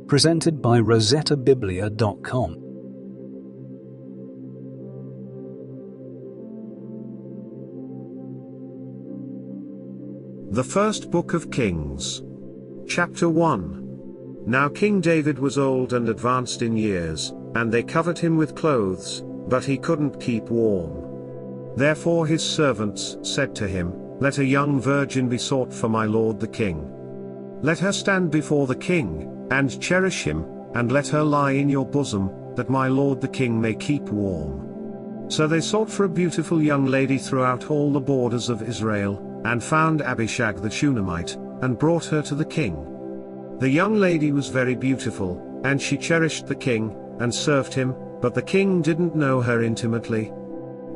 presented by rosettabiblia.com. The First Book of Kings. Chapter 1. Now King David was old and advanced in years, and they covered him with clothes, but he couldn't keep warm. Therefore his servants said to him, "Let a young virgin be sought for my lord the king. Let her stand before the king, and cherish him, and let her lie in your bosom, that my lord the king may keep warm." So they sought for a beautiful young lady throughout all the borders of Israel, and found Abishag the Shunammite, and brought her to the king. The young lady was very beautiful, and she cherished the king, and served him, but the king didn't know her intimately.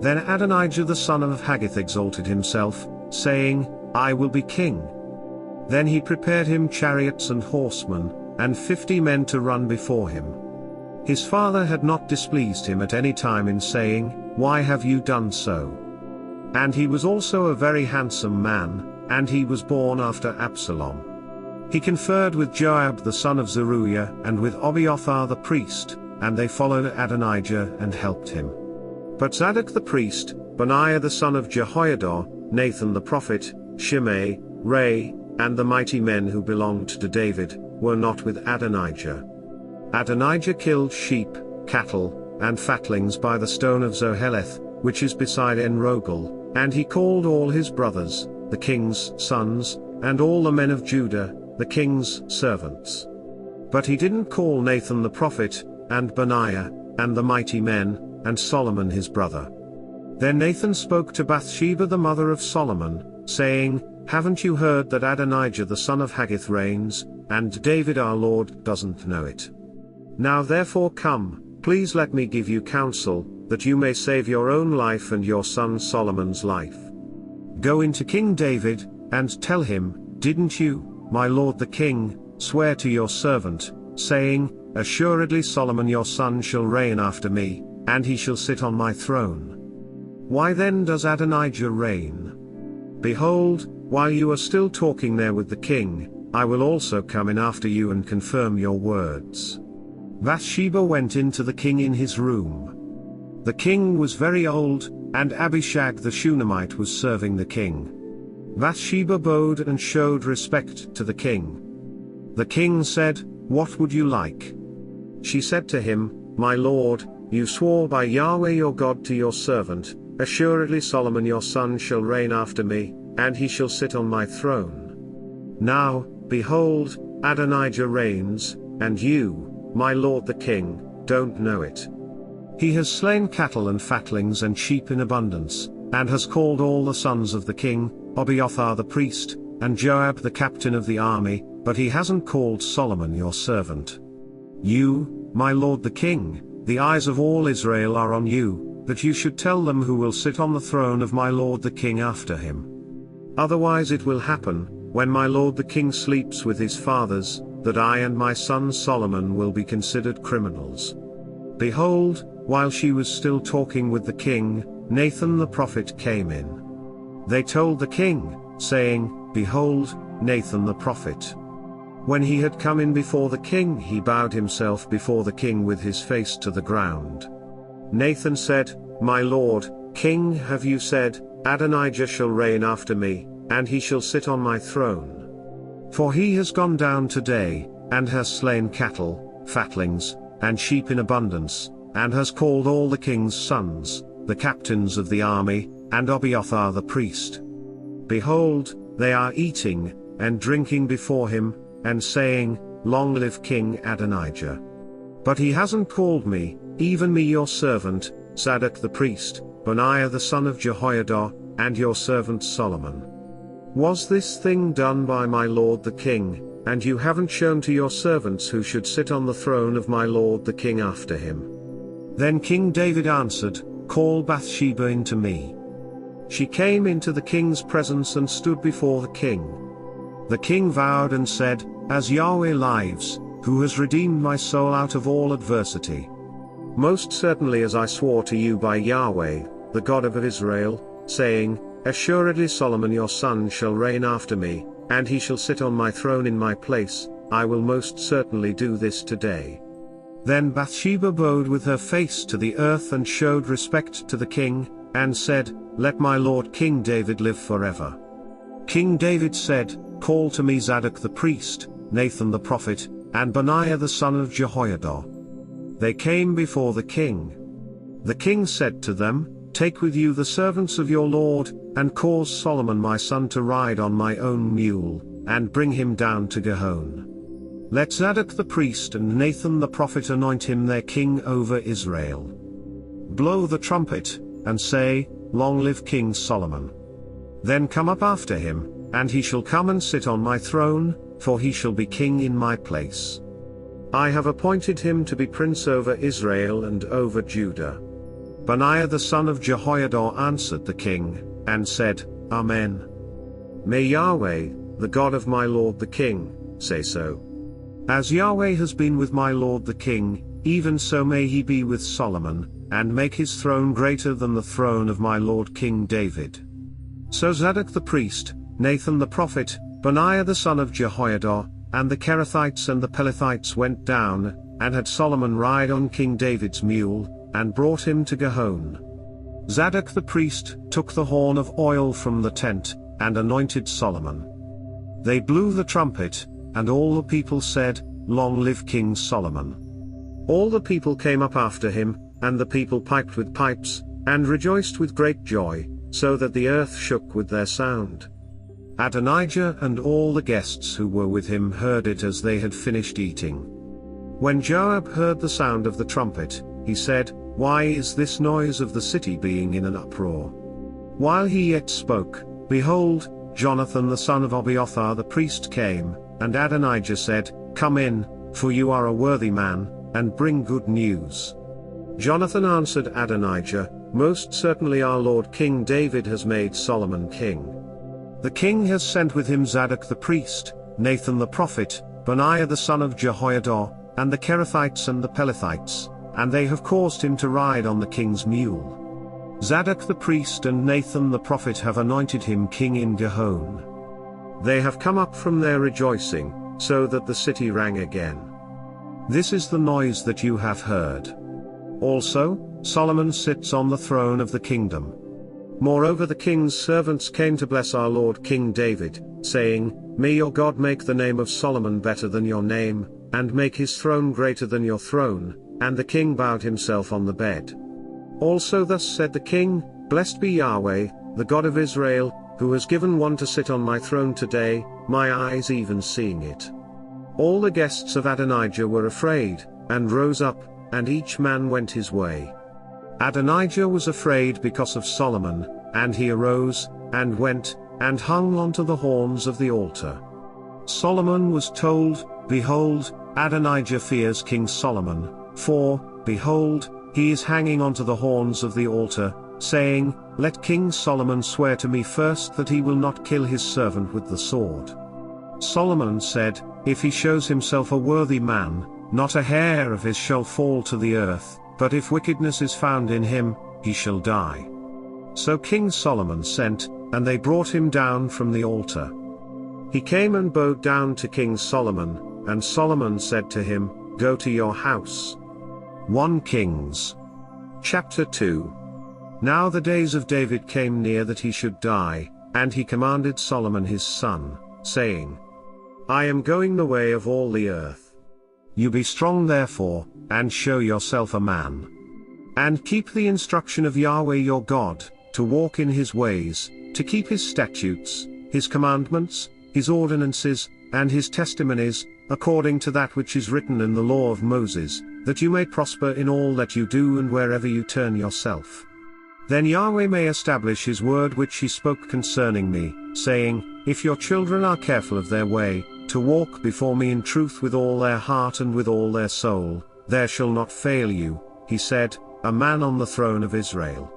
Then Adonijah the son of Haggith exalted himself, saying, "I will be king." Then he prepared him chariots and horsemen, and 50 men to run before him. His father had not displeased him at any time in saying, "Why have you done so?" And he was also a very handsome man, and he was born after Absalom. He conferred with Joab the son of Zeruiah and with Abiathar the priest, and they followed Adonijah and helped him. But Zadok the priest, Benaiah the son of Jehoiada, Nathan the prophet, Shimei, Ray, and the mighty men who belonged to David, were not with Adonijah. Adonijah killed sheep, cattle, and fatlings by the stone of Zoheleth, which is beside En-Rogel, and he called all his brothers, the king's sons, and all the men of Judah, the king's servants. But he didn't call Nathan the prophet, and Benaiah, and the mighty men, and Solomon his brother. Then Nathan spoke to Bathsheba the mother of Solomon, saying, "Haven't you heard that Adonijah the son of Haggith reigns, and David our Lord doesn't know it? Now therefore come, please let me give you counsel, that you may save your own life and your son Solomon's life. Go into King David, and tell him, didn't you, my lord the king, swear to your servant, saying, Assuredly Solomon your son shall reign after me, and he shall sit on my throne? Why then does Adonijah reign? Behold, while you are still talking there with the king, I will also come in after you and confirm your words." Bathsheba went into the king in his room. The king was very old, and Abishag the Shunammite was serving the king. Bathsheba bowed and showed respect to the king. The king said, "What would you like?" She said to him, "My lord, you swore by Yahweh your God to your servant, Assuredly Solomon your son shall reign after me, and he shall sit on my throne. Now, behold, Adonijah reigns, and you, my lord the king, don't know it. He has slain cattle and fatlings and sheep in abundance, and has called all the sons of the king, Abiathar the priest, and Joab the captain of the army, but he hasn't called Solomon your servant. You, my lord the king, the eyes of all Israel are on you, that you should tell them who will sit on the throne of my lord the king after him. Otherwise it will happen, when my lord the king sleeps with his fathers, that I and my son Solomon will be considered criminals." Behold, while she was still talking with the king, Nathan the prophet came in. They told the king, saying, "Behold, Nathan the prophet." When he had come in before the king, he bowed himself before the king with his face to the ground. Nathan said, "My lord, king, have you said, Adonijah shall reign after me, and he shall sit on my throne? For he has gone down today, and has slain cattle, fatlings, and sheep in abundance, and has called all the king's sons, the captains of the army, and Abiathar the priest. Behold, they are eating, and drinking before him, and saying, Long live King Adonijah. But he hasn't called me, even me your servant, Zadok the priest, Benaiah the son of Jehoiada, and your servant Solomon. Was this thing done by my lord the king, and you haven't shown to your servants who should sit on the throne of my lord the king after him?" Then King David answered, "Call Bathsheba into me." She came into the king's presence and stood before the king. The king vowed and said, "As Yahweh lives, who has redeemed my soul out of all adversity, most certainly as I swore to you by Yahweh, the God of Israel, saying, Assuredly Solomon your son shall reign after me, and he shall sit on my throne in my place, I will most certainly do this today." Then Bathsheba bowed with her face to the earth and showed respect to the king, and said, "Let my lord King David live forever." King David said, "Call to me Zadok the priest, Nathan the prophet, and Benaiah the son of Jehoiada." They came before the king. The king said to them, "Take with you the servants of your lord, and cause Solomon my son to ride on my own mule, and bring him down to Gihon. Let Zadok the priest and Nathan the prophet anoint him their king over Israel. Blow the trumpet, and say, 'Long live King Solomon.' Then come up after him, and he shall come and sit on my throne, for he shall be king in my place. I have appointed him to be prince over Israel and over Judah." Benaiah the son of Jehoiada answered the king, and said, "Amen. May Yahweh, the God of my lord the king, say so. As Yahweh has been with my lord the king, even so may he be with Solomon, and make his throne greater than the throne of my lord King David." So Zadok the priest, Nathan the prophet, Benaiah the son of Jehoiada, and the Kerethites and the Pelethites went down, and had Solomon ride on King David's mule, and brought him to Gihon. Zadok the priest took the horn of oil from the tent, and anointed Solomon. They blew the trumpet, and all the people said, "Long live King Solomon." All the people came up after him, and the people piped with pipes, and rejoiced with great joy, so that the earth shook with their sound. Adonijah and all the guests who were with him heard it as they had finished eating. When Joab heard the sound of the trumpet, he said, "Why is this noise of the city being in an uproar?" While he yet spoke, behold, Jonathan the son of Abiathar the priest came, and Adonijah said, "Come in, for you are a worthy man, and bring good news." Jonathan answered Adonijah, "Most certainly our lord King David has made Solomon king. The king has sent with him Zadok the priest, Nathan the prophet, Benaiah the son of Jehoiada, and the Kerethites and the Pelethites, and they have caused him to ride on the king's mule. Zadok the priest and Nathan the prophet have anointed him king in Gihon. They have come up from their rejoicing, so that the city rang again. This is the noise that you have heard. Also, Solomon sits on the throne of the kingdom." Moreover, the king's servants came to bless our lord King David, saying, "May your God make the name of Solomon better than your name, and make his throne greater than your throne." And the king bowed himself on the bed. Also thus said the king, "Blessed be Yahweh, the God of Israel, who has given one to sit on my throne today, my eyes even seeing it." All the guests of Adonijah were afraid, and rose up, and each man went his way. Adonijah was afraid because of Solomon, and he arose, and went, and hung onto the horns of the altar. Solomon was told, "Behold, Adonijah fears King Solomon, for, behold, he is hanging onto the horns of the altar, saying, 'Let King Solomon swear to me first that he will not kill his servant with the sword.' Solomon said, 'If he shows himself a worthy man, not a hair of his shall fall to the earth, but if wickedness is found in him, he shall die.' So King Solomon sent, and they brought him down from the altar. He came and bowed down to King Solomon, and Solomon said to him, 'Go to your house.'" 1 Kings. Chapter 2. Now the days of David came near that he should die, and he commanded Solomon his son, saying, "I am going the way of all the earth. You be strong therefore, and show yourself a man. And keep the instruction of Yahweh your God, to walk in his ways, to keep his statutes, his commandments, his ordinances, and his testimonies, according to that which is written in the law of Moses, that you may prosper in all that you do and wherever you turn yourself. Then Yahweh may establish his word which he spoke concerning me, saying, If your children are careful of their way, to walk before me in truth with all their heart and with all their soul, there shall not fail you, he said, a man on the throne of Israel.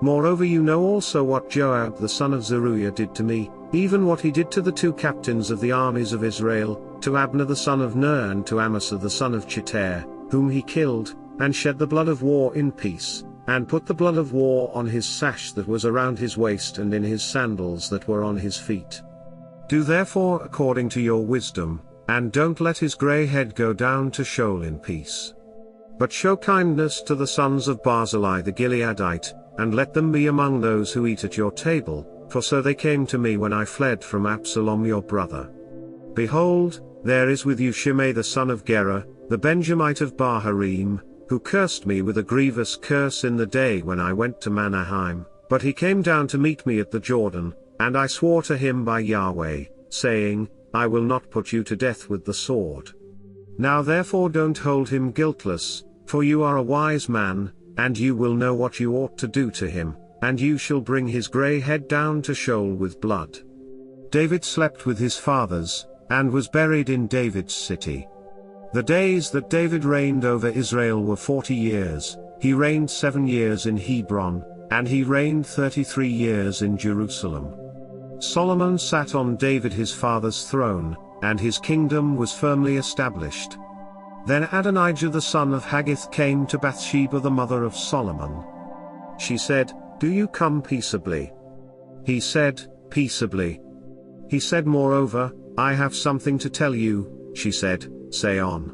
Moreover you know also what Joab the son of Zeruiah did to me, even what he did to the 2 captains of the armies of Israel, to Abner the son of Ner and to Amasa the son of Chitare, whom he killed, and shed the blood of war in peace, and put the blood of war on his sash that was around his waist and in his sandals that were on his feet. Do therefore according to your wisdom, and don't let his grey head go down to Sheol in peace. But show kindness to the sons of Barzillai the Gileadite, and let them be among those who eat at your table, for so they came to me when I fled from Absalom your brother. Behold, there is with you Shimei the son of Gera, the Benjamite of Baharim, who cursed me with a grievous curse in the day when I went to Manaheim, but he came down to meet me at the Jordan, and I swore to him by Yahweh, saying, I will not put you to death with the sword. Now therefore don't hold him guiltless, for you are a wise man, and you will know what you ought to do to him, and you shall bring his grey head down to Sheol with blood. David slept with his fathers, and was buried in David's city. The days that David reigned over Israel were 40 years, he reigned 7 years in Hebron, and he reigned 33 years in Jerusalem. Solomon sat on David his father's throne, and his kingdom was firmly established. Then Adonijah the son of Haggith came to Bathsheba the mother of Solomon. She said, Do you come peaceably? He said, Peaceably. He said moreover, I have something to tell you. She said, Say on.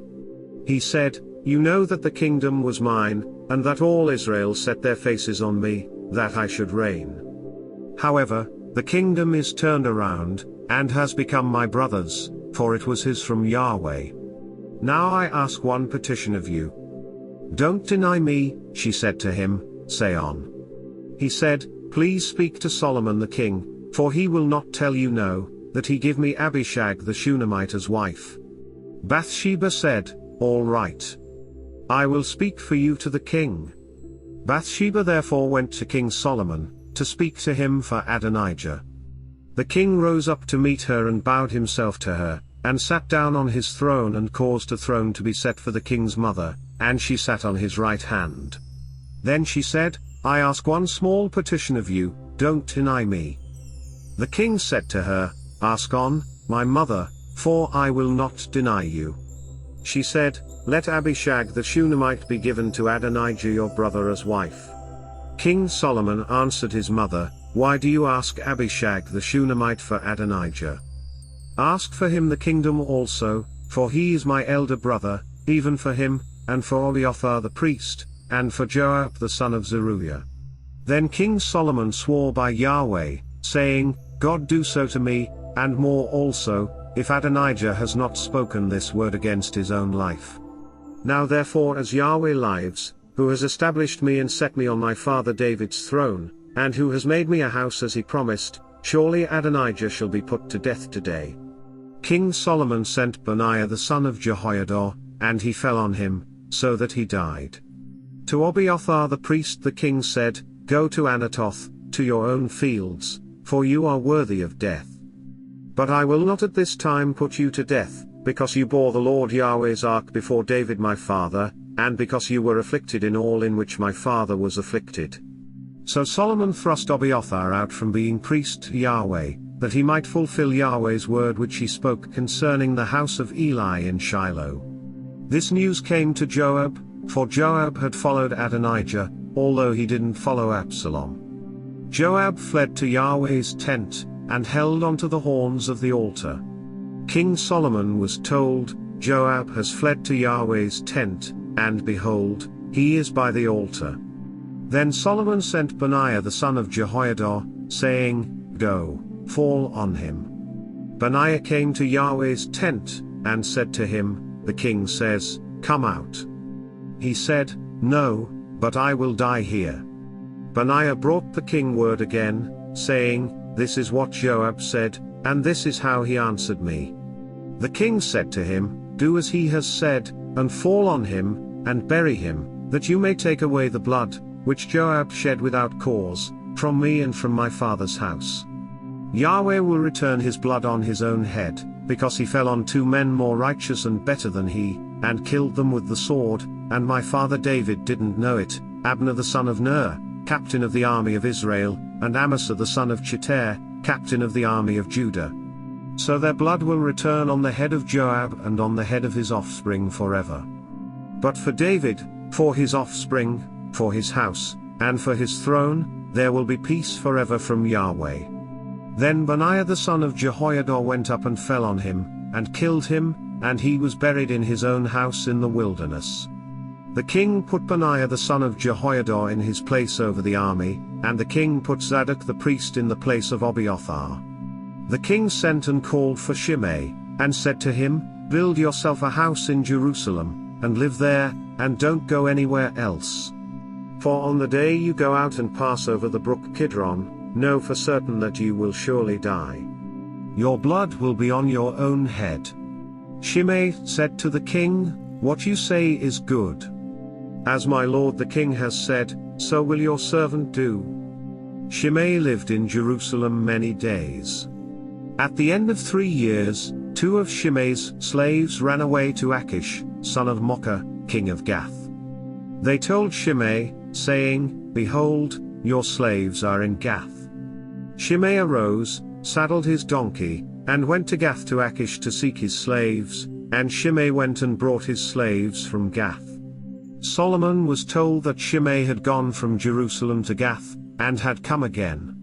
He said, You know that the kingdom was mine, and that all Israel set their faces on me, that I should reign. However, the kingdom is turned around, and has become my brother's, for it was his from Yahweh. Now I ask one petition of you. Don't deny me, she said to him, say on. He said, Please speak to Solomon the king, for he will not tell you no, that he give me Abishag the Shunammite as wife. Bathsheba said, All right. I will speak for you to the king. Bathsheba therefore went to King Solomon, to speak to him for Adonijah. The king rose up to meet her and bowed himself to her, and sat down on his throne and caused a throne to be set for the king's mother, and she sat on his right hand. Then she said, I ask one small petition of you, don't deny me. The king said to her, Ask on, my mother, for I will not deny you. She said, Let Abishag the Shunammite be given to Adonijah your brother as wife. King Solomon answered his mother, Why do you ask Abishag the Shunammite for Adonijah? Ask for him the kingdom also, for he is my elder brother, even for him, and for Abiathar the priest, and for Joab the son of Zeruiah. Then King Solomon swore by Yahweh, saying, God do so to me, and more also, if Adonijah has not spoken this word against his own life. Now therefore as Yahweh lives, who has established me and set me on my father David's throne, and who has made me a house as he promised, surely Adonijah shall be put to death today. King Solomon sent Benaiah the son of Jehoiada, and he fell on him, so that he died. To Abiathar the priest the king said, Go to Anatoth, to your own fields, for you are worthy of death. But I will not at this time put you to death, because you bore the Lord Yahweh's ark before David my father, and because you were afflicted in all in which my father was afflicted. So Solomon thrust Abiathar out from being priest to Yahweh, that he might fulfill Yahweh's word which he spoke concerning the house of Eli in Shiloh. This news came to Joab, for Joab had followed Adonijah, although he didn't follow Absalom. Joab fled to Yahweh's tent, and held onto the horns of the altar. King Solomon was told, Joab has fled to Yahweh's tent, and behold, he is by the altar. Then Solomon sent Benaiah the son of Jehoiada, saying, Go, fall on him. Benaiah came to Yahweh's tent, and said to him, The king says, Come out. He said, No, but I will die here. Benaiah brought the king word again, saying, This is what Joab said, and this is how he answered me. The king said to him, Do as he has said, and fall on him, and bury him, that you may take away the blood, which Joab shed without cause, from me and from my father's house. Yahweh will return his blood on his own head, because he fell on 2 men more righteous and better than he, and killed them with the sword, and my father David didn't know it, Abner the son of Ner, captain of the army of Israel, and Amasa the son of Cheter, captain of the army of Judah. So their blood will return on the head of Joab and on the head of his offspring forever. But for David, for his offspring, for his house, and for his throne, there will be peace forever from Yahweh. Then Benaiah the son of Jehoiada went up and fell on him, and killed him, and he was buried in his own house in the wilderness. The king put Benaiah the son of Jehoiada in his place over the army, and the king put Zadok the priest in the place of Abiathar. The king sent and called for Shimei, and said to him, "Build yourself a house in Jerusalem, and live there, and don't go anywhere else. For on the day you go out and pass over the brook Kidron, know for certain that you will surely die. Your blood will be on your own head." Shimei said to the king, "What you say is good. As my lord the king has said, so will your servant do." Shimei lived in Jerusalem many days. At the end of 3 years, 2 of Shimei's slaves ran away to Achish, son of Maacah, king of Gath. They told Shimei, saying, "Behold, your slaves are in Gath." Shimei arose, saddled his donkey, and went to Gath to Achish to seek his slaves, and Shimei went and brought his slaves from Gath. Solomon was told that Shimei had gone from Jerusalem to Gath, and had come again.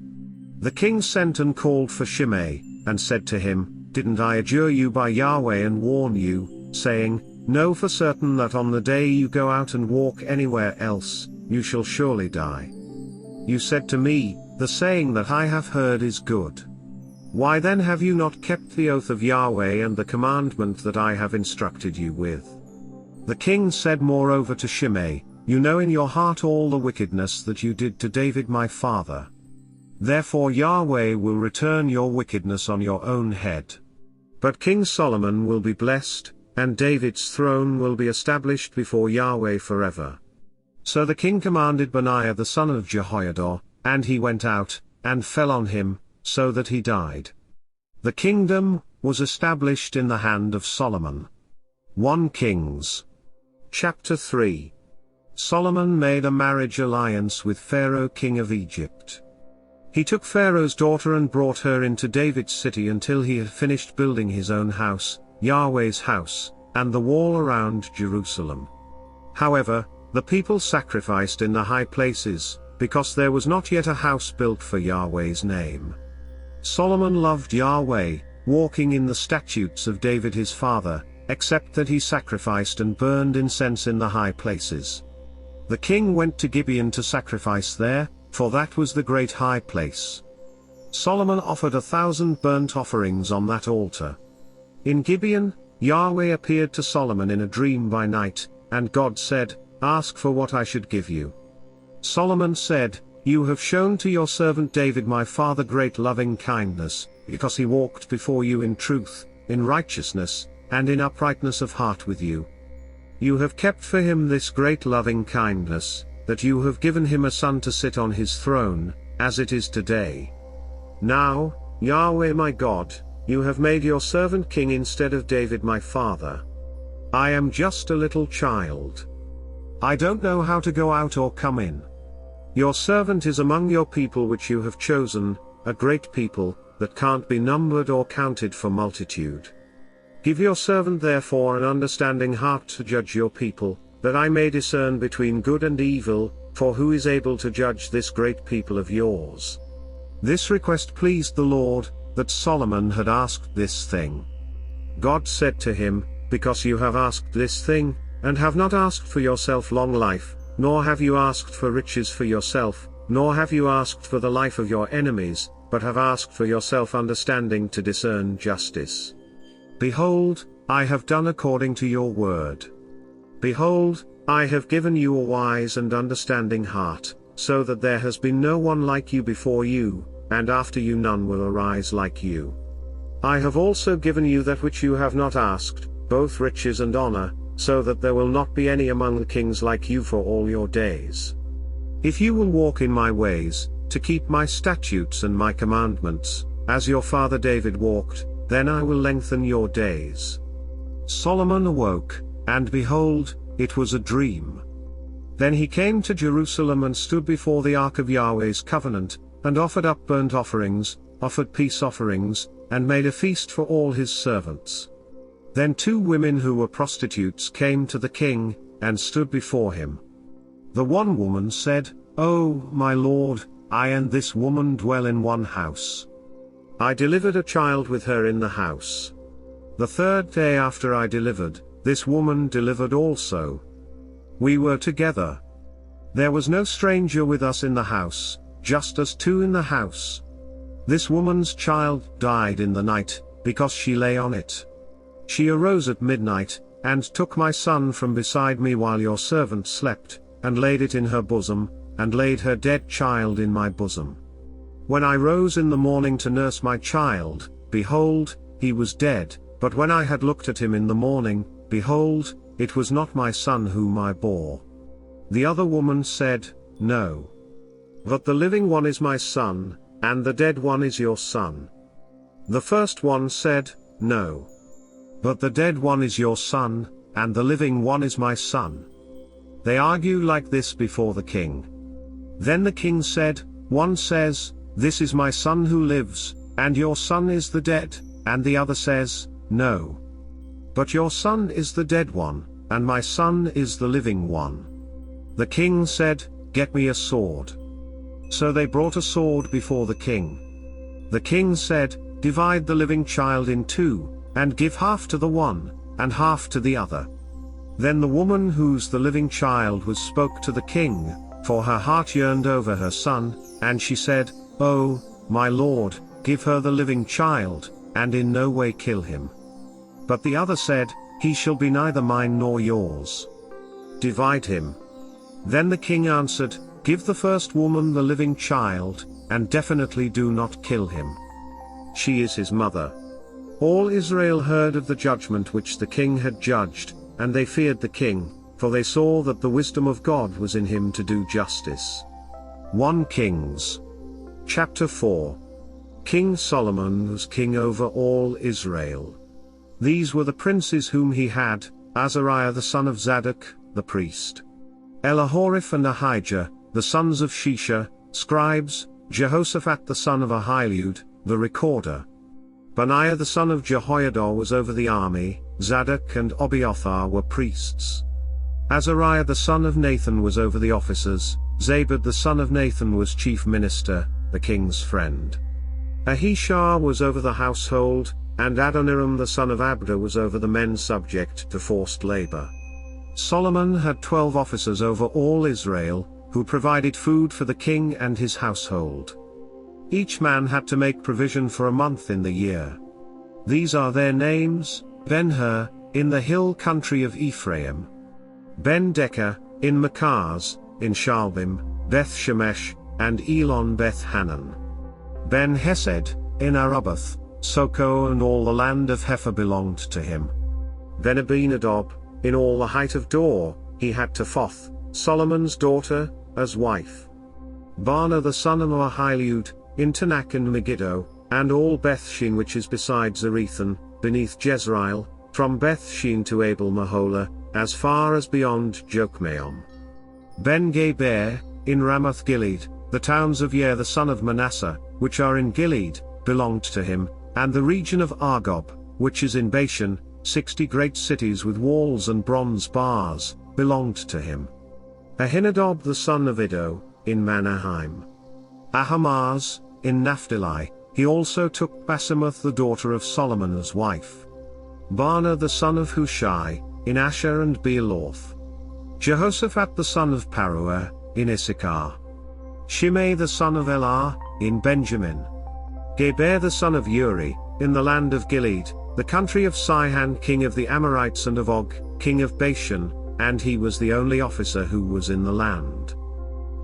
The king sent and called for Shimei, and said to him, "Didn't I adjure you by Yahweh and warn you, saying, know for certain that on the day you go out and walk anywhere else, you shall surely die? You said to me, the saying that I have heard is good. Why then have you not kept the oath of Yahweh and the commandment that I have instructed you with?" The king said moreover to Shimei, "You know in your heart all the wickedness that you did to David my father. Therefore Yahweh will return your wickedness on your own head. But King Solomon will be blessed, and David's throne will be established before Yahweh forever." So the king commanded Benaiah the son of Jehoiada, and he went out, and fell on him, so that he died. The kingdom was established in the hand of Solomon. 1 Kings chapter 3. Solomon made a marriage alliance with Pharaoh king of Egypt. He took Pharaoh's daughter and brought her into David's city until he had finished building his own house, Yahweh's house, and the wall around Jerusalem. However, the people sacrificed in the high places, because there was not yet a house built for Yahweh's name. Solomon loved Yahweh, walking in the statutes of David his father, except that he sacrificed and burned incense in the high places. The king went to Gibeon to sacrifice there, for that was the great high place. Solomon offered 1,000 burnt offerings on that altar. In Gibeon, Yahweh appeared to Solomon in a dream by night, and God said, "Ask for what I should give you." Solomon said, "You have shown to your servant David my father great loving kindness, because he walked before you in truth, in righteousness, and in uprightness of heart with you. You have kept for him this great loving kindness, that you have given him a son to sit on his throne, as it is today. Now, Yahweh my God, you have made your servant king instead of David my father. I am just a little child. I don't know how to go out or come in. Your servant is among your people which you have chosen, a great people, that can't be numbered or counted for multitude. Give your servant therefore an understanding heart to judge your people, that I may discern between good and evil, for who is able to judge this great people of yours?" This request pleased the Lord, that Solomon had asked this thing. God said to him, "Because you have asked this thing, and have not asked for yourself long life, nor have you asked for riches for yourself, nor have you asked for the life of your enemies, but have asked for yourself understanding to discern justice. Behold, I have done according to your word. Behold, I have given you a wise and understanding heart, so that there has been no one like you before you, and after you none will arise like you. I have also given you that which you have not asked, both riches and honor, so that there will not be any among the kings like you for all your days. If you will walk in my ways, to keep my statutes and my commandments, as your father David walked, then I will lengthen your days." Solomon awoke, and behold, it was a dream. Then he came to Jerusalem and stood before the ark of Yahweh's covenant, and offered up burnt offerings, offered peace offerings, and made a feast for all his servants. Then 2 women who were prostitutes came to the king, and stood before him. The one woman said, "Oh, my lord, I and this woman dwell in one house. I delivered a child with her in the house. The third day after I delivered, this woman delivered also. We were together. There was no stranger with us in the house, just us two in the house. This woman's child died in the night, because she lay on it. She arose at midnight, and took my son from beside me while your servant slept, and laid it in her bosom, and laid her dead child in my bosom. When I rose in the morning to nurse my child, behold, he was dead, but when I had looked at him in the morning, behold, it was not my son whom I bore. The other woman said, No. But the living one is my son, and the dead one is your son. The first one said, No. But the dead one is your son, and the living one is my son. They argue like this before the king. Then the king said, One says, This is my son who lives, and your son is the dead, and the other says, No. But your son is the dead one, and my son is the living one. The king said, Get me a sword. So they brought a sword before the king. The king said, Divide the living child in two, and give half to the one, and half to the other. Then the woman whose the living child was spoke to the king, for her heart yearned over her son, and she said, Oh, my lord, give her the living child, and in no way kill him. But the other said, He shall be neither mine nor yours. Divide him. Then the king answered, Give the first woman the living child, and definitely do not kill him. She is his mother. All Israel heard of the judgment which the king had judged, and they feared the king, for they saw that the wisdom of God was in him to do justice. 1 Kings. Chapter 4. King Solomon was king over all Israel. These were the princes whom he had: Azariah the son of Zadok, the priest; Elihoreph and Ahijah, the sons of Shisha, scribes; Jehoshaphat the son of Ahilud, the recorder; Benaiah the son of Jehoiada was over the army; Zadok and Abiathar were priests; Azariah the son of Nathan was over the officers; Zabad the son of Nathan was chief minister, the king's friend; Ahishar was over the household, and Adoniram the son of Abda was over the men subject to forced labor. Solomon had 12 officers over all Israel, who provided food for the king and his household. Each man had to make provision for a month in the year. These are their names: Ben-Hur, in the hill country of Ephraim; Ben-Decker, in Makaz, in Shaalbim, Beth-Shemesh, and Elon Beth-Hanan; Ben-Hesed, in Arubboth, Soko, and all the land of Hepher belonged to him; Ben-Abinadab, in all the height of Dor, he had Tophoth, Solomon's daughter, as wife; Baana the son of Ahilud, in Tanakh and Megiddo, and all Bethshean which is beside Zarethan, beneath Jezreel, from Bethshean to Abel-Meholah, as far as beyond Jokmeam; Ben-Geber, in Ramoth-Gilead, the towns of Yair the son of Manasseh, which are in Gilead, belonged to him, and the region of Argob, which is in Bashan, 60 great cities with walls and bronze bars, belonged to him; Ahinadab the son of Iddo, in Manaheim; Ahimaaz, in Naphtali; he also took Basemath the daughter of Solomon as wife; Baana the son of Hushai, in Asher and Bealoth; Jehoshaphat the son of Paruah, in Issachar; Shimei the son of Elah, in Benjamin; Geber the son of Uri, in the land of Gilead, the country of Sihon king of the Amorites and of Og, king of Bashan, and he was the only officer who was in the land.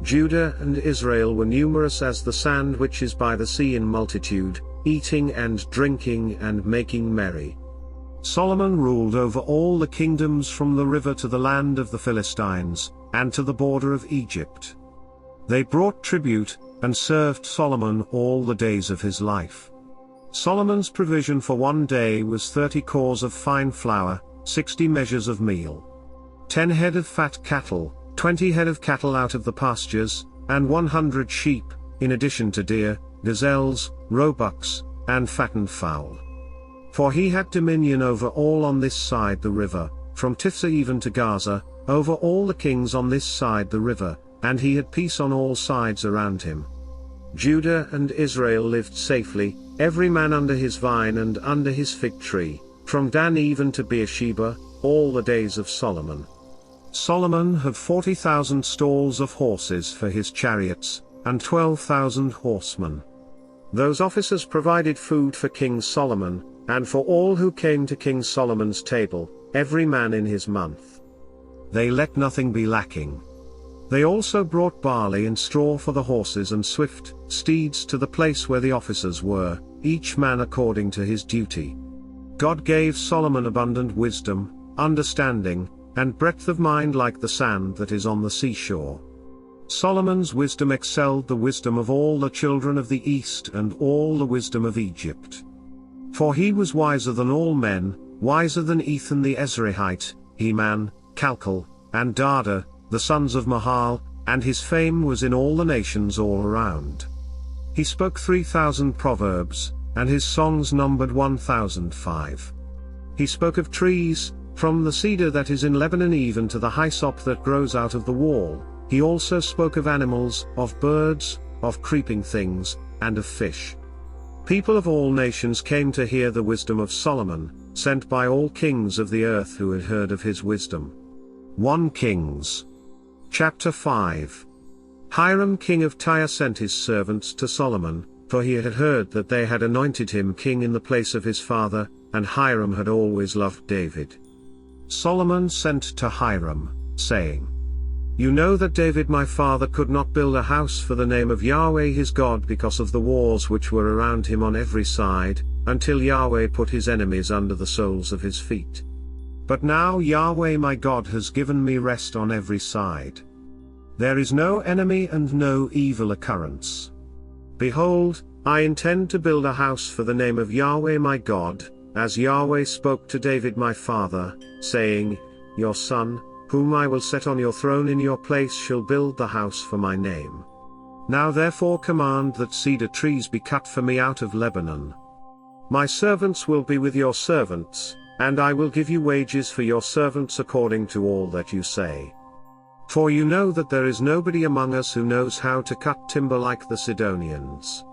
Judah and Israel were numerous as the sand which is by the sea in multitude, eating and drinking and making merry. Solomon ruled over all the kingdoms from the river to the land of the Philistines, and to the border of Egypt. They brought tribute, and served Solomon all the days of his life. Solomon's provision for one day was 30 cors of fine flour, 60 measures of meal, 10 head of fat cattle, 20 head of cattle out of the pastures, and 100 sheep, in addition to deer, gazelles, roebucks, and fattened fowl. For he had dominion over all on this side the river, from Tifsa even to Gaza, over all the kings on this side the river, and he had peace on all sides around him. Judah and Israel lived safely, every man under his vine and under his fig tree, from Dan even to Beersheba, all the days of Solomon. Solomon had 40,000 stalls of horses for his chariots, and 12,000 horsemen. Those officers provided food for King Solomon, and for all who came to King Solomon's table, every man in his month. They let nothing be lacking. They also brought barley and straw for the horses and swift steeds to the place where the officers were, each man according to his duty. God gave Solomon abundant wisdom, understanding, and breadth of mind like the sand that is on the seashore. Solomon's wisdom excelled the wisdom of all the children of the East and all the wisdom of Egypt. For he was wiser than all men, wiser than Ethan the Ezrahite, Heman, Calcol, and Dada, the sons of Mahal, and his fame was in all the nations all around. He spoke 3,000 proverbs, and his songs numbered 1,005. He spoke of trees, from the cedar that is in Lebanon even to the hyssop that grows out of the wall. He also spoke of animals, of birds, of creeping things, and of fish. People of all nations came to hear the wisdom of Solomon, sent by all kings of the earth who had heard of his wisdom. 1 Kings. Chapter 5. Hiram king of Tyre sent his servants to Solomon, for he had heard that they had anointed him king in the place of his father, and Hiram had always loved David. Solomon sent to Hiram, saying, "You know that David my father could not build a house for the name of Yahweh his God because of the wars which were around him on every side, until Yahweh put his enemies under the soles of his feet. But now Yahweh my God has given me rest on every side. There is no enemy and no evil occurrence. Behold, I intend to build a house for the name of Yahweh my God, as Yahweh spoke to David my father, saying, Your son, whom I will set on your throne in your place shall build the house for my name. Now therefore command that cedar trees be cut for me out of Lebanon. My servants will be with your servants, and I will give you wages for your servants according to all that you say. For you know that there is nobody among us who knows how to cut timber like the Sidonians."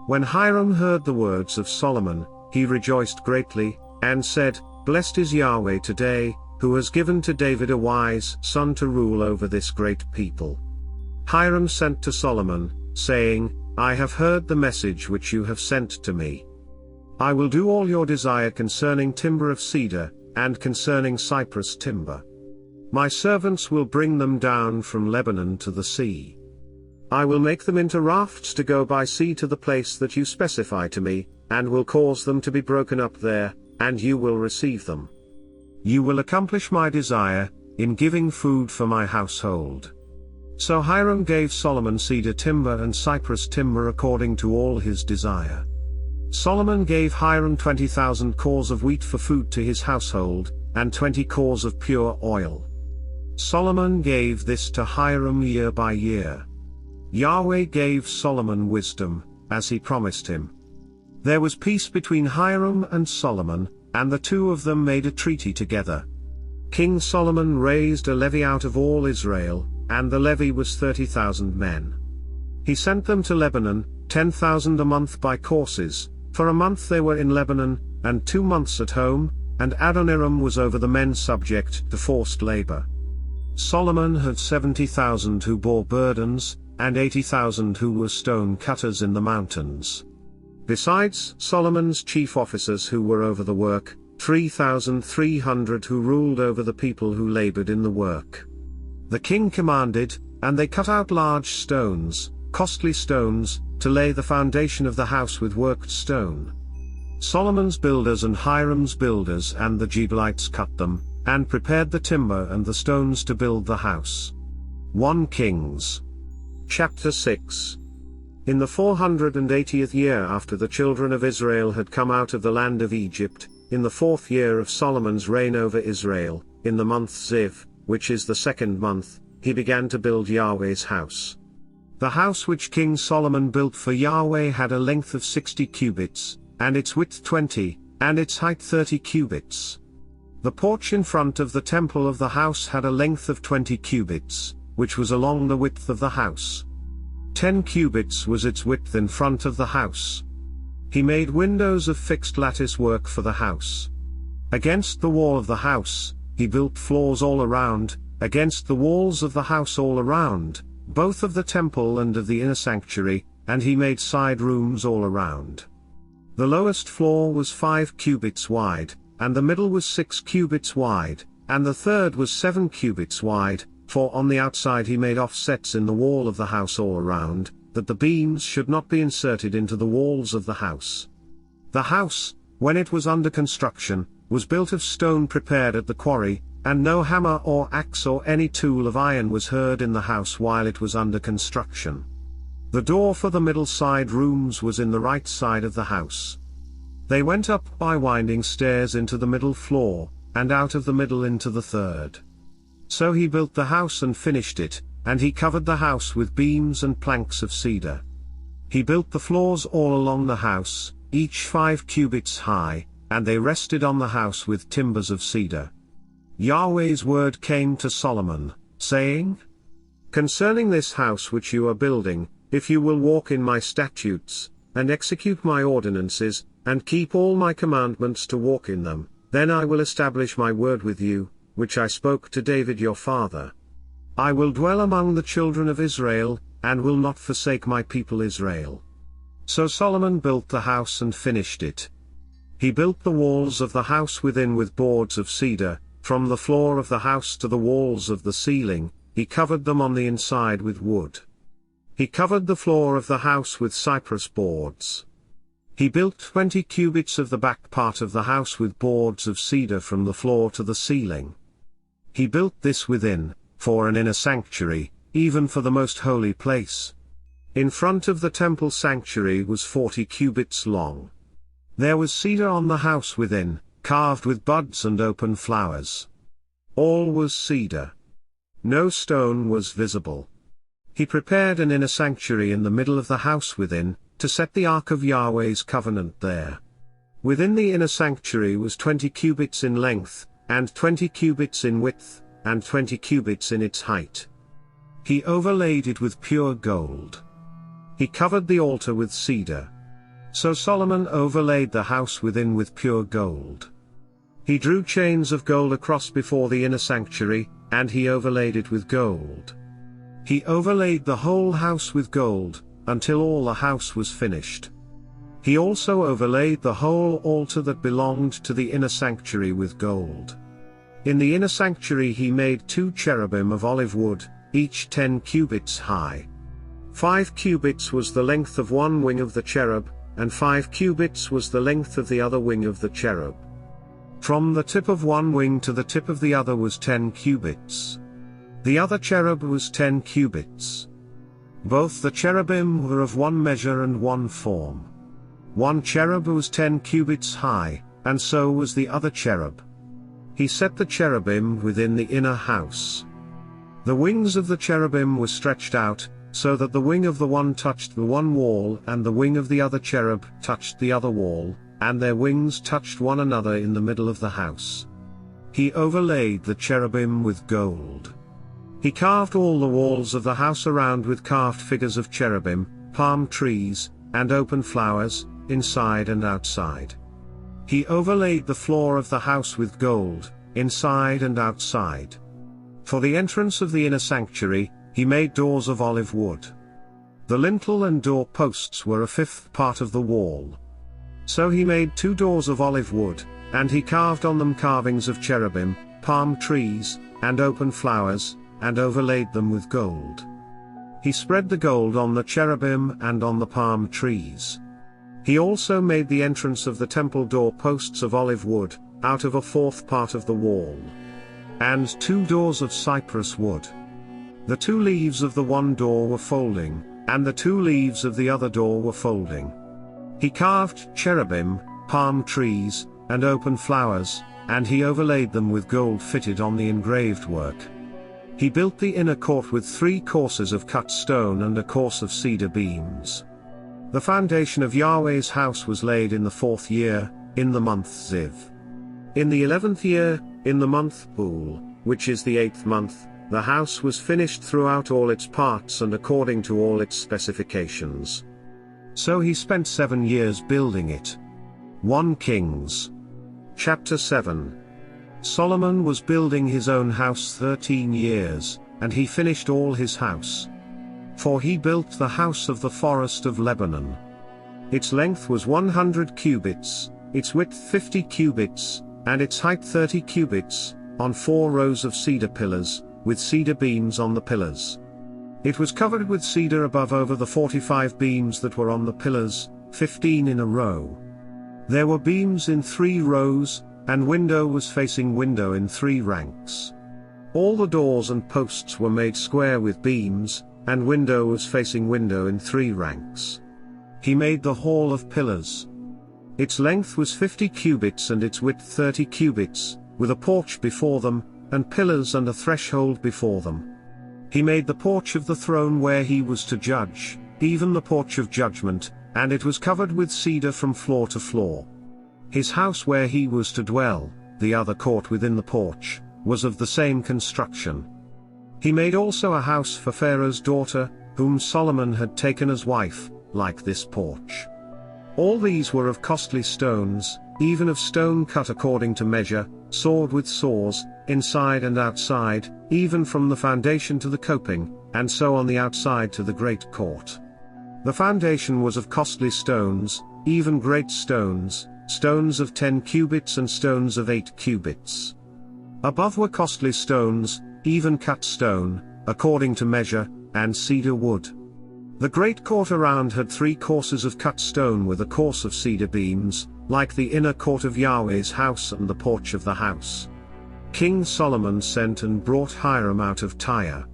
When Hiram heard the words of Solomon, he rejoiced greatly, and said, Blessed is Yahweh today, who has given to David a wise son to rule over this great people. Hiram sent to Solomon, saying, I have heard the message which you have sent to me. I will do all your desire concerning timber of cedar, and concerning cypress timber. My servants will bring them down from Lebanon to the sea. I will make them into rafts to go by sea to the place that you specify to me, and will cause them to be broken up there, and you will receive them. You will accomplish my desire, in giving food for my household. So Hiram gave Solomon cedar timber and cypress timber according to all his desire. Solomon gave Hiram 20,000 cors of wheat for food to his household, and 20 cors of pure oil. Solomon gave this to Hiram year by year. Yahweh gave Solomon wisdom, as he promised him. There was peace between Hiram and Solomon, and the two of them made a treaty together. King Solomon raised a levy out of all Israel, and the levy was 30,000 men. He sent them to Lebanon, 10,000 a month by courses, for a month they were in Lebanon, and 2 months at home, and Adoniram was over the men subject to forced labor. Solomon had 70,000 who bore burdens, and 80,000 who were stone cutters in the mountains. Besides Solomon's chief officers who were over the work, 3,300 who ruled over the people who labored in the work. The king commanded, and they cut out large stones, costly stones, to lay the foundation of the house with worked stone. Solomon's builders and Hiram's builders and the Gibeonites cut them, and prepared the timber and the stones to build the house. 1 Kings. Chapter 6. In the 480th year after the children of Israel had come out of the land of Egypt, in the 4th year of Solomon's reign over Israel, in the month Ziv, which is the 2nd month, he began to build Yahweh's house. The house which King Solomon built for Yahweh had a length of 60 cubits, and its width 20, and its height 30 cubits. The porch in front of the temple of the house had a length of 20 cubits, which was along the width of the house. 10 cubits was its width in front of the house. He made windows of fixed lattice work for the house. Against the wall of the house, he built floors all around, against the walls of the house all around, both of the temple and of the inner sanctuary, and he made side rooms all around. The lowest floor was 5 cubits wide, and the middle was 6 cubits wide, and the third was 7 cubits wide, for on the outside he made offsets in the wall of the house all around, that the beams should not be inserted into the walls of the house. The house, when it was under construction, was built of stone prepared at the quarry, and no hammer or axe or any tool of iron was heard in the house while it was under construction. The door for the middle side rooms was in the right side of the house. They went up by winding stairs into the middle floor, and out of the middle into the third. So he built the house and finished it, and he covered the house with beams and planks of cedar. He built the floors all along the house, each 5 cubits high, and they rested on the house with timbers of cedar. Yahweh's word came to Solomon, saying, "Concerning this house which you are building, if you will walk in my statutes, and execute my ordinances, and keep all my commandments to walk in them, then I will establish my word with you, which I spoke to David your father. I will dwell among the children of Israel, and will not forsake my people Israel." So Solomon built the house and finished it. He built the walls of the house within with boards of cedar, from the floor of the house to the walls of the ceiling, he covered them on the inside with wood. He covered the floor of the house with cypress boards. He built 20 cubits of the back part of the house with boards of cedar from the floor to the ceiling. He built this within, for an inner sanctuary, even for the most holy place. In front of the temple sanctuary was 40 cubits long. There was cedar on the house within, carved with buds and open flowers. All was cedar. No stone was visible. He prepared an inner sanctuary in the middle of the house within, to set the ark of Yahweh's covenant there. Within the inner sanctuary was 20 cubits in length, and 20 cubits in width, and 20 cubits in its height. He overlaid it with pure gold. He covered the altar with cedar. So Solomon overlaid the house within with pure gold. He drew chains of gold across before the inner sanctuary, and he overlaid it with gold. He overlaid the whole house with gold, until all the house was finished. He also overlaid the whole altar that belonged to the inner sanctuary with gold. In the inner sanctuary he made 2 cherubim of olive wood, each 10 cubits high. 5 cubits was the length of one wing of the cherub, and 5 cubits was the length of the other wing of the cherub. From the tip of one wing to the tip of the other was 10 cubits. The other cherub was 10 cubits. Both the cherubim were of one measure and one form. One cherub was 10 cubits high, and so was the other cherub. He set the cherubim within the inner house. The wings of the cherubim were stretched out, so that the wing of the one touched the one wall and the wing of the other cherub touched the other wall, and their wings touched one another in the middle of the house. He overlaid the cherubim with gold. He carved all the walls of the house around with carved figures of cherubim, palm trees, and open flowers, inside and outside. He overlaid the floor of the house with gold, inside and outside. For the entrance of the inner sanctuary, he made doors of olive wood. The lintel and door posts were a 5th part of the wall. So he made 2 doors of olive wood, and he carved on them carvings of cherubim, palm trees, and open flowers, and overlaid them with gold. He spread the gold on the cherubim and on the palm trees. He also made the entrance of the temple door posts of olive wood, out of a 4th part of the wall. And 2 doors of cypress wood. The 2 leaves of the one door were folding, and the 2 leaves of the other door were folding. He carved cherubim, palm trees, and open flowers, and he overlaid them with gold fitted on the engraved work. He built the inner court with 3 courses of cut stone and a course of cedar beams. The foundation of Yahweh's house was laid in the 4th year, in the month Ziv. In the 11th year, in the month Bul, which is the 8th month, the house was finished throughout all its parts and according to all its specifications. So he spent 7 years building it. 1 Kings Chapter 7. Solomon was building his own house 13 years, and he finished all his house. For he built the house of the forest of Lebanon. Its length was 100 cubits, its width 50 cubits, and its height 30 cubits, on 4 rows of cedar pillars, with cedar beams on the pillars. It was covered with cedar above over the 45 beams that were on the pillars, 15 in a row. There were beams in 3 rows, and window was facing window in 3 ranks. All the doors and posts were made square with beams, and window was facing window in 3 ranks. He made the hall of pillars. Its length was 50 cubits and its width 30 cubits, with a porch before them, and pillars and a threshold before them. He made the porch of the throne where he was to judge, even the porch of judgment, and it was covered with cedar from floor to floor. His house where he was to dwell, the other court within the porch, was of the same construction. He made also a house for Pharaoh's daughter, whom Solomon had taken as wife, like this porch. All these were of costly stones, even of stone cut according to measure, sawed with saws, inside and outside, even from the foundation to the coping, and so on the outside to the great court. The foundation was of costly stones, even great stones, stones of 10 cubits and stones of 8 cubits. Above were costly stones, even cut stone, according to measure, and cedar wood. The great court around had 3 courses of cut stone with a course of cedar beams, like the inner court of Yahweh's house and the porch of the house. King Solomon sent and brought Hiram out of Tyre.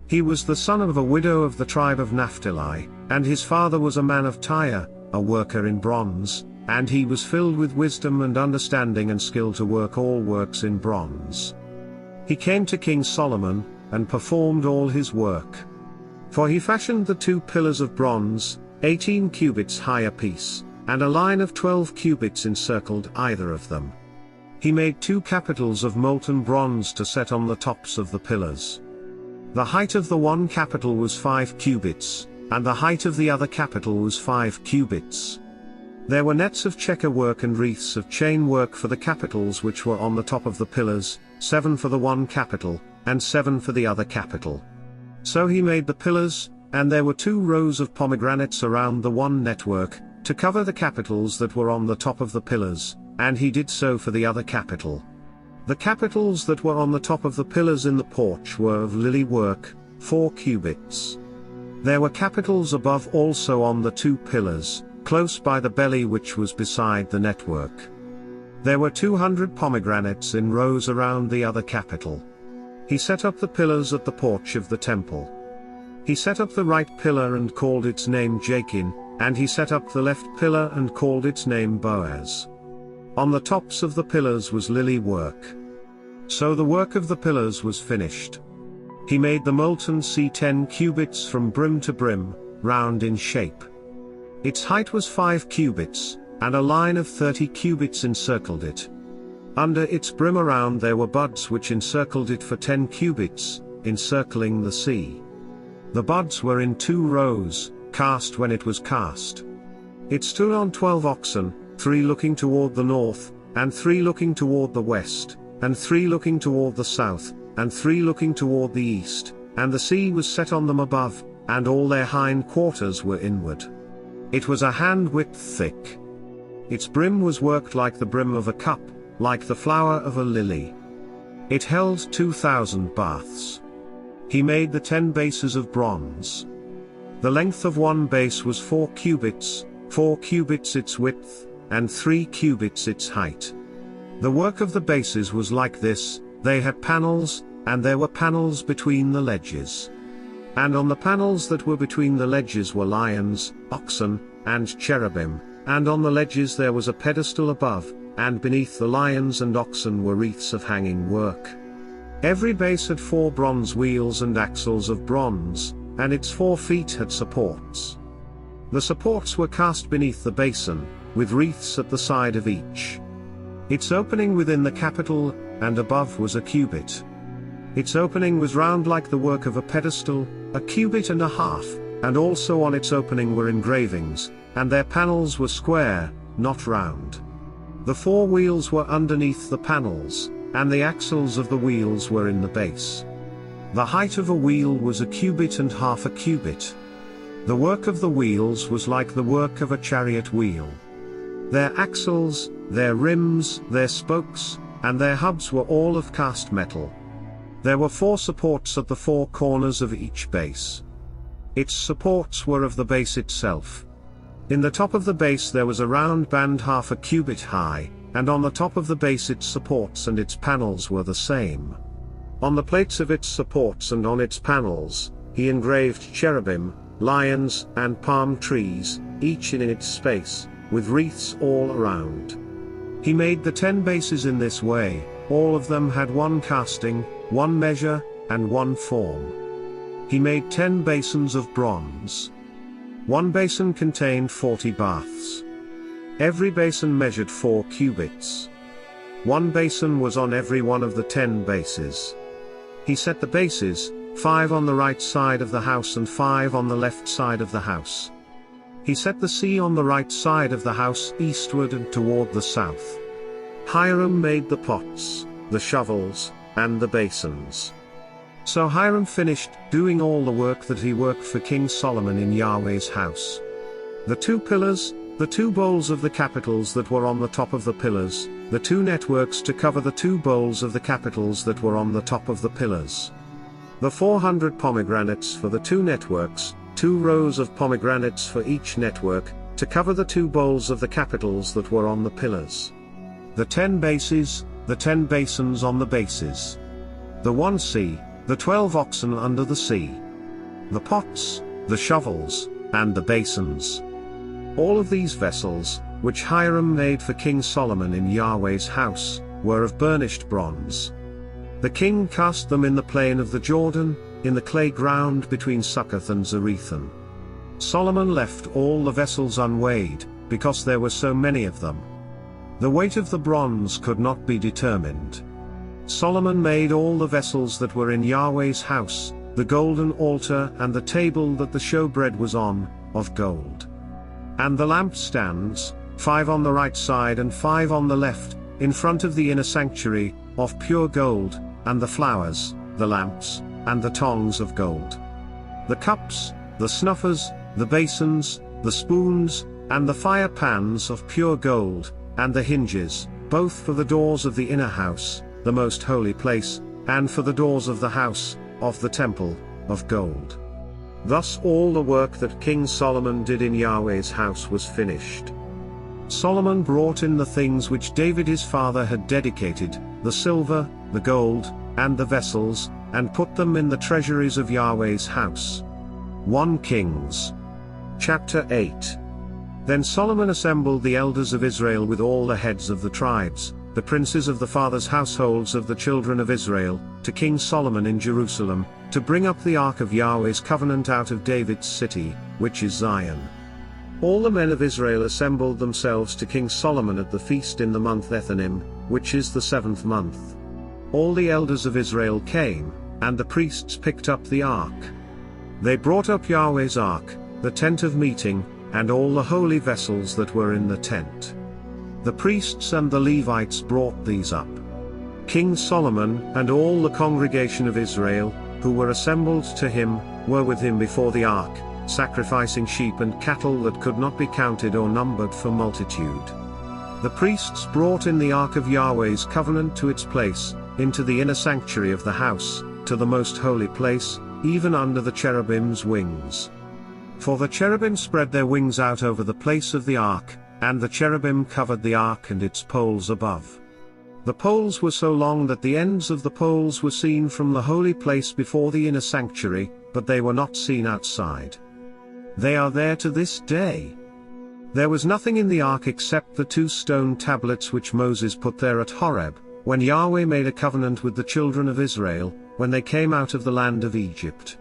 He was the son of a widow of the tribe of Naphtali, and his father was a man of Tyre, a worker in bronze, and he was filled with wisdom and understanding and skill to work all works in bronze. He came to King Solomon, and performed all his work. For he fashioned the 2 pillars of bronze, 18 cubits high apiece, and a line of 12 cubits encircled either of them. He made 2 capitals of molten bronze to set on the tops of the pillars. The height of the one capital was 5 cubits, and the height of the other capital was 5 cubits. There were nets of checker work and wreaths of chain work for the capitals which were on the top of the pillars, 7 for the one capital, and 7 for the other capital. So he made the pillars, and there were 2 rows of pomegranates around the one network, to cover the capitals that were on the top of the pillars, and he did so for the other capital. The capitals that were on the top of the pillars in the porch were of lily work, 4 cubits. There were capitals above also on the 2 pillars, close by the belly which was beside the network. There were 200 pomegranates in rows around the other capital. He set up the pillars at the porch of the temple. He set up the right pillar and called its name Jachin, and he set up the left pillar and called its name Boaz. On the tops of the pillars was lily work. So the work of the pillars was finished. He made the molten sea 10 cubits from brim to brim, round in shape. Its height was 5 cubits, and a line of 30 cubits encircled it. Under its brim around there were buds which encircled it for 10 cubits, encircling the sea. The buds were in 2 rows, cast when it was cast. It stood on 12 oxen, 3 looking toward the north, and 3 looking toward the west, and 3 looking toward the south, and 3 looking toward the east, and the sea was set on them above, and all their hind quarters were inward. It was a hand-width thick. Its brim was worked like the brim of a cup, like the flower of a lily. It held 2,000 baths. He made the 10 bases of bronze. The length of one base was 4 cubits its width, and 3 cubits its height. The work of the bases was like this: they had panels, and there were panels between the ledges. And on the panels that were between the ledges were lions, oxen, and cherubim, and on the ledges there was a pedestal above, and beneath the lions and oxen were wreaths of hanging work. Every base had 4 bronze wheels and axles of bronze, and its 4 feet had supports. The supports were cast beneath the basin, with wreaths at the side of each. Its opening within the capital, and above was a cubit. Its opening was round like the work of a pedestal, 1.5 cubits, and also on its opening were engravings, and their panels were square, not round. The 4 wheels were underneath the panels, and the axles of the wheels were in the base. The height of a wheel was a cubit and half a cubit. The work of the wheels was like the work of a chariot wheel. Their axles, their rims, their spokes, and their hubs were all of cast metal. There were 4 supports at the 4 corners of each base. Its supports were of the base itself. In the top of the base there was a round band half a cubit high, and on the top of the base its supports and its panels were the same. On the plates of its supports and on its panels, he engraved cherubim, lions, and palm trees, each in its space, with wreaths all around. He made the 10 bases in this way. All of them had 1 casting, 1 measure, and 1 form. He made 10 basins of bronze. 1 basin contained 40 baths. Every basin measured 4 cubits. 1 basin was on every one of the 10 bases. He set the bases, 5 on the right side of the house and 5 on the left side of the house. He set the sea on the right side of the house eastward and toward the south. Hiram made the pots, the shovels, and the basins. So Hiram finished doing all the work that he worked for King Solomon in Yahweh's house. The 2 pillars, the 2 bowls of the capitals that were on the top of the pillars, the 2 networks to cover the 2 bowls of the capitals that were on the top of the pillars. The 400 pomegranates for the 2 networks, 2 rows of pomegranates for each network, to cover the 2 bowls of the capitals that were on the pillars. The 10 bases, the 10 basins on the bases. The 1 sea, the 12 oxen under the sea. The pots, the shovels, and the basins. All of these vessels, which Hiram made for King Solomon in Yahweh's house, were of burnished bronze. The king cast them in the plain of the Jordan, in the clay ground between Succoth and Zarethan. Solomon left all the vessels unweighed, because there were so many of them. The weight of the bronze could not be determined. Solomon made all the vessels that were in Yahweh's house, the golden altar and the table that the showbread was on, of gold. And the lampstands, 5 on the right side and 5 on the left, in front of the inner sanctuary, of pure gold, and the flowers, the lamps, and the tongs of gold. The cups, the snuffers, the basins, the spoons, and the fire pans of pure gold, and the hinges, both for the doors of the inner house, the most holy place, and for the doors of the house, of the temple, of gold. Thus all the work that King Solomon did in Yahweh's house was finished. Solomon brought in the things which David his father had dedicated, the silver, the gold, and the vessels, and put them in the treasuries of Yahweh's house. 1 Kings. Chapter 8. Then Solomon assembled the elders of Israel with all the heads of the tribes, the princes of the fathers' households of the children of Israel, to King Solomon in Jerusalem, to bring up the ark of Yahweh's covenant out of David's city, which is Zion. All the men of Israel assembled themselves to King Solomon at the feast in the month Ethanim, which is the 7th month. All the elders of Israel came, and the priests picked up the ark. They brought up Yahweh's ark, the tent of meeting, and all the holy vessels that were in the tent. The priests and the Levites brought these up. King Solomon and all the congregation of Israel, who were assembled to him, were with him before the ark, sacrificing sheep and cattle that could not be counted or numbered for multitude. The priests brought in the ark of Yahweh's covenant to its place, into the inner sanctuary of the house, to the most holy place, even under the cherubim's wings. For the cherubim spread their wings out over the place of the ark, and the cherubim covered the ark and its poles above. The poles were so long that the ends of the poles were seen from the holy place before the inner sanctuary, but they were not seen outside. They are there to this day. There was nothing in the ark except the 2 stone tablets which Moses put there at Horeb, when Yahweh made a covenant with the children of Israel, when they came out of the land of Egypt.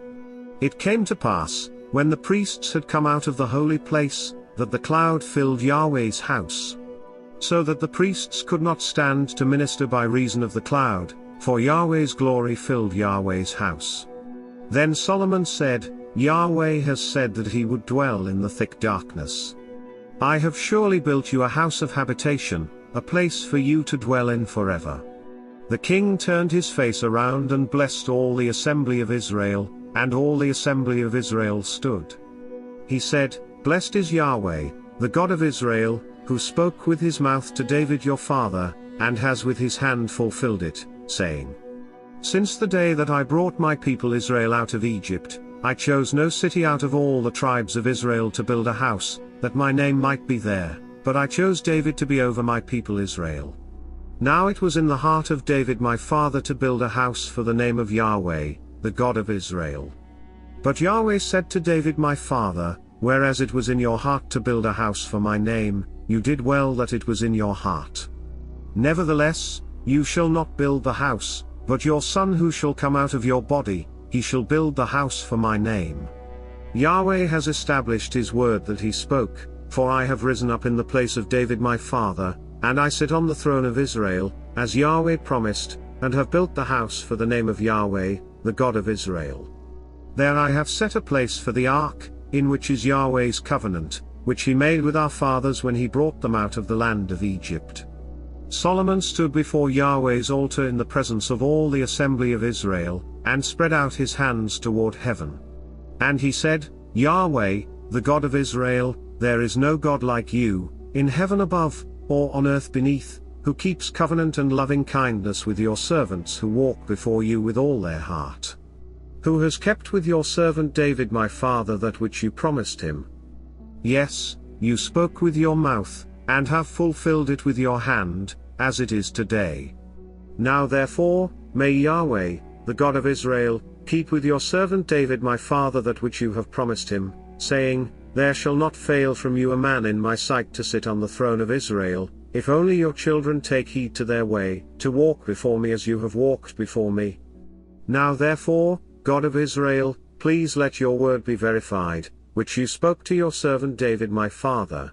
It came to pass, when the priests had come out of the holy place, that the cloud filled Yahweh's house, so that the priests could not stand to minister by reason of the cloud, for Yahweh's glory filled Yahweh's house. Then Solomon said, Yahweh has said that he would dwell in the thick darkness. I have surely built you a house of habitation, a place for you to dwell in forever." The king turned his face around and blessed all the assembly of Israel, and all the assembly of Israel stood. He said, "Blessed is Yahweh, the God of Israel, who spoke with his mouth to David your father, and has with his hand fulfilled it, saying, Since the day that I brought my people Israel out of Egypt, I chose no city out of all the tribes of Israel to build a house, that my name might be there, but I chose David to be over my people Israel. Now it was in the heart of David my father to build a house for the name of Yahweh, the God of Israel. But Yahweh said to David my father, Whereas it was in your heart to build a house for my name, you did well that it was in your heart. Nevertheless, you shall not build the house, but your son who shall come out of your body, he shall build the house for my name. Yahweh has established his word that he spoke, for I have risen up in the place of David my father, and I sit on the throne of Israel, as Yahweh promised, and have built the house for the name of Yahweh, the God of Israel. There I have set a place for the ark, in which is Yahweh's covenant, which he made with our fathers when he brought them out of the land of Egypt. Solomon stood before Yahweh's altar in the presence of all the assembly of Israel, and spread out his hands toward heaven. And he said, Yahweh, the God of Israel, there is no God like you, in heaven above, or on earth beneath, who keeps covenant and loving kindness with your servants who walk before you with all their heart. Who has kept with your servant David my father that which you promised him. Yes, you spoke with your mouth, and have fulfilled it with your hand, as it is today. Now therefore, may Yahweh, the God of Israel, keep with your servant David my father that which you have promised him, saying, There shall not fail from you a man in my sight to sit on the throne of Israel, if only your children take heed to their way, to walk before me as you have walked before me. Now therefore, God of Israel, please let your word be verified, which you spoke to your servant David my father.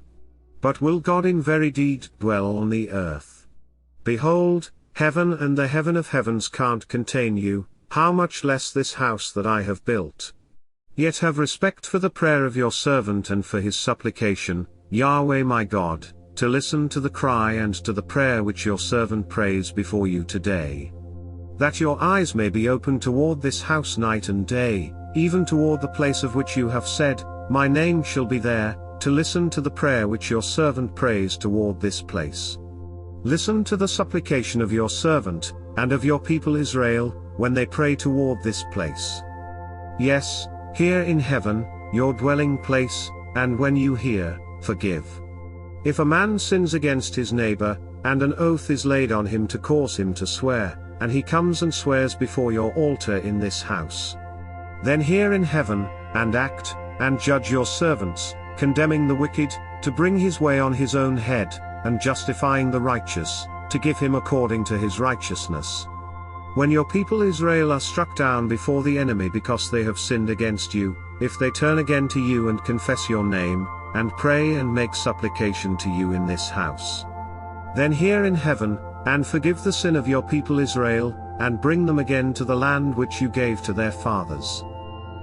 But will God in very deed dwell on the earth? Behold, heaven and the heaven of heavens can't contain you, how much less this house that I have built. Yet have respect for the prayer of your servant and for his supplication, Yahweh my God, to listen to the cry and to the prayer which your servant prays before you today. That your eyes may be open toward this house night and day, even toward the place of which you have said, My name shall be there, to listen to the prayer which your servant prays toward this place. Listen to the supplication of your servant, and of your people Israel, when they pray toward this place. Yes, here in heaven, your dwelling place, and when you hear, forgive. If a man sins against his neighbor, and an oath is laid on him to cause him to swear, and he comes and swears before your altar in this house. Then hear in heaven, and act, and judge your servants, condemning the wicked, to bring his way on his own head, and justifying the righteous, to give him according to his righteousness. When your people Israel are struck down before the enemy because they have sinned against you, if they turn again to you and confess your name, and pray and make supplication to you in this house. Then hear in heaven, and forgive the sin of your people Israel, and bring them again to the land which you gave to their fathers.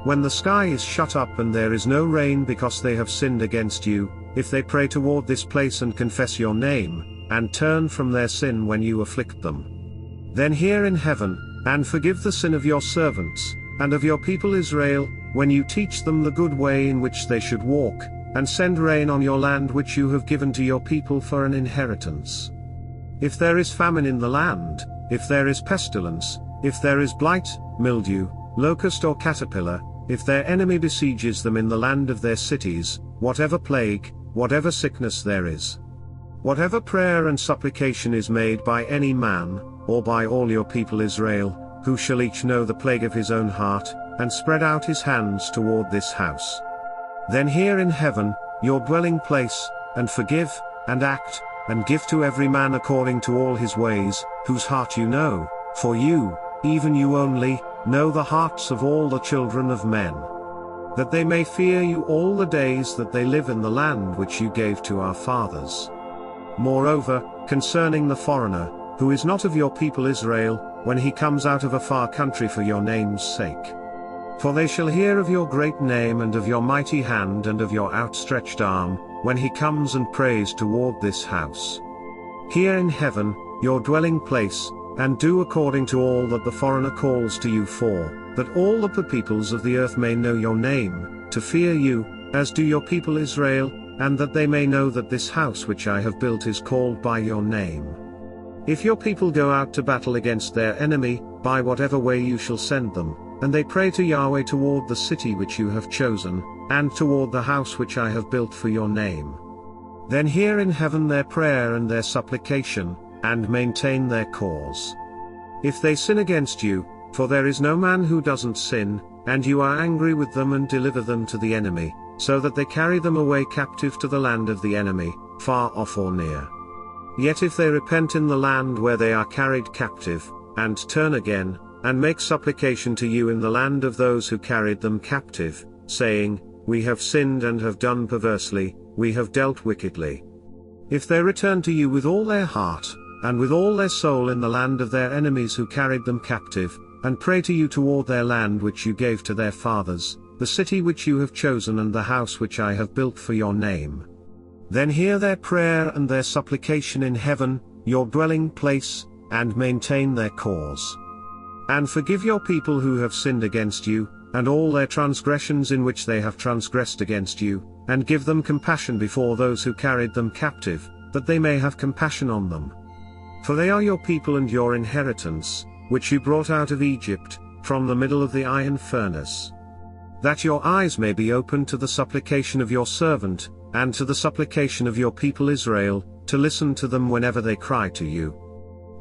When the sky is shut up and there is no rain because they have sinned against you, if they pray toward this place and confess your name, and turn from their sin when you afflict them. Then hear in heaven, and forgive the sin of your servants, and of your people Israel, when you teach them the good way in which they should walk, and send rain on your land which you have given to your people for an inheritance. If there is famine in the land, if there is pestilence, if there is blight, mildew, locust or caterpillar, if their enemy besieges them in the land of their cities, whatever plague, whatever sickness there is, whatever prayer and supplication is made by any man, or by all your people Israel, who shall each know the plague of his own heart, and spread out his hands toward this house. Then hear in heaven, your dwelling place, and forgive, and act, and give to every man according to all his ways, whose heart you know, for you, even you only, know the hearts of all the children of men. That they may fear you all the days that they live in the land which you gave to our fathers. Moreover, concerning the foreigner, who is not of your people Israel, when he comes out of a far country for your name's sake. For they shall hear of your great name and of your mighty hand and of your outstretched arm, when he comes and prays toward this house. here in heaven, your dwelling place, and do according to all that the foreigner calls to you for, that all the peoples of the earth may know your name, to fear you, as do your people Israel, and that they may know that this house which I have built is called by your name. If your people go out to battle against their enemy, by whatever way you shall send them, and they pray to Yahweh toward the city which you have chosen, and toward the house which I have built for your name, then hear in heaven their prayer and their supplication, and maintain their cause. If they sin against you, for there is no man who doesn't sin, and you are angry with them and deliver them to the enemy, so that they carry them away captive to the land of the enemy, far off or near. Yet if they repent in the land where they are carried captive, and turn again, and make supplication to you in the land of those who carried them captive, saying, We have sinned and have done perversely, we have dealt wickedly. If they return to you with all their heart, and with all their soul in the land of their enemies who carried them captive, and pray to you toward their land which you gave to their fathers, the city which you have chosen and the house which I have built for your name, then hear their prayer and their supplication in heaven, your dwelling place, and maintain their cause. And forgive your people who have sinned against you, and all their transgressions in which they have transgressed against you, and give them compassion before those who carried them captive, that they may have compassion on them. For they are your people and your inheritance, which you brought out of Egypt, from the middle of the iron furnace. That your eyes may be opened to the supplication of your servant, and to the supplication of your people Israel, to listen to them whenever they cry to you.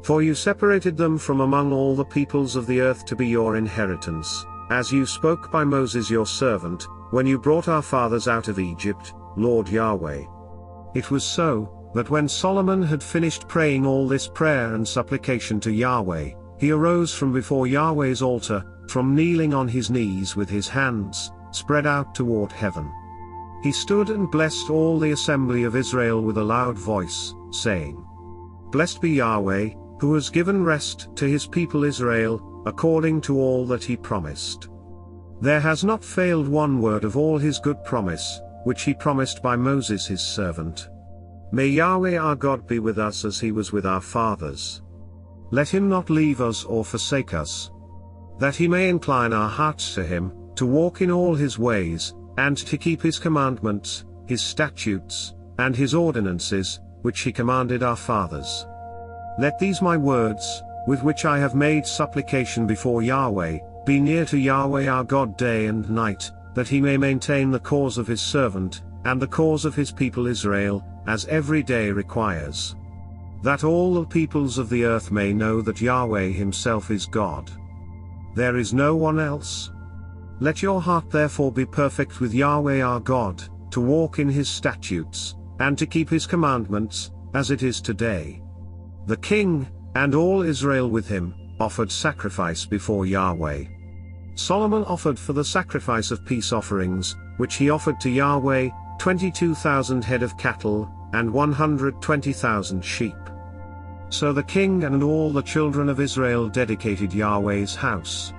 For you separated them from among all the peoples of the earth to be your inheritance, as you spoke by Moses your servant, when you brought our fathers out of Egypt, Lord Yahweh. It was so, that when Solomon had finished praying all this prayer and supplication to Yahweh, he arose from before Yahweh's altar, from kneeling on his knees with his hands spread out toward heaven. He stood and blessed all the assembly of Israel with a loud voice, saying, Blessed be Yahweh, who has given rest to his people Israel, according to all that he promised. There has not failed one word of all his good promise, which he promised by Moses his servant. May Yahweh our God be with us as he was with our fathers. Let him not leave us or forsake us, that he may incline our hearts to him, to walk in all his ways, and to keep his commandments, his statutes, and his ordinances, which he commanded our fathers. Let these my words, with which I have made supplication before Yahweh, be near to Yahweh our God day and night, that he may maintain the cause of his servant, and the cause of his people Israel, as every day requires. That all the peoples of the earth may know that Yahweh himself is God. There is no one else. Let your heart therefore be perfect with Yahweh our God, to walk in his statutes, and to keep his commandments, as it is today. The king, and all Israel with him, offered sacrifice before Yahweh. Solomon offered for the sacrifice of peace offerings, which he offered to Yahweh, 22,000 head of cattle, and 120,000 sheep. So the king and all the children of Israel dedicated Yahweh's house.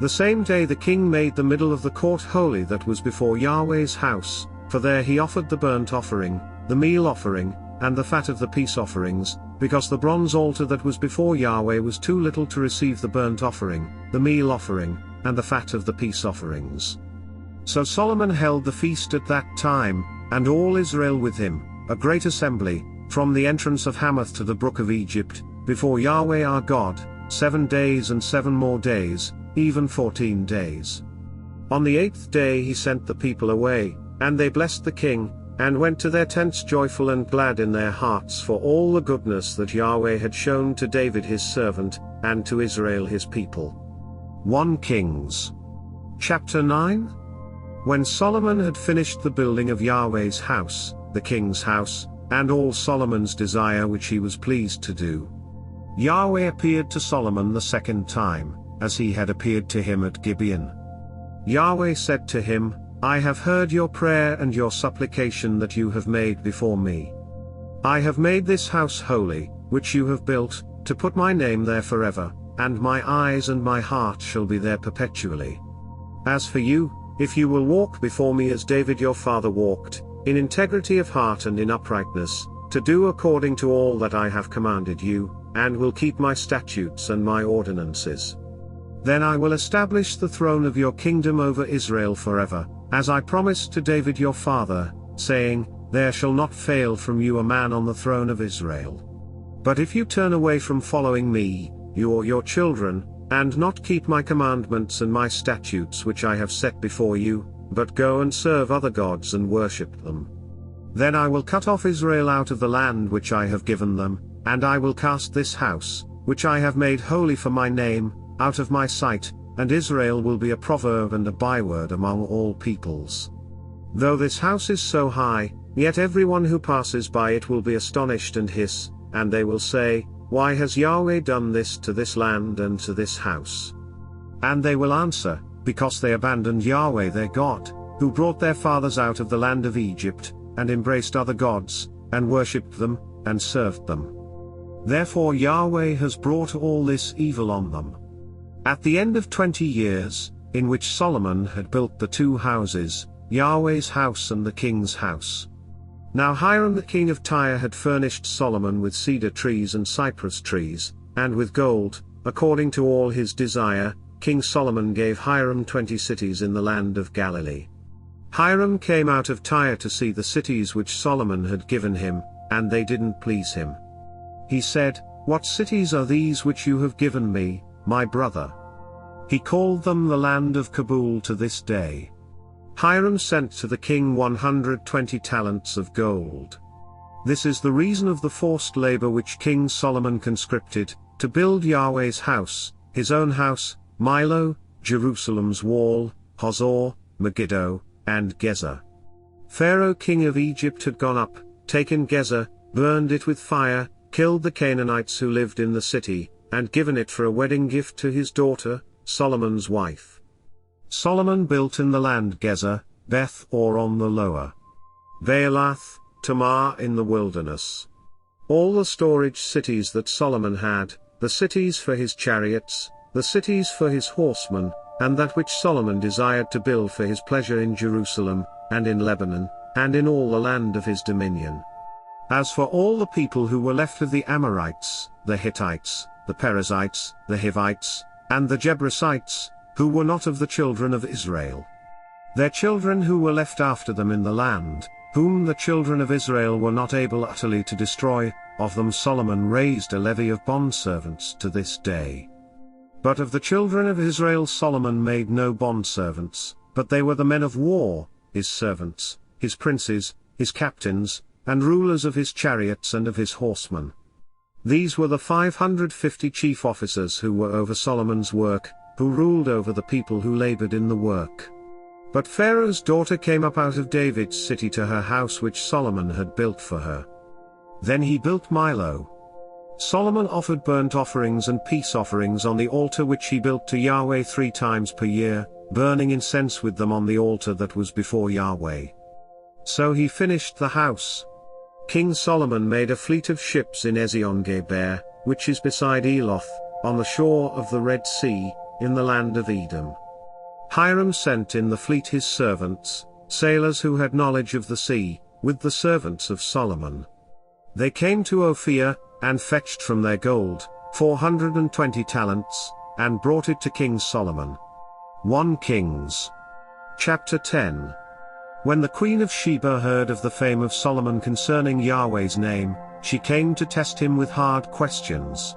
The same day the king made the middle of the court holy that was before Yahweh's house, for there he offered the burnt offering, the meal offering, and the fat of the peace offerings, because the bronze altar that was before Yahweh was too little to receive the burnt offering, the meal offering, and the fat of the peace offerings. So Solomon held the feast at that time, and all Israel with him, a great assembly, from the entrance of Hamath to the brook of Egypt, before Yahweh our God, 7 days and 7 more days, even 14 days. On the 8th day he sent the people away, and they blessed the king, and went to their tents joyful and glad in their hearts for all the goodness that Yahweh had shown to David his servant, and to Israel his people. 1 Kings. Chapter 9. When Solomon had finished the building of Yahweh's house, the king's house, and all Solomon's desire which he was pleased to do, Yahweh appeared to Solomon the second time, as he had appeared to him at Gibeon. Yahweh said to him, I have heard your prayer and your supplication that you have made before me. I have made this house holy, which you have built, to put my name there forever, and my eyes and my heart shall be there perpetually. As for you, if you will walk before me as David your father walked, in integrity of heart and in uprightness, to do according to all that I have commanded you, and will keep my statutes and my ordinances. Then I will establish the throne of your kingdom over Israel forever, as I promised to David your father, saying, there shall not fail from you a man on the throne of Israel. But if you turn away from following me, you or your children, and not keep my commandments and my statutes which I have set before you, but go and serve other gods and worship them, then I will cut off Israel out of the land which I have given them, and I will cast this house, which I have made holy for my name, out of my sight, and Israel will be a proverb and a byword among all peoples. Though this house is so high, yet everyone who passes by it will be astonished and hiss, and they will say, why has Yahweh done this to this land and to this house? And they will answer, because they abandoned Yahweh their God, who brought their fathers out of the land of Egypt, and embraced other gods, and worshipped them, and served them. Therefore Yahweh has brought all this evil on them. At the end of 20 years, in which Solomon had built the two houses, Yahweh's house and the king's house. Now Hiram the king of Tyre had furnished Solomon with cedar trees and cypress trees, and with gold, according to all his desire. King Solomon gave Hiram 20 cities in the land of Galilee. Hiram came out of Tyre to see the cities which Solomon had given him, and they didn't please him. He said, what cities are these which you have given me, my brother? He called them the land of Kabul to this day. Hiram sent to the king 120 talents of gold. This is the reason of the forced labor which King Solomon conscripted, to build Yahweh's house, his own house, Milo, Jerusalem's wall, Hazor, Megiddo, and Gezer. Pharaoh king of Egypt had gone up, taken Gezer, burned it with fire, killed the Canaanites who lived in the city, and given it for a wedding gift to his daughter, Solomon's wife. Solomon built in the land Gezer, Beth-or on the lower, Baalath, Tamar in the wilderness. All the storage cities that Solomon had, the cities for his chariots, the cities for his horsemen, and that which Solomon desired to build for his pleasure in Jerusalem, and in Lebanon, and in all the land of his dominion. As for all the people who were left of the Amorites, the Hittites, the Perizzites, the Hivites, and the Jebusites, who were not of the children of Israel, their children who were left after them in the land, whom the children of Israel were not able utterly to destroy, of them Solomon raised a levy of bondservants to this day. But of the children of Israel Solomon made no bondservants, but they were the men of war, his servants, his princes, his captains, and rulers of his chariots and of his horsemen. These were the 550 chief officers who were over Solomon's work, who ruled over the people who labored in the work. But Pharaoh's daughter came up out of David's city to her house which Solomon had built for her. Then he built Milo. Solomon offered burnt offerings and peace offerings on the altar which he built to Yahweh 3 times per year, burning incense with them on the altar that was before Yahweh. So he finished the house. King Solomon made a fleet of ships in Ezion-Geber, which is beside Eloth, on the shore of the Red Sea, in the land of Edom. Hiram sent in the fleet his servants, sailors who had knowledge of the sea, with the servants of Solomon. They came to Ophir, and fetched from their gold 420 talents, and brought it to King Solomon. 1 Kings chapter 10. When the queen of Sheba heard of the fame of Solomon concerning Yahweh's name, she came to test him with hard questions.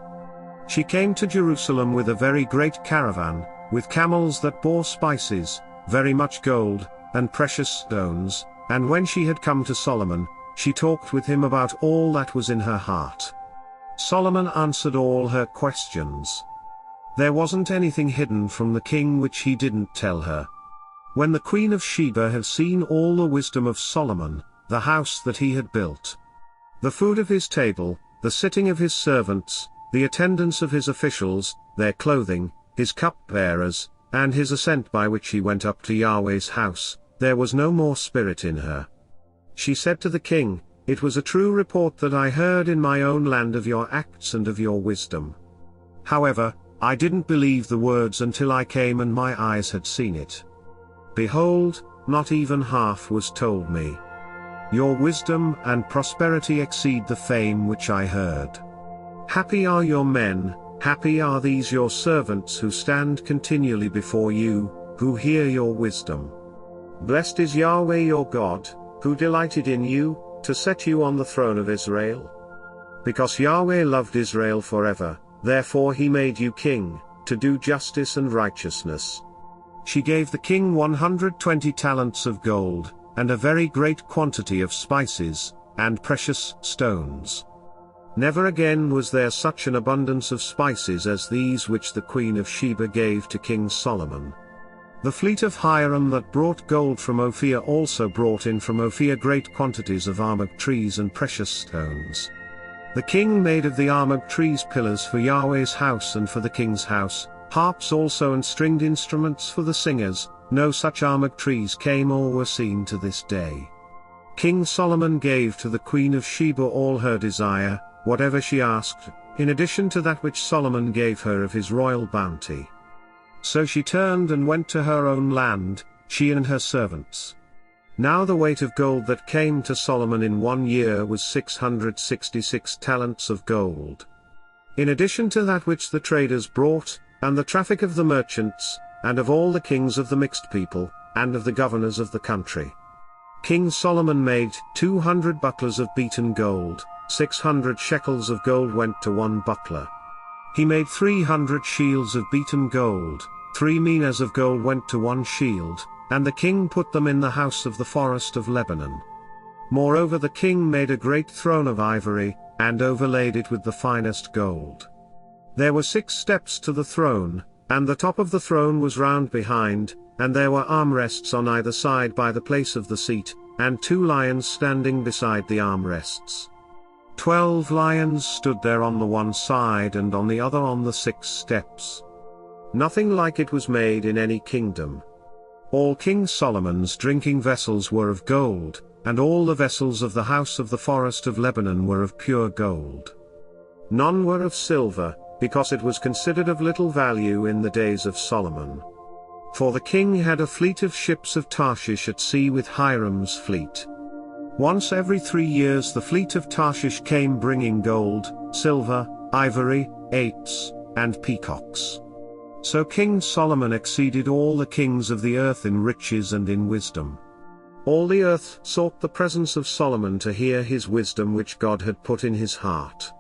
She came to Jerusalem with a very great caravan, with camels that bore spices, very much gold, and precious stones, and when she had come to Solomon, she talked with him about all that was in her heart. Solomon answered all her questions. There wasn't anything hidden from the king which he didn't tell her. When the queen of Sheba had seen all the wisdom of Solomon, the house that he had built, the food of his table, the sitting of his servants, the attendance of his officials, their clothing, his cupbearers, and his ascent by which he went up to Yahweh's house, there was no more spirit in her. She said to the king, "It was a true report that I heard in my own land of your acts and of your wisdom. However, I didn't believe the words until I came and my eyes had seen it. Behold, not even half was told me. Your wisdom and prosperity exceed the fame which I heard. Happy are your men, happy are these your servants who stand continually before you, who hear your wisdom. Blessed is Yahweh your God, who delighted in you, to set you on the throne of Israel. Because Yahweh loved Israel forever, therefore he made you king, to do justice and righteousness. She gave the king 120 talents of gold, and a very great quantity of spices, and precious stones. Never again was there such an abundance of spices as these which the queen of Sheba gave to King Solomon. The fleet of Hiram that brought gold from Ophir also brought in from Ophir great quantities of almug trees and precious stones. The king made of the almug trees pillars for Yahweh's house and for the king's house, harps also and stringed instruments for the singers. No such almug trees came or were seen to this day. King Solomon gave to the queen of Sheba all her desire, whatever she asked, in addition to that which Solomon gave her of his royal bounty. So she turned and went to her own land, she and her servants. Now the weight of gold that came to Solomon in 1 year was 666 talents of gold. In addition to that which the traders brought, and the traffic of the merchants, and of all the kings of the mixed people, and of the governors of the country. King Solomon made 200 bucklers of beaten gold, 600 shekels of gold went to 1 buckler. He made 300 shields of beaten gold, 3 minas of gold went to 1 shield, and the king put them in the house of the forest of Lebanon. Moreover the king made a great throne of ivory, and overlaid it with the finest gold. There were 6 steps to the throne, and the top of the throne was round behind, and there were armrests on either side by the place of the seat, and 2 lions standing beside the armrests. 12 lions stood there on the one side and on the other on the 6 steps. Nothing like it was made in any kingdom. All King Solomon's drinking vessels were of gold, and all the vessels of the house of the forest of Lebanon were of pure gold. None were of silver, because it was considered of little value in the days of Solomon. For the king had a fleet of ships of Tarshish at sea with Hiram's fleet. Once every 3 years the fleet of Tarshish came bringing gold, silver, ivory, apes, and peacocks. So King Solomon exceeded all the kings of the earth in riches and in wisdom. All the earth sought the presence of Solomon to hear his wisdom which God had put in his heart.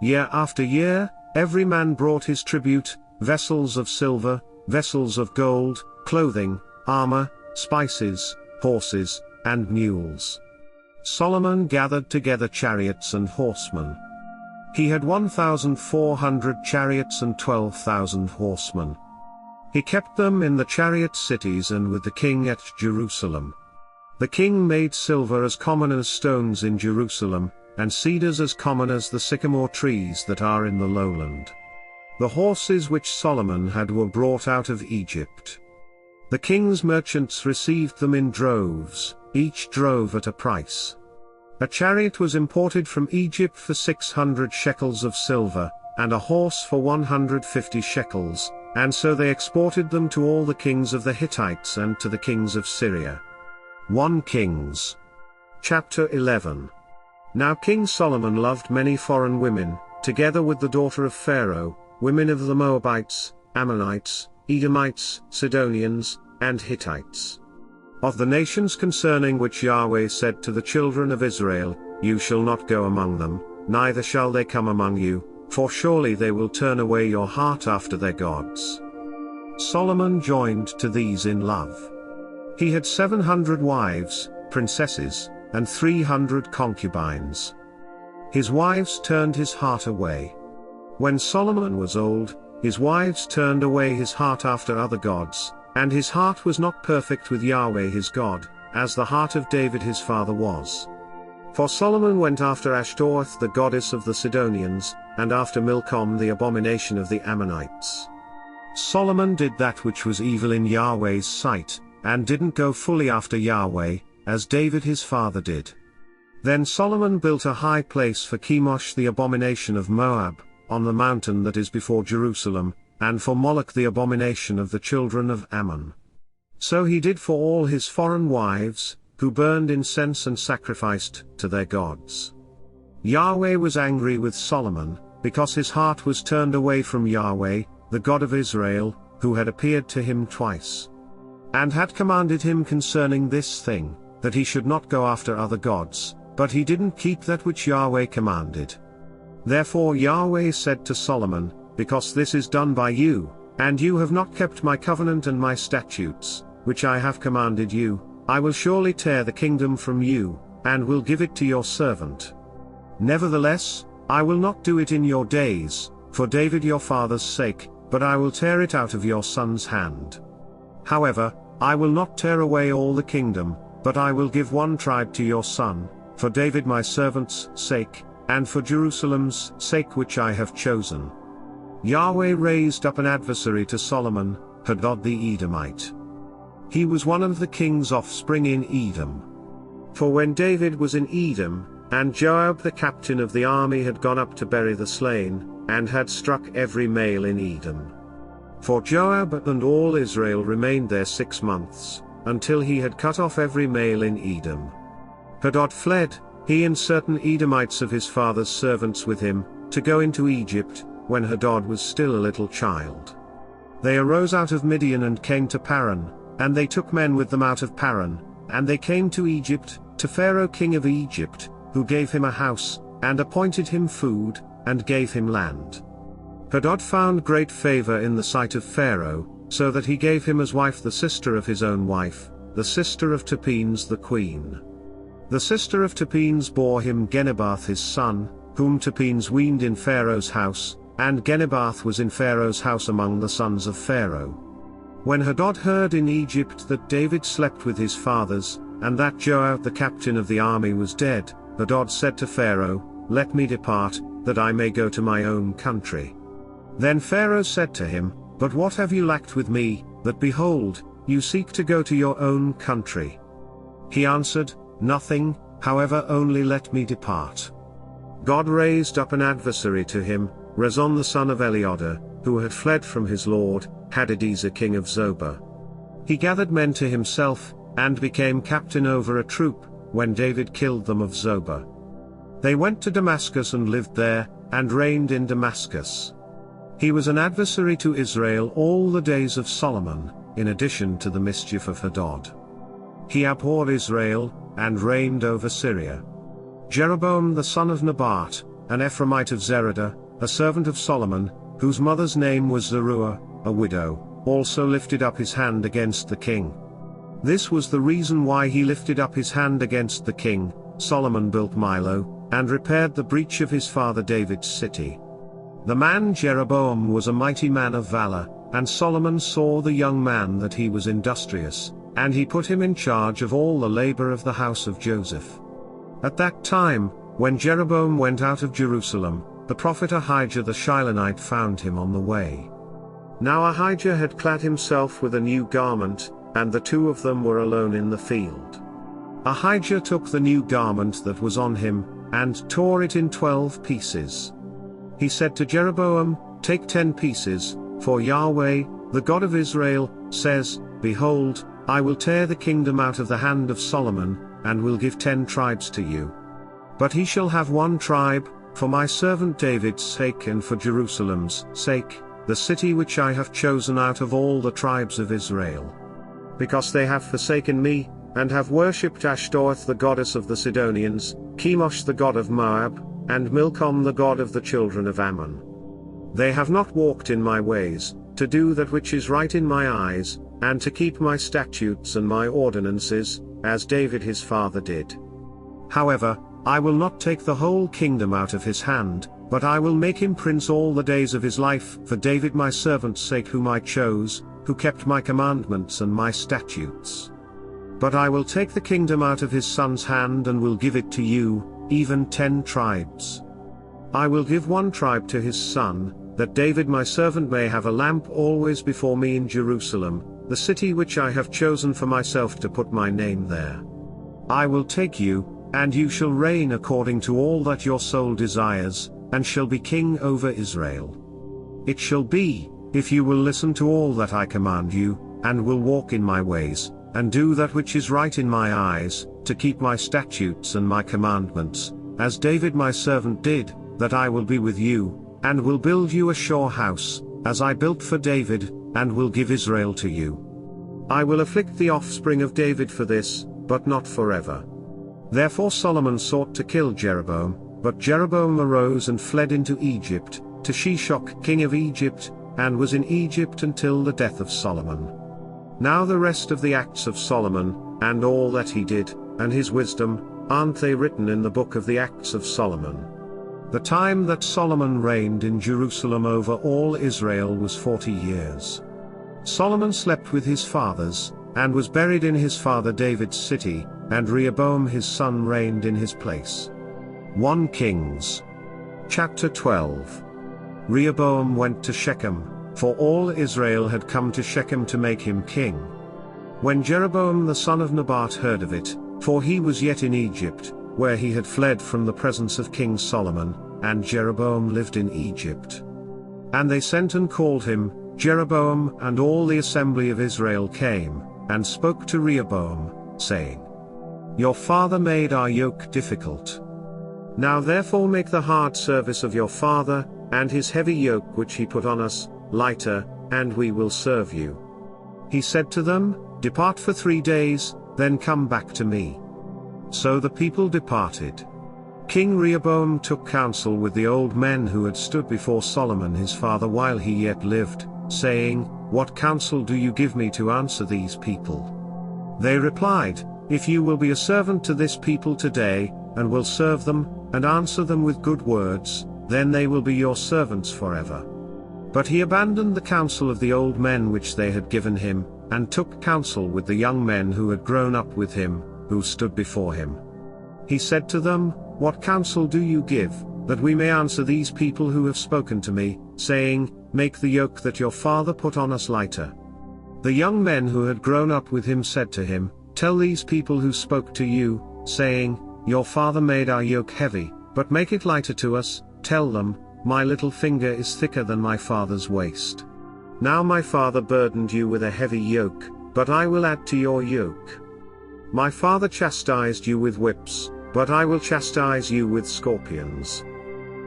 Year after year, every man brought his tribute, vessels of silver, vessels of gold, clothing, armor, spices, horses, and mules. Solomon gathered together chariots and horsemen. He had 1,400 chariots and 12,000 horsemen. He kept them in the chariot cities and with the king at Jerusalem. The king made silver as common as stones in Jerusalem, and cedars as common as the sycamore trees that are in the lowland. The horses which Solomon had were brought out of Egypt. The king's merchants received them in droves, each drove at a price. A chariot was imported from Egypt for 600 shekels of silver, and a horse for 150 shekels, and so they exported them to all the kings of the Hittites and to the kings of Syria. 1 Kings. Chapter 11. Now King Solomon loved many foreign women, together with the daughter of Pharaoh, women of the Moabites, Ammonites, Edomites, Sidonians, and Hittites. Of the nations concerning which Yahweh said to the children of Israel, You shall not go among them, neither shall they come among you, for surely they will turn away your heart after their gods. Solomon joined to these in love. He had 700 wives, princesses, and 300 concubines. His wives turned his heart away. When Solomon was old, his wives turned away his heart after other gods, and his heart was not perfect with Yahweh his God, as the heart of David his father was. For Solomon went after Ashtoreth the goddess of the Sidonians, and after Milcom the abomination of the Ammonites. Solomon did that which was evil in Yahweh's sight, and didn't go fully after Yahweh, as David his father did. Then Solomon built a high place for Chemosh the abomination of Moab, on the mountain that is before Jerusalem, and for Moloch the abomination of the children of Ammon. So he did for all his foreign wives, who burned incense and sacrificed to their gods. Yahweh was angry with Solomon, because his heart was turned away from Yahweh, the God of Israel, who had appeared to him twice, and had commanded him concerning this thing, that he should not go after other gods, but he didn't keep that which Yahweh commanded. Therefore Yahweh said to Solomon, because this is done by you, and you have not kept my covenant and my statutes, which I have commanded you, I will surely tear the kingdom from you, and will give it to your servant. Nevertheless, I will not do it in your days, for David your father's sake, but I will tear it out of your son's hand. However, I will not tear away all the kingdom, but I will give one tribe to your son, for David my servant's sake, and for Jerusalem's sake which I have chosen. Yahweh raised up an adversary to Solomon, Hadad the Edomite. He was one of the king's offspring in Edom. For when David was in Edom, and Joab the captain of the army had gone up to bury the slain, and had struck every male in Edom. For Joab and all Israel remained there 6 months, until he had cut off every male in Edom. Hadad fled, he and certain Edomites of his father's servants with him, to go into Egypt, when Hadad was still a little child. They arose out of Midian and came to Paran, and they took men with them out of Paran, and they came to Egypt, to Pharaoh king of Egypt, who gave him a house, and appointed him food, and gave him land. Hadad found great favor in the sight of Pharaoh, so that he gave him as wife the sister of his own wife, the sister of Tapenes the queen. The sister of Tapenes bore him Genebath his son, whom Tapenes weaned in Pharaoh's house, and Genebath was in Pharaoh's house among the sons of Pharaoh. When Hadad heard in Egypt that David slept with his fathers, and that Joab the captain of the army was dead, Hadad said to Pharaoh, "Let me depart, that I may go to my own country." Then Pharaoh said to him, "But what have you lacked with me, that behold, you seek to go to your own country?" He answered, "Nothing, however only let me depart." God raised up an adversary to him, Rezon the son of Eliada, who had fled from his lord, Hadadezer king of Zobah. He gathered men to himself, and became captain over a troop, when David killed them of Zobah. They went to Damascus and lived there, and reigned in Damascus. He was an adversary to Israel all the days of Solomon, in addition to the mischief of Hadad. He abhorred Israel, and reigned over Syria. Jeroboam the son of Nebat, an Ephraimite of Zeradah, a servant of Solomon, whose mother's name was Zeruiah, a widow, also lifted up his hand against the king. This was the reason why he lifted up his hand against the king. Solomon built Milo, and repaired the breach of his father David's city. The man Jeroboam was a mighty man of valor, and Solomon saw the young man that he was industrious, and he put him in charge of all the labor of the house of Joseph. At that time, when Jeroboam went out of Jerusalem, the prophet Ahijah the Shilonite found him on the way. Now Ahijah had clad himself with a new garment, and the two of them were alone in the field. Ahijah took the new garment that was on him, and tore it in 12 pieces. He said to Jeroboam, "Take 10 pieces, for Yahweh, the God of Israel, says, Behold, I will tear the kingdom out of the hand of Solomon, and will give 10 tribes to you. But he shall have 1 tribe, for my servant David's sake and for Jerusalem's sake, the city which I have chosen out of all the tribes of Israel. Because they have forsaken me, and have worshipped Ashtoreth the goddess of the Sidonians, Chemosh the god of Moab, and Milcom the god of the children of Ammon. They have not walked in my ways, to do that which is right in my eyes, and to keep my statutes and my ordinances, as David his father did. However, I will not take the whole kingdom out of his hand, but I will make him prince all the days of his life for David my servant's sake whom I chose, who kept my commandments and my statutes. But I will take the kingdom out of his son's hand and will give it to you, even 10 tribes. I will give 1 tribe to his son, that David my servant may have a lamp always before me in Jerusalem, the city which I have chosen for myself to put my name there. I will take you, and you shall reign according to all that your soul desires, and shall be king over Israel. It shall be, if you will listen to all that I command you, and will walk in my ways, and do that which is right in my eyes, to keep my statutes and my commandments, as David my servant did, that I will be with you, and will build you a sure house, as I built for David, and will give Israel to you. I will afflict the offspring of David for this, but not forever. Therefore Solomon sought to kill Jeroboam, but Jeroboam arose and fled into Egypt, to Shishak king of Egypt, and was in Egypt until the death of Solomon. Now the rest of the acts of Solomon, and all that he did, and his wisdom, aren't they written in the book of the Acts of Solomon? The time that Solomon reigned in Jerusalem over all Israel was 40 years. Solomon slept with his fathers, and was buried in his father David's city, and Rehoboam his son reigned in his place. 1 Kings. Chapter 12. Rehoboam went to Shechem, for all Israel had come to Shechem to make him king. When Jeroboam the son of Nebat heard of it, for he was yet in Egypt, where he had fled from the presence of King Solomon, and Jeroboam lived in Egypt. And they sent and called him. Jeroboam and all the assembly of Israel came, and spoke to Rehoboam, saying, Your father made our yoke difficult. Now therefore make the hard service of your father, and his heavy yoke which he put on us, lighter, and we will serve you. He said to them, Depart for 3 days, then come back to me. So the people departed. King Rehoboam took counsel with the old men who had stood before Solomon his father while he yet lived, saying, What counsel do you give me to answer these people? They replied, If you will be a servant to this people today, and will serve them, and answer them with good words, then they will be your servants forever. But he abandoned the counsel of the old men which they had given him, and took counsel with the young men who had grown up with him, who stood before him. He said to them, What counsel do you give, that we may answer these people who have spoken to me, saying, Make the yoke that your father put on us lighter? The young men who had grown up with him said to him, Tell these people who spoke to you, saying, Your father made our yoke heavy, but make it lighter to us. Tell them, My little finger is thicker than my father's waist. Now my father burdened you with a heavy yoke, but I will add to your yoke. My father chastised you with whips, but I will chastise you with scorpions.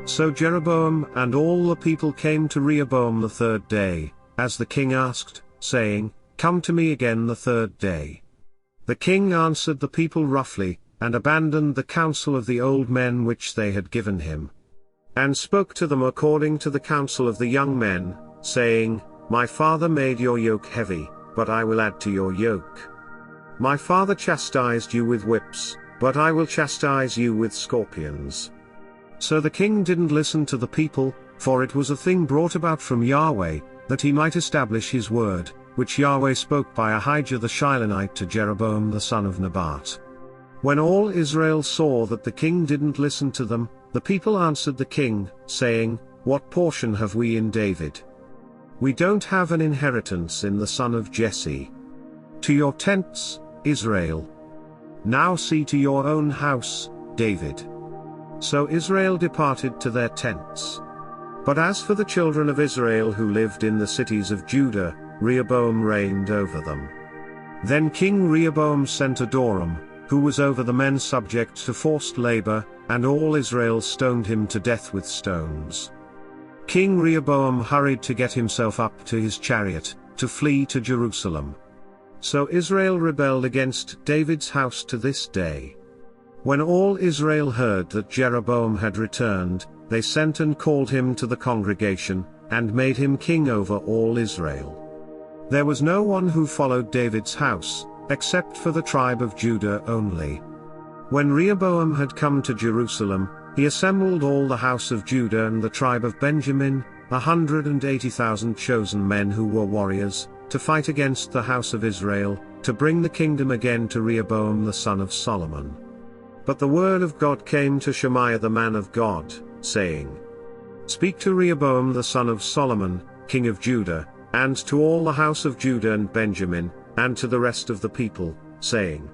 So Jeroboam and all the people came to Rehoboam the 3rd day, as the king asked, saying, Come to me again the 3rd day. The king answered the people roughly, and abandoned the counsel of the old men which they had given him, and spoke to them according to the counsel of the young men, saying, My father made your yoke heavy, but I will add to your yoke. My father chastised you with whips, but I will chastise you with scorpions. So the king didn't listen to the people, for it was a thing brought about from Yahweh, that he might establish his word, which Yahweh spoke by Ahijah the Shilonite to Jeroboam the son of Nebat. When all Israel saw that the king didn't listen to them, the people answered the king, saying, What portion have we in David? We don't have an inheritance in the son of Jesse. To your tents, Israel. Now see to your own house, David. So Israel departed to their tents. But as for the children of Israel who lived in the cities of Judah, Rehoboam reigned over them. Then King Rehoboam sent Adoram, who was over the men subject to forced labor, and all Israel stoned him to death with stones. King Rehoboam hurried to get himself up to his chariot, to flee to Jerusalem. So Israel rebelled against David's house to this day. When all Israel heard that Jeroboam had returned, they sent and called him to the congregation, and made him king over all Israel. There was no one who followed David's house, except for the tribe of Judah only. When Rehoboam had come to Jerusalem, he assembled all the house of Judah and the tribe of Benjamin, 180,000 chosen men who were warriors, to fight against the house of Israel, to bring the kingdom again to Rehoboam the son of Solomon. But the word of God came to Shemaiah the man of God, saying, Speak to Rehoboam the son of Solomon, king of Judah, and to all the house of Judah and Benjamin, and to the rest of the people, saying,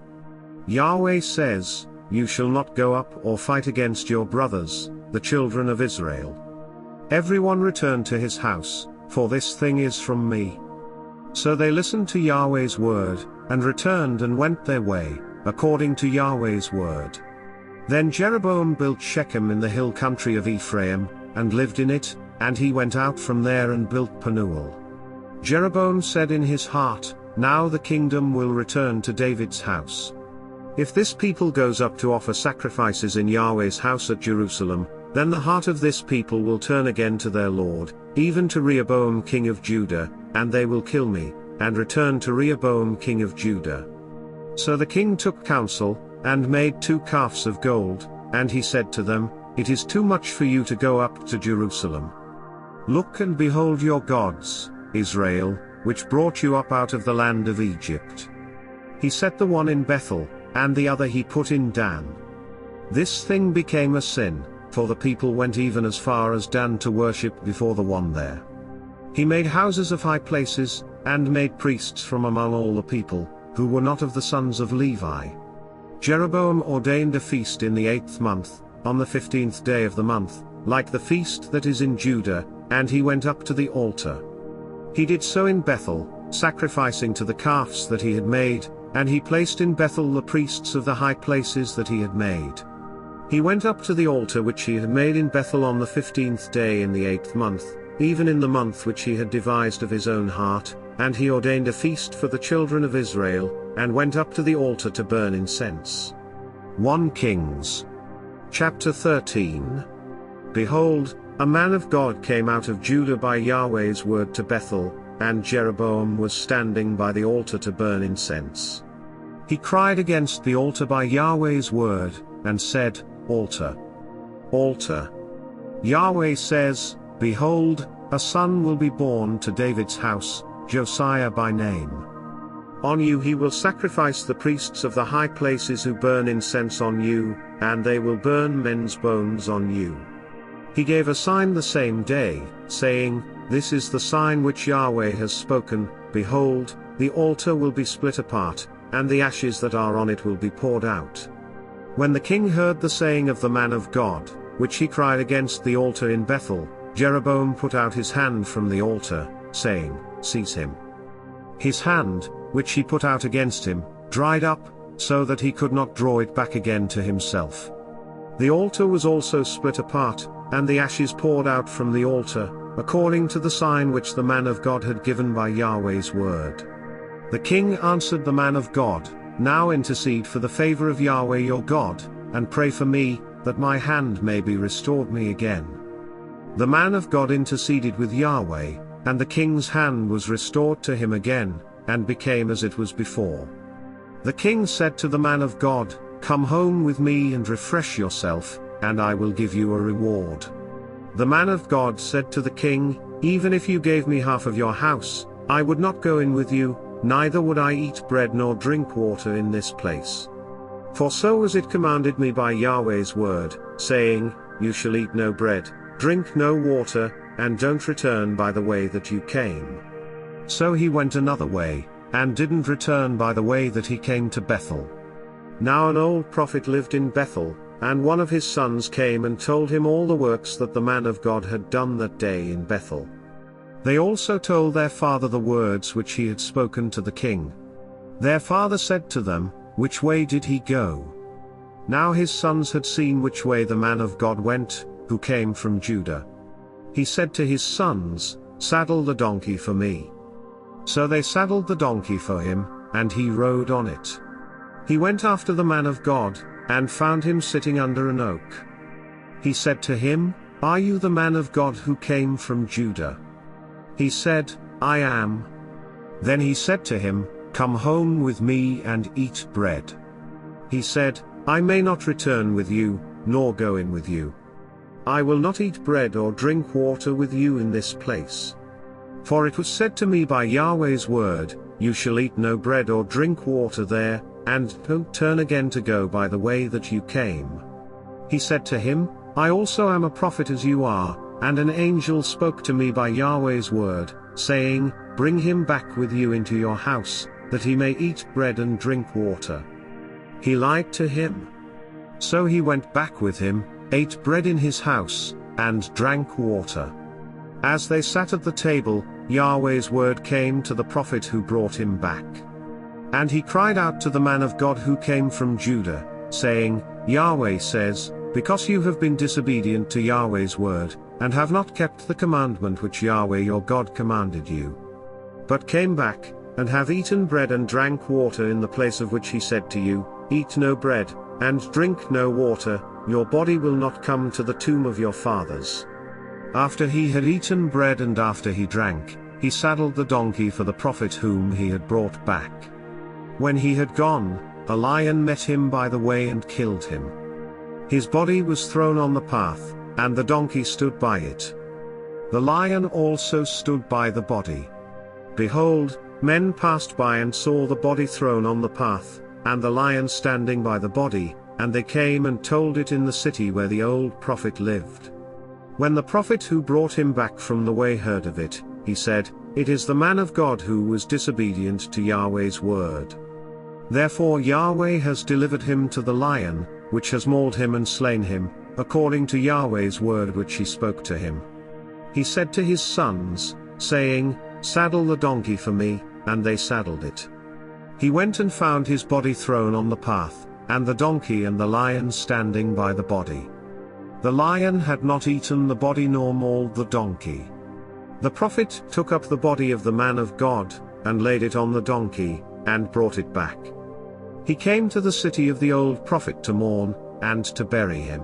Yahweh says, You shall not go up or fight against your brothers, the children of Israel. Everyone return to his house, for this thing is from me. So they listened to Yahweh's word, and returned and went their way, according to Yahweh's word. Then Jeroboam built Shechem in the hill country of Ephraim, and lived in it, and he went out from there and built Penuel. Jeroboam said in his heart, Now the kingdom will return to David's house. If this people goes up to offer sacrifices in Yahweh's house at Jerusalem, then the heart of this people will turn again to their Lord, even to Rehoboam king of Judah, and they will kill me, and return to Rehoboam king of Judah. So the king took counsel, and made 2 calves of gold, and he said to them, It is too much for you to go up to Jerusalem. Look and behold your gods, Israel, which brought you up out of the land of Egypt. He set the one in Bethel, and the other he put in Dan. This thing became a sin, for the people went even as far as Dan to worship before the one there. He made houses of high places, and made priests from among all the people, who were not of the sons of Levi. Jeroboam ordained a feast in the 8th month, on the 15th day of the month, like the feast that is in Judah, and he went up to the altar. He did so in Bethel, sacrificing to the calves that he had made, and he placed in Bethel the priests of the high places that he had made. He went up to the altar which he had made in Bethel on the 15th day in the 8th month, even in the month which he had devised of his own heart, and he ordained a feast for the children of Israel, and went up to the altar to burn incense. 1 Kings chapter 13. Behold, a man of God came out of Judah by Yahweh's word to Bethel, and Jeroboam was standing by the altar to burn incense. He cried against the altar by Yahweh's word, and said, Altar! Altar! Yahweh says, Behold, a son will be born to David's house, Josiah by name. On you he will sacrifice the priests of the high places who burn incense on you, and they will burn men's bones on you. He gave a sign the same day, saying, This is the sign which Yahweh has spoken, Behold, the altar will be split apart, and the ashes that are on it will be poured out. When the king heard the saying of the man of God, which he cried against the altar in Bethel, Jeroboam put out his hand from the altar, saying, Seize him. His hand, which he put out against him, dried up, so that he could not draw it back again to himself. The altar was also split apart, and the ashes poured out from the altar, according to the sign which the man of God had given by Yahweh's word. The king answered the man of God, Now intercede for the favor of Yahweh your God, and pray for me, that my hand may be restored me again. The man of God interceded with Yahweh, and the king's hand was restored to him again, and became as it was before. The king said to the man of God, Come home with me and refresh yourself, and I will give you a reward. The man of God said to the king, Even if you gave me half of your house, I would not go in with you, neither would I eat bread nor drink water in this place. For so was it commanded me by Yahweh's word, saying, You shall eat no bread, drink no water, and don't return by the way that you came. So he went another way, and didn't return by the way that he came to Bethel. Now an old prophet lived in Bethel, and one of his sons came and told him all the works that the man of God had done that day in Bethel. They also told their father the words which he had spoken to the king. Their father said to them, Which way did he go? Now his sons had seen which way the man of God went, who came from Judah. He said to his sons, Saddle the donkey for me. So they saddled the donkey for him, and he rode on it. He went after the man of God, and found him sitting under an oak. He said to him, Are you the man of God who came from Judah? He said, I am. Then he said to him, Come home with me and eat bread. He said, I may not return with you, nor go in with you. I will not eat bread or drink water with you in this place. For it was said to me by Yahweh's word, You shall eat no bread or drink water there, and don't turn again to go by the way that you came. He said to him, I also am a prophet as you are, and an angel spoke to me by Yahweh's word, saying, Bring him back with you into your house, that he may eat bread and drink water. He lied to him. So he went back with him, ate bread in his house, and drank water. As they sat at the table, Yahweh's word came to the prophet who brought him back. And he cried out to the man of God who came from Judah, saying, Yahweh says, because you have been disobedient to Yahweh's word, and have not kept the commandment which Yahweh your God commanded you, but came back, and have eaten bread and drank water in the place of which he said to you, Eat no bread, and drink no water, your body will not come to the tomb of your fathers. After he had eaten bread and after he drank, he saddled the donkey for the prophet whom he had brought back. When he had gone, a lion met him by the way and killed him. His body was thrown on the path, and the donkey stood by it. The lion also stood by the body. Behold, men passed by and saw the body thrown on the path, and the lion standing by the body, and they came and told it in the city where the old prophet lived. When the prophet who brought him back from the way heard of it, he said, It is the man of God who was disobedient to Yahweh's word. Therefore Yahweh has delivered him to the lion, which has mauled him and slain him, according to Yahweh's word which he spoke to him. He said to his sons, saying, Saddle the donkey for me, and they saddled it. He went and found his body thrown on the path, and the donkey and the lion standing by the body. The lion had not eaten the body nor mauled the donkey. The prophet took up the body of the man of God, and laid it on the donkey, and brought it back. He came to the city of the old prophet to mourn, and to bury him.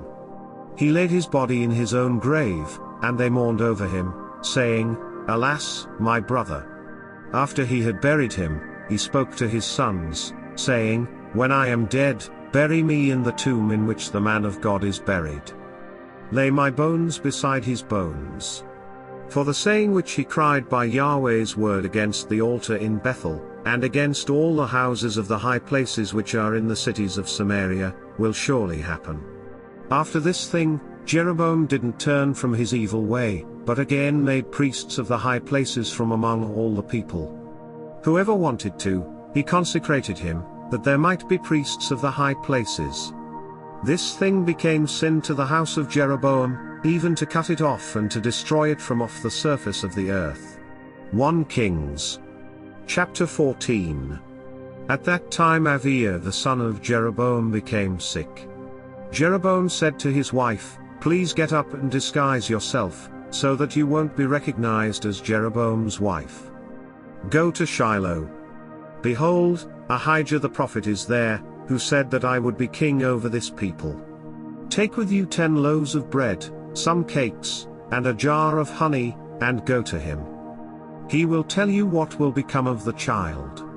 He laid his body in his own grave, and they mourned over him, saying, Alas, my brother. After he had buried him, he spoke to his sons, saying, When I am dead, bury me in the tomb in which the man of God is buried. Lay my bones beside his bones. For the saying which he cried by Yahweh's word against the altar in Bethel, and against all the houses of the high places which are in the cities of Samaria, will surely happen. After this thing, Jeroboam didn't turn from his evil way, but again made priests of the high places from among all the people. Whoever wanted to, he consecrated him, that there might be priests of the high places. This thing became sin to the house of Jeroboam, even to cut it off and to destroy it from off the surface of the earth. 1 Kings chapter 14. At that time Aviah the son of Jeroboam became sick. Jeroboam said to his wife, Please get up and disguise yourself, so that you won't be recognized as Jeroboam's wife. Go to Shiloh. Behold, Ahijah the prophet is there, who said that I would be king over this people. Take with you 10 loaves of bread, some cakes, and a jar of honey, and go to him. He will tell you what will become of the child.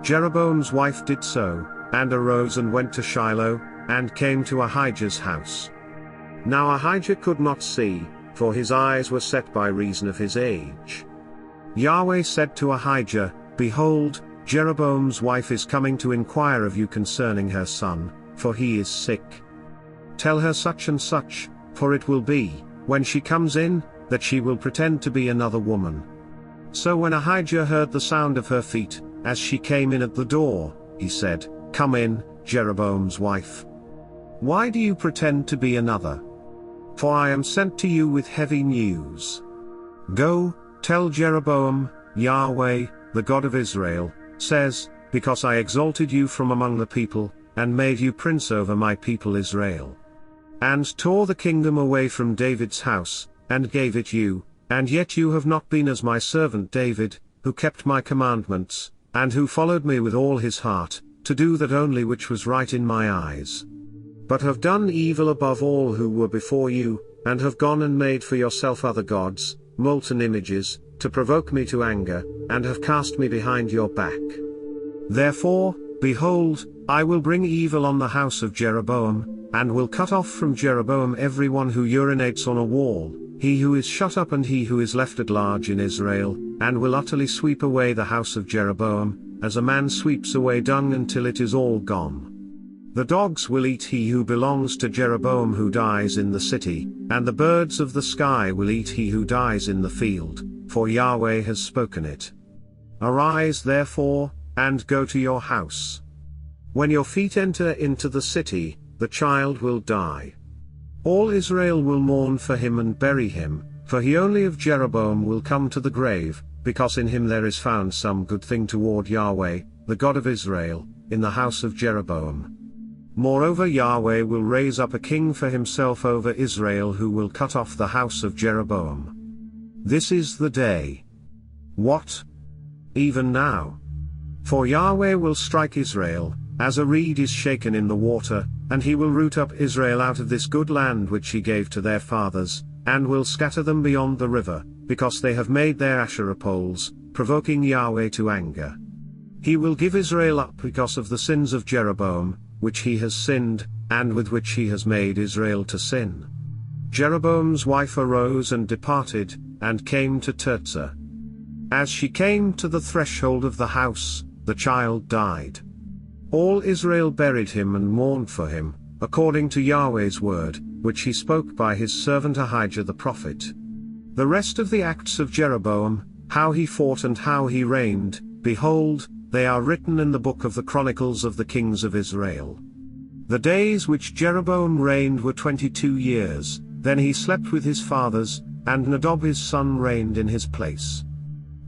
Jeroboam's wife did so, and arose and went to Shiloh, and came to Ahijah's house. Now Ahijah could not see, for his eyes were set by reason of his age. Yahweh said to Ahijah, Behold, Jeroboam's wife is coming to inquire of you concerning her son, for he is sick. Tell her such and such, for it will be, when she comes in, that she will pretend to be another woman. So when Ahijah heard the sound of her feet, as she came in at the door, he said, Come in, Jeroboam's wife. Why do you pretend to be another? For I am sent to you with heavy news. Go, tell Jeroboam, Yahweh, the God of Israel, says, Because I exalted you from among the people, and made you prince over my people Israel, and tore the kingdom away from David's house, and gave it you, and yet you have not been as my servant David, who kept my commandments, and who followed me with all his heart, to do that only which was right in my eyes. But have done evil above all who were before you, and have gone and made for yourself other gods, molten images, to provoke me to anger, and have cast me behind your back. Therefore, behold, I will bring evil on the house of Jeroboam, and will cut off from Jeroboam everyone who urinates on a wall, he who is shut up and he who is left at large in Israel, and will utterly sweep away the house of Jeroboam, as a man sweeps away dung until it is all gone. The dogs will eat he who belongs to Jeroboam who dies in the city, and the birds of the sky will eat he who dies in the field, for Yahweh has spoken it. Arise therefore, and go to your house. When your feet enter into the city, the child will die. All Israel will mourn for him and bury him, for he only of Jeroboam will come to the grave, because in him there is found some good thing toward Yahweh, the God of Israel, in the house of Jeroboam. Moreover, Yahweh will raise up a king for himself over Israel who will cut off the house of Jeroboam. This is the day. What? Even now. For Yahweh will strike Israel, as a reed is shaken in the water, and he will root up Israel out of this good land which he gave to their fathers, and will scatter them beyond the river, because they have made their Asherah poles, provoking Yahweh to anger. He will give Israel up because of the sins of Jeroboam, which he has sinned, and with which he has made Israel to sin. Jeroboam's wife arose and departed, and came to Tirzah. As she came to the threshold of the house, the child died. All Israel buried him and mourned for him, according to Yahweh's word, which he spoke by his servant Ahijah the prophet. The rest of the acts of Jeroboam, how he fought and how he reigned, behold, they are written in the book of the Chronicles of the kings of Israel. The days which Jeroboam reigned were 22 years, then he slept with his fathers, and Nadab his son reigned in his place.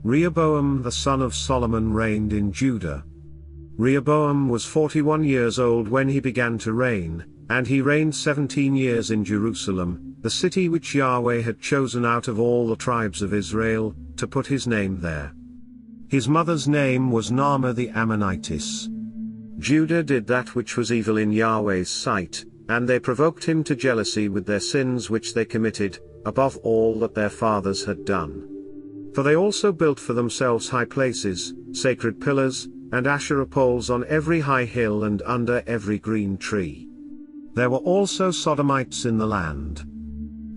Rehoboam the son of Solomon reigned in Judah. Rehoboam was 41 years old when he began to reign, and he reigned 17 years in Jerusalem, the city which Yahweh had chosen out of all the tribes of Israel, to put his name there. His mother's name was Naamah the Ammonitess. Judah did that which was evil in Yahweh's sight, and they provoked him to jealousy with their sins which they committed, above all that their fathers had done. For they also built for themselves high places, sacred pillars, and Asherah poles on every high hill and under every green tree. There were also Sodomites in the land.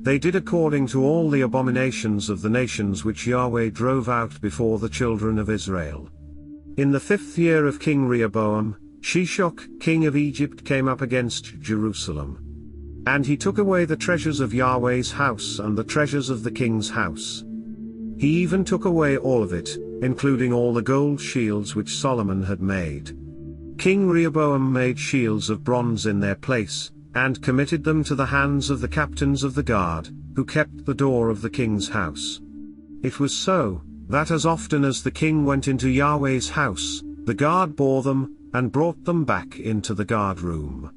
They did according to all the abominations of the nations which Yahweh drove out before the children of Israel. In the 5th year of King Rehoboam, Shishak king of Egypt came up against Jerusalem. And he took away the treasures of Yahweh's house and the treasures of the king's house. He even took away all of it, including all the gold shields which Solomon had made. King Rehoboam made shields of bronze in their place, and committed them to the hands of the captains of the guard, who kept the door of the king's house. It was so, that as often as the king went into Yahweh's house, the guard bore them, and brought them back into the guard room.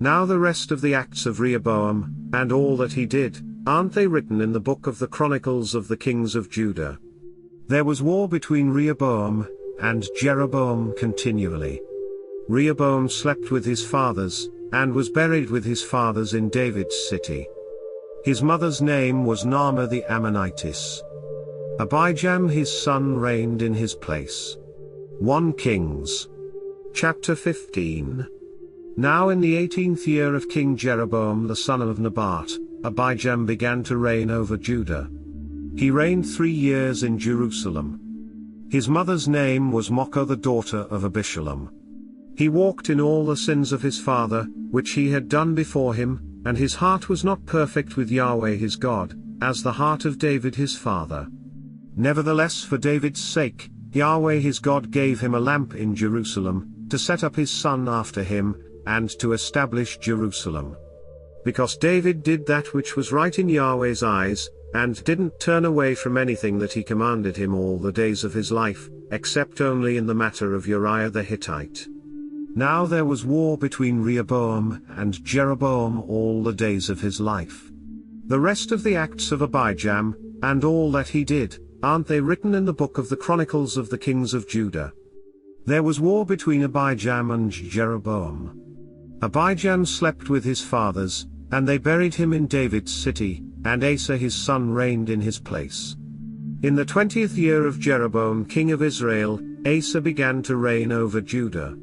Now the rest of the acts of Rehoboam, and all that he did, aren't they written in the book of the Chronicles of the kings of Judah? There was war between Rehoboam and Jeroboam continually. Rehoboam slept with his fathers, and was buried with his fathers in David's city. His mother's name was Naamah the Ammonitess. Abijam his son reigned in his place. 1 Kings. Chapter 15. Now in the 18th year of King Jeroboam the son of Nebat, Abijam began to reign over Judah. He reigned 3 years in Jerusalem. His mother's name was Mocha the daughter of Abishalom. He walked in all the sins of his father, which he had done before him, and his heart was not perfect with Yahweh his God, as the heart of David his father. Nevertheless for David's sake, Yahweh his God gave him a lamp in Jerusalem, to set up his son after him, and to establish Jerusalem. Because David did that which was right in Yahweh's eyes, and didn't turn away from anything that he commanded him all the days of his life, except only in the matter of Uriah the Hittite. Now there was war between Rehoboam and Jeroboam all the days of his life. The rest of the acts of Abijam, and all that he did, aren't they written in the book of the Chronicles of the kings of Judah? There was war between Abijam and Jeroboam. Abijam slept with his fathers, and they buried him in David's city, and Asa his son reigned in his place. In the 20th year of Jeroboam king of Israel, Asa began to reign over Judah.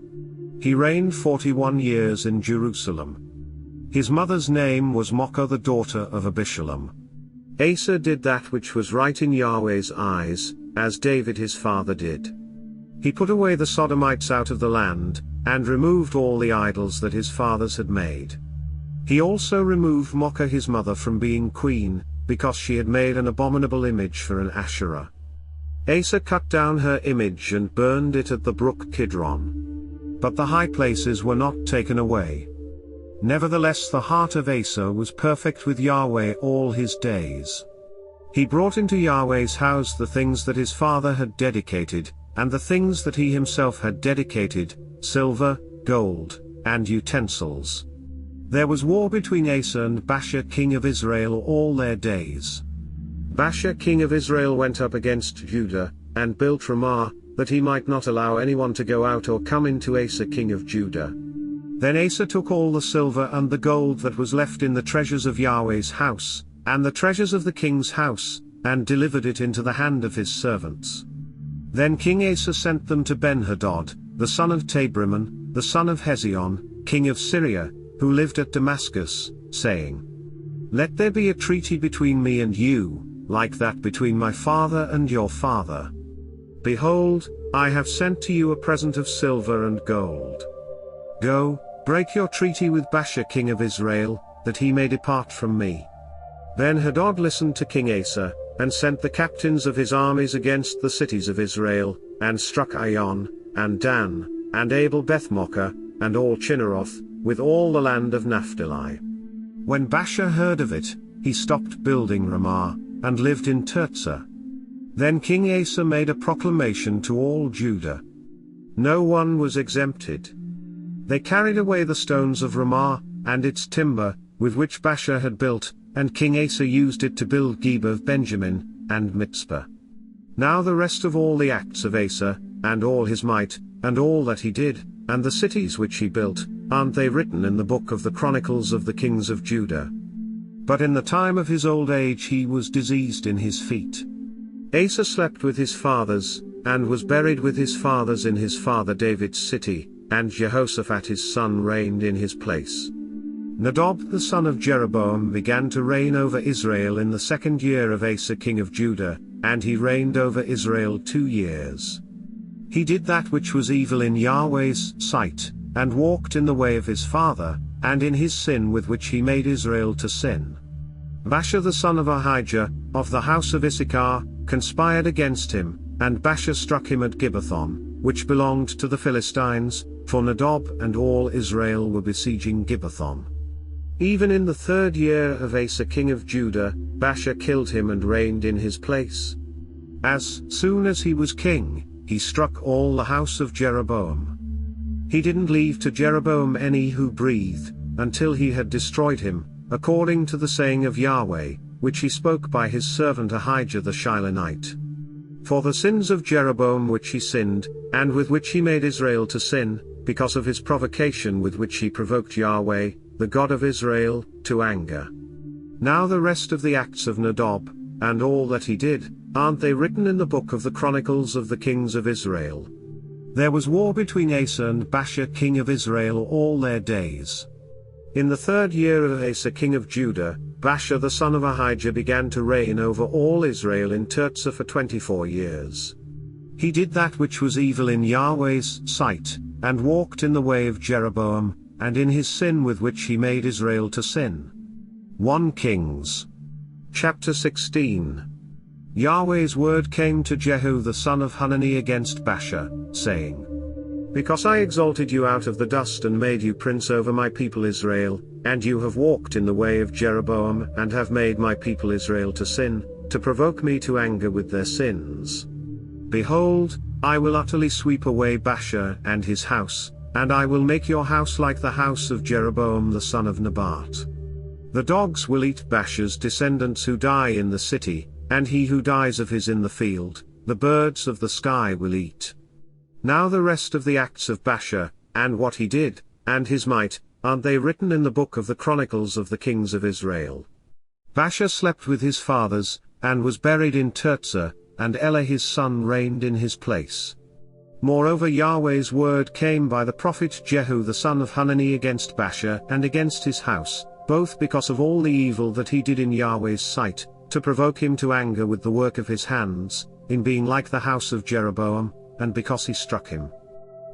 He reigned 41 years in Jerusalem. His mother's name was Mocha the daughter of Abishalom. Asa did that which was right in Yahweh's eyes, as David his father did. He put away the Sodomites out of the land, and removed all the idols that his fathers had made. He also removed Mocha his mother from being queen, because she had made an abominable image for an Asherah. Asa cut down her image and burned it at the brook Kidron. But the high places were not taken away. Nevertheless the heart of Asa was perfect with Yahweh all his days. He brought into Yahweh's house the things that his father had dedicated, and the things that he himself had dedicated, silver, gold, and utensils. There was war between Asa and Baasha king of Israel all their days. Baasha king of Israel went up against Judah, and built Ramah, that he might not allow anyone to go out or come into Asa king of Judah. Then Asa took all the silver and the gold that was left in the treasures of Yahweh's house, and the treasures of the king's house, and delivered it into the hand of his servants. Then King Asa sent them to Ben-Hadad, the son of Tabrimmon, the son of Hezion, king of Syria, who lived at Damascus, saying, "Let there be a treaty between me and you, like that between my father and your father. Behold, I have sent to you a present of silver and gold. Go, break your treaty with Baasha king of Israel, that he may depart from me." Ben-Hadad listened to King Asa, and sent the captains of his armies against the cities of Israel, and struck Ion, and Dan, and Abel-Beth-Maachah, and all Chinneroth, with all the land of Naphtali. When Baasha heard of it, he stopped building Ramah, and lived in Tirzah. Then King Asa made a proclamation to all Judah. No one was exempted. They carried away the stones of Ramah, and its timber, with which Baasha had built, and King Asa used it to build Geba of Benjamin, and Mitzpah. Now the rest of all the acts of Asa, and all his might, and all that he did, and the cities which he built, aren't they written in the book of the Chronicles of the Kings of Judah? But in the time of his old age he was diseased in his feet. Asa slept with his fathers, and was buried with his fathers in his father David's city, and Jehoshaphat his son reigned in his place. Nadab the son of Jeroboam began to reign over Israel in the 2nd year of Asa king of Judah, and he reigned over Israel 2 years. He did that which was evil in Yahweh's sight, and walked in the way of his father, and in his sin with which he made Israel to sin. Baasha the son of Ahijah, of the house of Issachar, conspired against him, and Baasha struck him at Gibbethon, which belonged to the Philistines, for Nadab and all Israel were besieging Gibbethon. Even in the 3rd year of Asa king of Judah, Baasha killed him and reigned in his place. As soon as he was king, he struck all the house of Jeroboam. He didn't leave to Jeroboam any who breathed, until he had destroyed him, according to the saying of Yahweh, which he spoke by his servant Ahijah the Shilonite. For the sins of Jeroboam which he sinned, and with which he made Israel to sin, because of his provocation with which he provoked Yahweh, the God of Israel, to anger. Now the rest of the acts of Nadab, and all that he did, aren't they written in the book of the Chronicles of the Kings of Israel? There was war between Asa and Baasha king of Israel all their days. In the 3rd year of Asa king of Judah, Baasha the son of Ahijah began to reign over all Israel in Tirzah for 24 years. He did that which was evil in Yahweh's sight, and walked in the way of Jeroboam, and in his sin with which he made Israel to sin. 1 Kings. Chapter 16. Yahweh's word came to Jehu the son of Hanani against Baasha, saying, "Because I exalted you out of the dust and made you prince over my people Israel, and you have walked in the way of Jeroboam and have made my people Israel to sin, to provoke me to anger with their sins. Behold, I will utterly sweep away Baasha and his house, and I will make your house like the house of Jeroboam the son of Nebat. The dogs will eat Baasha's descendants who die in the city, and he who dies of his in the field, the birds of the sky will eat." Now the rest of the acts of Baasha, and what he did, and his might, aren't they written in the book of the Chronicles of the Kings of Israel? Baasha slept with his fathers, and was buried in Tirzah, and Elah his son reigned in his place. Moreover Yahweh's word came by the prophet Jehu the son of Hanani against Baasha and against his house, both because of all the evil that he did in Yahweh's sight, to provoke him to anger with the work of his hands, in being like the house of Jeroboam, and because he struck him.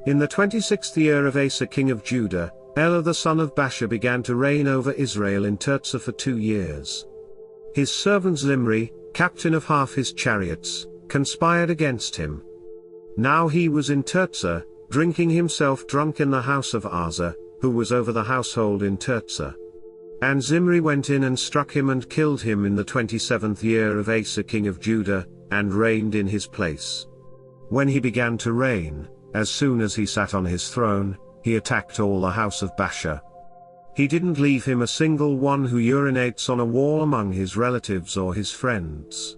In the 26th year of Asa king of Judah, Elah the son of Baasha began to reign over Israel in Tirzah for 2 years. His servant Zimri, captain of half his chariots, conspired against him. Now he was in Tirzah, drinking himself drunk in the house of Asa, who was over the household in Tirzah. And Zimri went in and struck him and killed him in the 27th year of Asa king of Judah, and reigned in his place. When he began to reign, as soon as he sat on his throne, he attacked all the house of Baasha. He didn't leave him a single one who urinates on a wall among his relatives or his friends.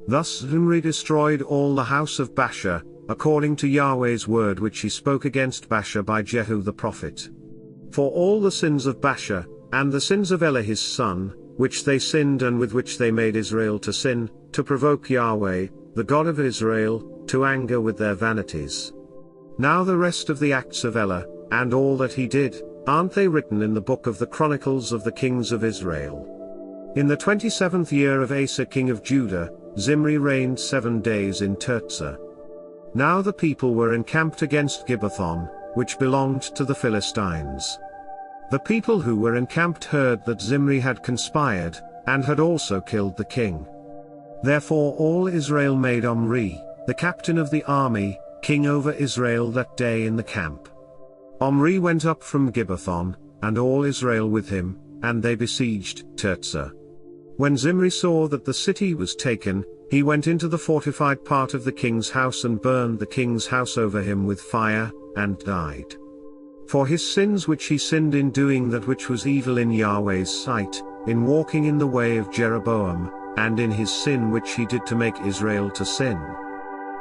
Thus Zimri destroyed all the house of Baasha, according to Yahweh's word which he spoke against Baasha by Jehu the prophet. For all the sins of Baasha, and the sins of Elah his son, which they sinned and with which they made Israel to sin, to provoke Yahweh, the God of Israel, to anger with their vanities. Now the rest of the acts of Elah, and all that he did, aren't they written in the book of the Chronicles of the Kings of Israel? In the 27th year of Asa king of Judah, Zimri reigned 7 days in Tirzah. Now the people were encamped against Gibbethon, which belonged to the Philistines. The people who were encamped heard that Zimri had conspired, and had also killed the king. Therefore all Israel made Omri, the captain of the army, king over Israel that day in the camp. Omri went up from Gibbethon, and all Israel with him, and they besieged Tirzah. When Zimri saw that the city was taken, he went into the fortified part of the king's house and burned the king's house over him with fire, and died. For his sins which he sinned in doing that which was evil in Yahweh's sight, in walking in the way of Jeroboam, and in his sin which he did to make Israel to sin.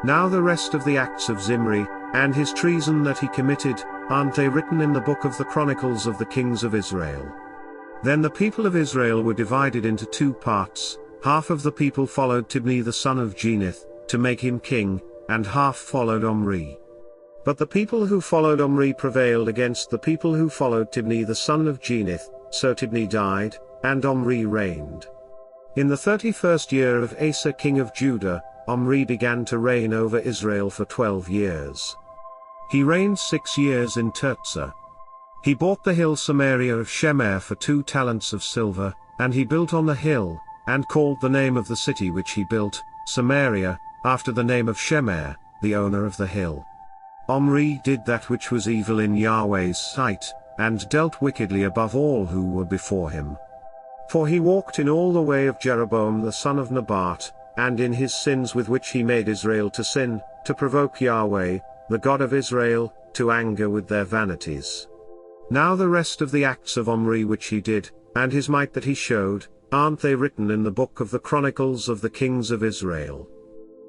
Now the rest of the acts of Zimri, and his treason that he committed, aren't they written in the book of the Chronicles of the Kings of Israel? Then the people of Israel were divided into 2 parts, half of the people followed Tibni the son of Geneth, to make him king, and half followed Omri. But the people who followed Omri prevailed against the people who followed Tibni the son of Geneth, so Tibni died, and Omri reigned. In the 31st year of Asa king of Judah, Omri began to reign over Israel for 12 years. He reigned 6 years in Tirzah. He bought the hill Samaria of Shemer for 2 talents of silver, and he built on the hill, and called the name of the city which he built, Samaria, after the name of Shemer, the owner of the hill. Omri did that which was evil in Yahweh's sight, and dealt wickedly above all who were before him. For he walked in all the way of Jeroboam the son of Nebat, and in his sins with which he made Israel to sin, to provoke Yahweh, the God of Israel, to anger with their vanities. Now the rest of the acts of Omri which he did, and his might that he showed, aren't they written in the book of the Chronicles of the Kings of Israel?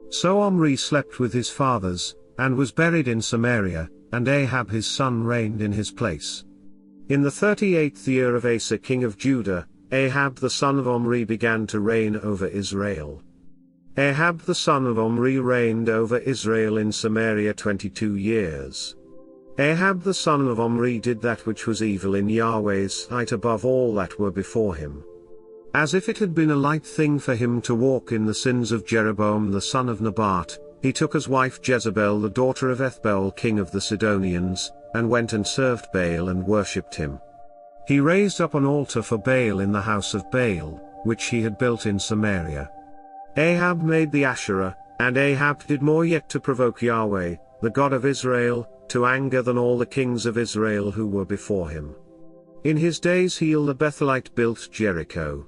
So Omri slept with his fathers, and was buried in Samaria, and Ahab his son reigned in his place. In the 38th year of Asa king of Judah, Ahab the son of Omri began to reign over Israel. Ahab the son of Omri reigned over Israel in Samaria 22 years. Ahab the son of Omri did that which was evil in Yahweh's sight above all that were before him. As if it had been a light thing for him to walk in the sins of Jeroboam the son of Nebat, he took as wife Jezebel the daughter of Ethbaal king of the Sidonians, and went and served Baal and worshipped him. He raised up an altar for Baal in the house of Baal, which he had built in Samaria. Ahab made the Asherah, and Ahab did more yet to provoke Yahweh, the God of Israel, to anger than all the kings of Israel who were before him. In his days Heel the Bethelite built Jericho.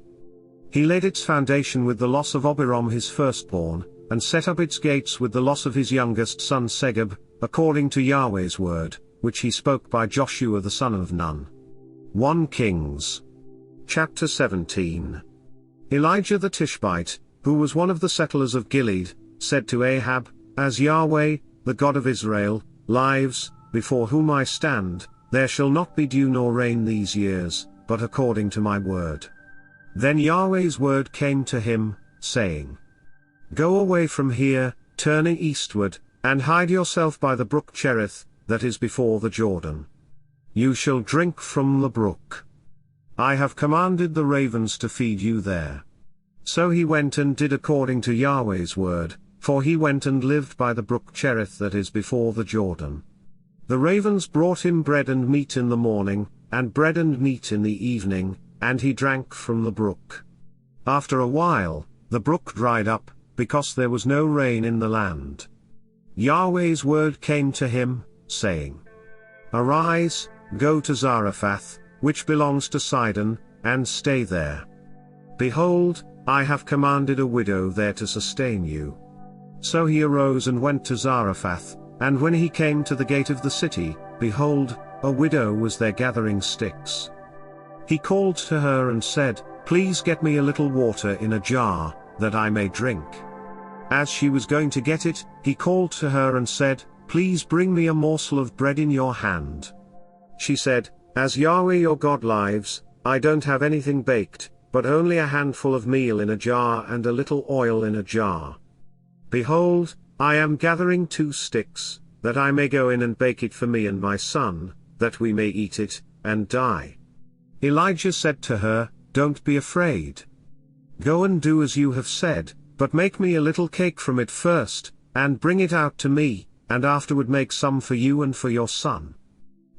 He laid its foundation with the loss of Oberon his firstborn, and set up its gates with the loss of his youngest son Segub, according to Yahweh's word, which he spoke by Joshua the son of Nun. 1 Kings. Chapter 17. Elijah the Tishbite, who was one of the settlers of Gilead, said to Ahab, As Yahweh, the God of Israel, lives, before whom I stand, there shall not be dew nor rain these years, but according to my word. Then Yahweh's word came to him, saying, Go away from here, turning eastward, and hide yourself by the brook Cherith, that is before the Jordan. You shall drink from the brook. I have commanded the ravens to feed you there. So he went and did according to Yahweh's word, for he went and lived by the brook Cherith that is before the Jordan. The ravens brought him bread and meat in the morning, and bread and meat in the evening, and he drank from the brook. After a while, the brook dried up, because there was no rain in the land. Yahweh's word came to him, saying, Arise, go to Zarephath, which belongs to Sidon, and stay there. Behold, I have commanded a widow there to sustain you." So he arose and went to Zarephath, and when he came to the gate of the city, behold, a widow was there gathering sticks. He called to her and said, "Please get me a little water in a jar, that I may drink." As she was going to get it, he called to her and said, "Please bring me a morsel of bread in your hand." She said, "As Yahweh your God lives, I don't have anything baked, but only a handful of meal in a jar and a little oil in a jar. Behold, I am gathering 2 sticks, that I may go in and bake it for me and my son, that we may eat it, and die." Elijah said to her, "Don't be afraid. Go and do as you have said, but make me a little cake from it first, and bring it out to me, and afterward make some for you and for your son.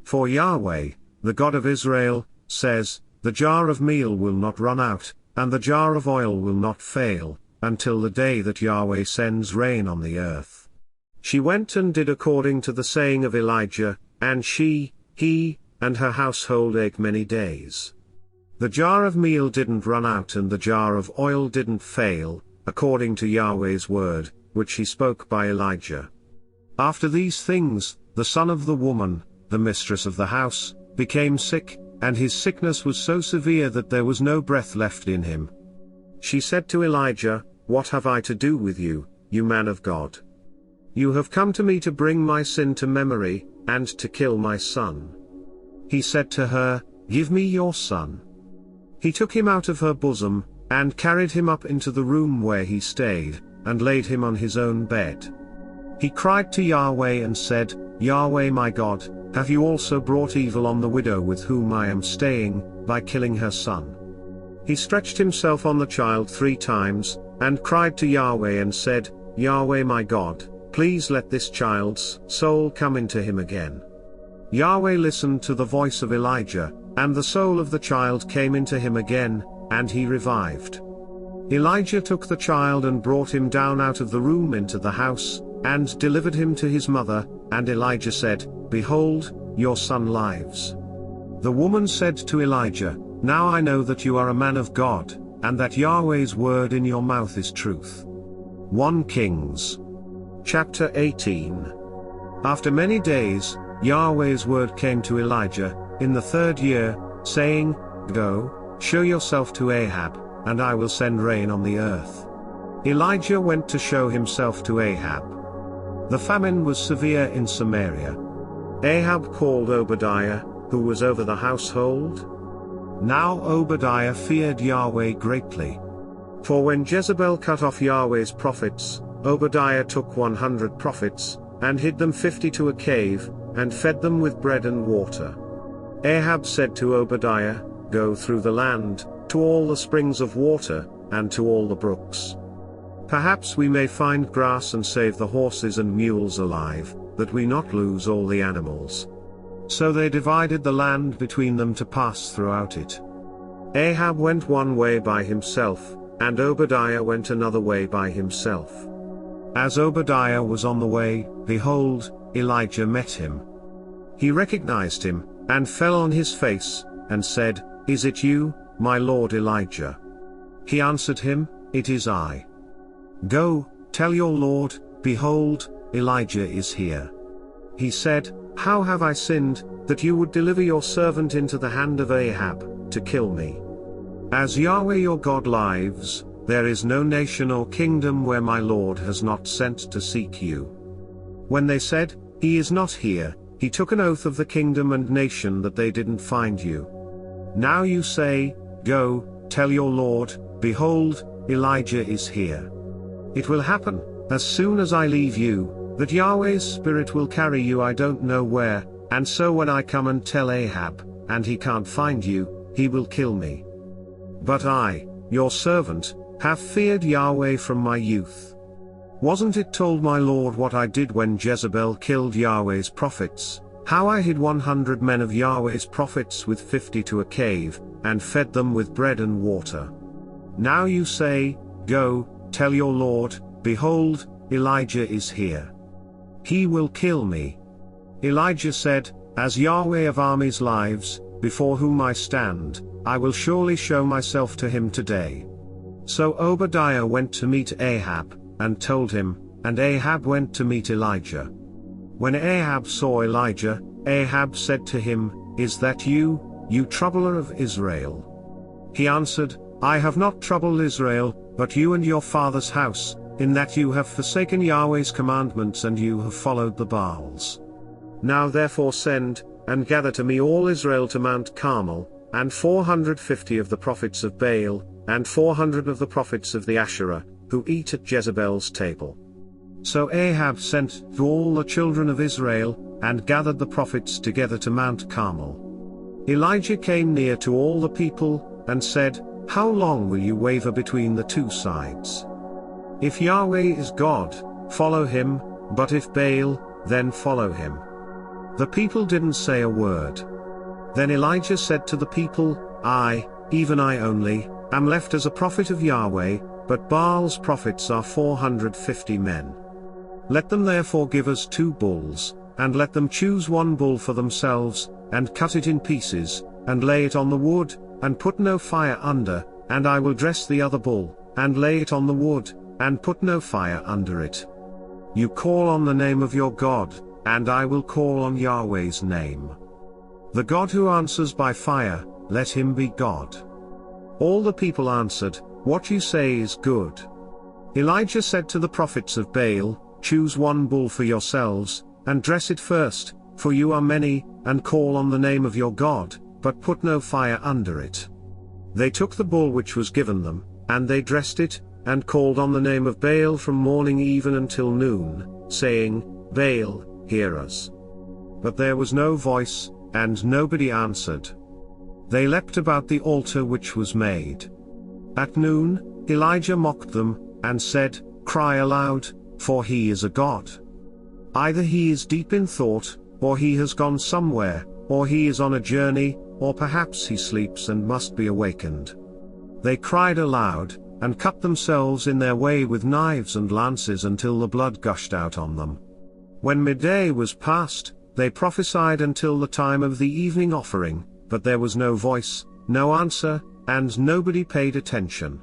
For Yahweh, the God of Israel, says, the jar of meal will not run out, and the jar of oil will not fail, until the day that Yahweh sends rain on the earth." She went and did according to the saying of Elijah, and he, and her household ate many days. The jar of meal didn't run out and the jar of oil didn't fail, according to Yahweh's word, which he spoke by Elijah. After these things, the son of the woman, the mistress of the house, became sick, and his sickness was so severe that there was no breath left in him. She said to Elijah, "What have I to do with you, you man of God? You have come to me to bring my sin to memory, and to kill my son." He said to her, "Give me your son." He took him out of her bosom, and carried him up into the room where he stayed, and laid him on his own bed. He cried to Yahweh and said, "Yahweh my God, have you also brought evil on the widow with whom I am staying, by killing her son?" He stretched himself on the child 3 times, and cried to Yahweh and said, "Yahweh my God, please let this child's soul come into him again." Yahweh listened to the voice of Elijah, and the soul of the child came into him again, and he revived. Elijah took the child and brought him down out of the room into the house, and delivered him to his mother, and Elijah said, "Behold, your son lives." The woman said to Elijah, "Now I know that you are a man of God, and that Yahweh's word in your mouth is truth." 1 Kings chapter 18. After many days, Yahweh's word came to Elijah, in the 3rd year, saying, "Go, show yourself to Ahab, and I will send rain on the earth." Elijah went to show himself to Ahab. The famine was severe in Samaria. Ahab called Obadiah, who was over the household. Now Obadiah feared Yahweh greatly. For when Jezebel cut off Yahweh's prophets, Obadiah took 100 prophets, and hid them 50 to a cave, and fed them with bread and water. Ahab said to Obadiah, "Go through the land, to all the springs of water, and to all the brooks. Perhaps we may find grass and save the horses and mules alive, that we not lose all the animals." So they divided the land between them to pass throughout it. Ahab went one way by himself, and Obadiah went another way by himself. As Obadiah was on the way, behold, Elijah met him. He recognized him, and fell on his face, and said, "Is it you, my lord Elijah?" He answered him, "It is I. Go, tell your lord, behold, Elijah is here." He said, "How have I sinned, that you would deliver your servant into the hand of Ahab, to kill me? As Yahweh your God lives, there is no nation or kingdom where my lord has not sent to seek you." When they said, "He is not here," he took an oath of the kingdom and nation that they didn't find you. Now you say, "Go, tell your lord, behold, Elijah is here." It will happen, as soon as I leave you, that Yahweh's Spirit will carry you I don't know where, and so when I come and tell Ahab, and he can't find you, he will kill me. But I, your servant, have feared Yahweh from my youth. Wasn't it told my lord what I did when Jezebel killed Yahweh's prophets, how I hid 100 men of Yahweh's prophets with 50 to a cave, and fed them with bread and water? Now you say, "Go, tell your lord, behold, Elijah is here. He will kill me." Elijah said, "As Yahweh of armies lives, before whom I stand, I will surely show myself to him today. So Obadiah went to meet Ahab, and told him, and Ahab went to meet Elijah. When Ahab saw Elijah, Ahab said to him, Is that you, you troubler of Israel? He answered, I have not troubled Israel, but you and your father's house, in that you have forsaken Yahweh's commandments and you have followed the Baals. Now therefore send, and gather to me all Israel to Mount Carmel, and 450 of the prophets of Baal, and 400 of the prophets of the Asherah, who eat at Jezebel's table. So Ahab sent to all the children of Israel, and gathered the prophets together to Mount Carmel. Elijah came near to all the people, and said, How long will you waver between the two sides? If Yahweh is God, follow him, but if Baal, then follow him. The people didn't say a word. Then Elijah said to the people, I, even I only, am left as a prophet of Yahweh, but Baal's prophets are 450 men. Let them therefore give us 2 bulls, and let them choose 1 bull for themselves, and cut it in pieces, and lay it on the wood, and put no fire under, and I will dress the other bull, and lay it on the wood, and put no fire under it. You call on the name of your God, and I will call on Yahweh's name. The God who answers by fire, let him be God. All the people answered, What you say is good. Elijah said to the prophets of Baal, Choose 1 bull for yourselves, and dress it first, for you are many, and call on the name of your God, but put no fire under it. They took the bull which was given them, and they dressed it, and called on the name of Baal from morning even until noon, saying, Baal, hear us. But there was no voice, and nobody answered. They leapt about the altar which was made. At noon, Elijah mocked them, and said, Cry aloud, for he is a god. Either he is deep in thought, or he has gone somewhere, or he is on a journey, or perhaps he sleeps and must be awakened. They cried aloud, and cut themselves in their way with knives and lances until the blood gushed out on them. When midday was past, they prophesied until the time of the evening offering, but there was no voice, no answer, and nobody paid attention.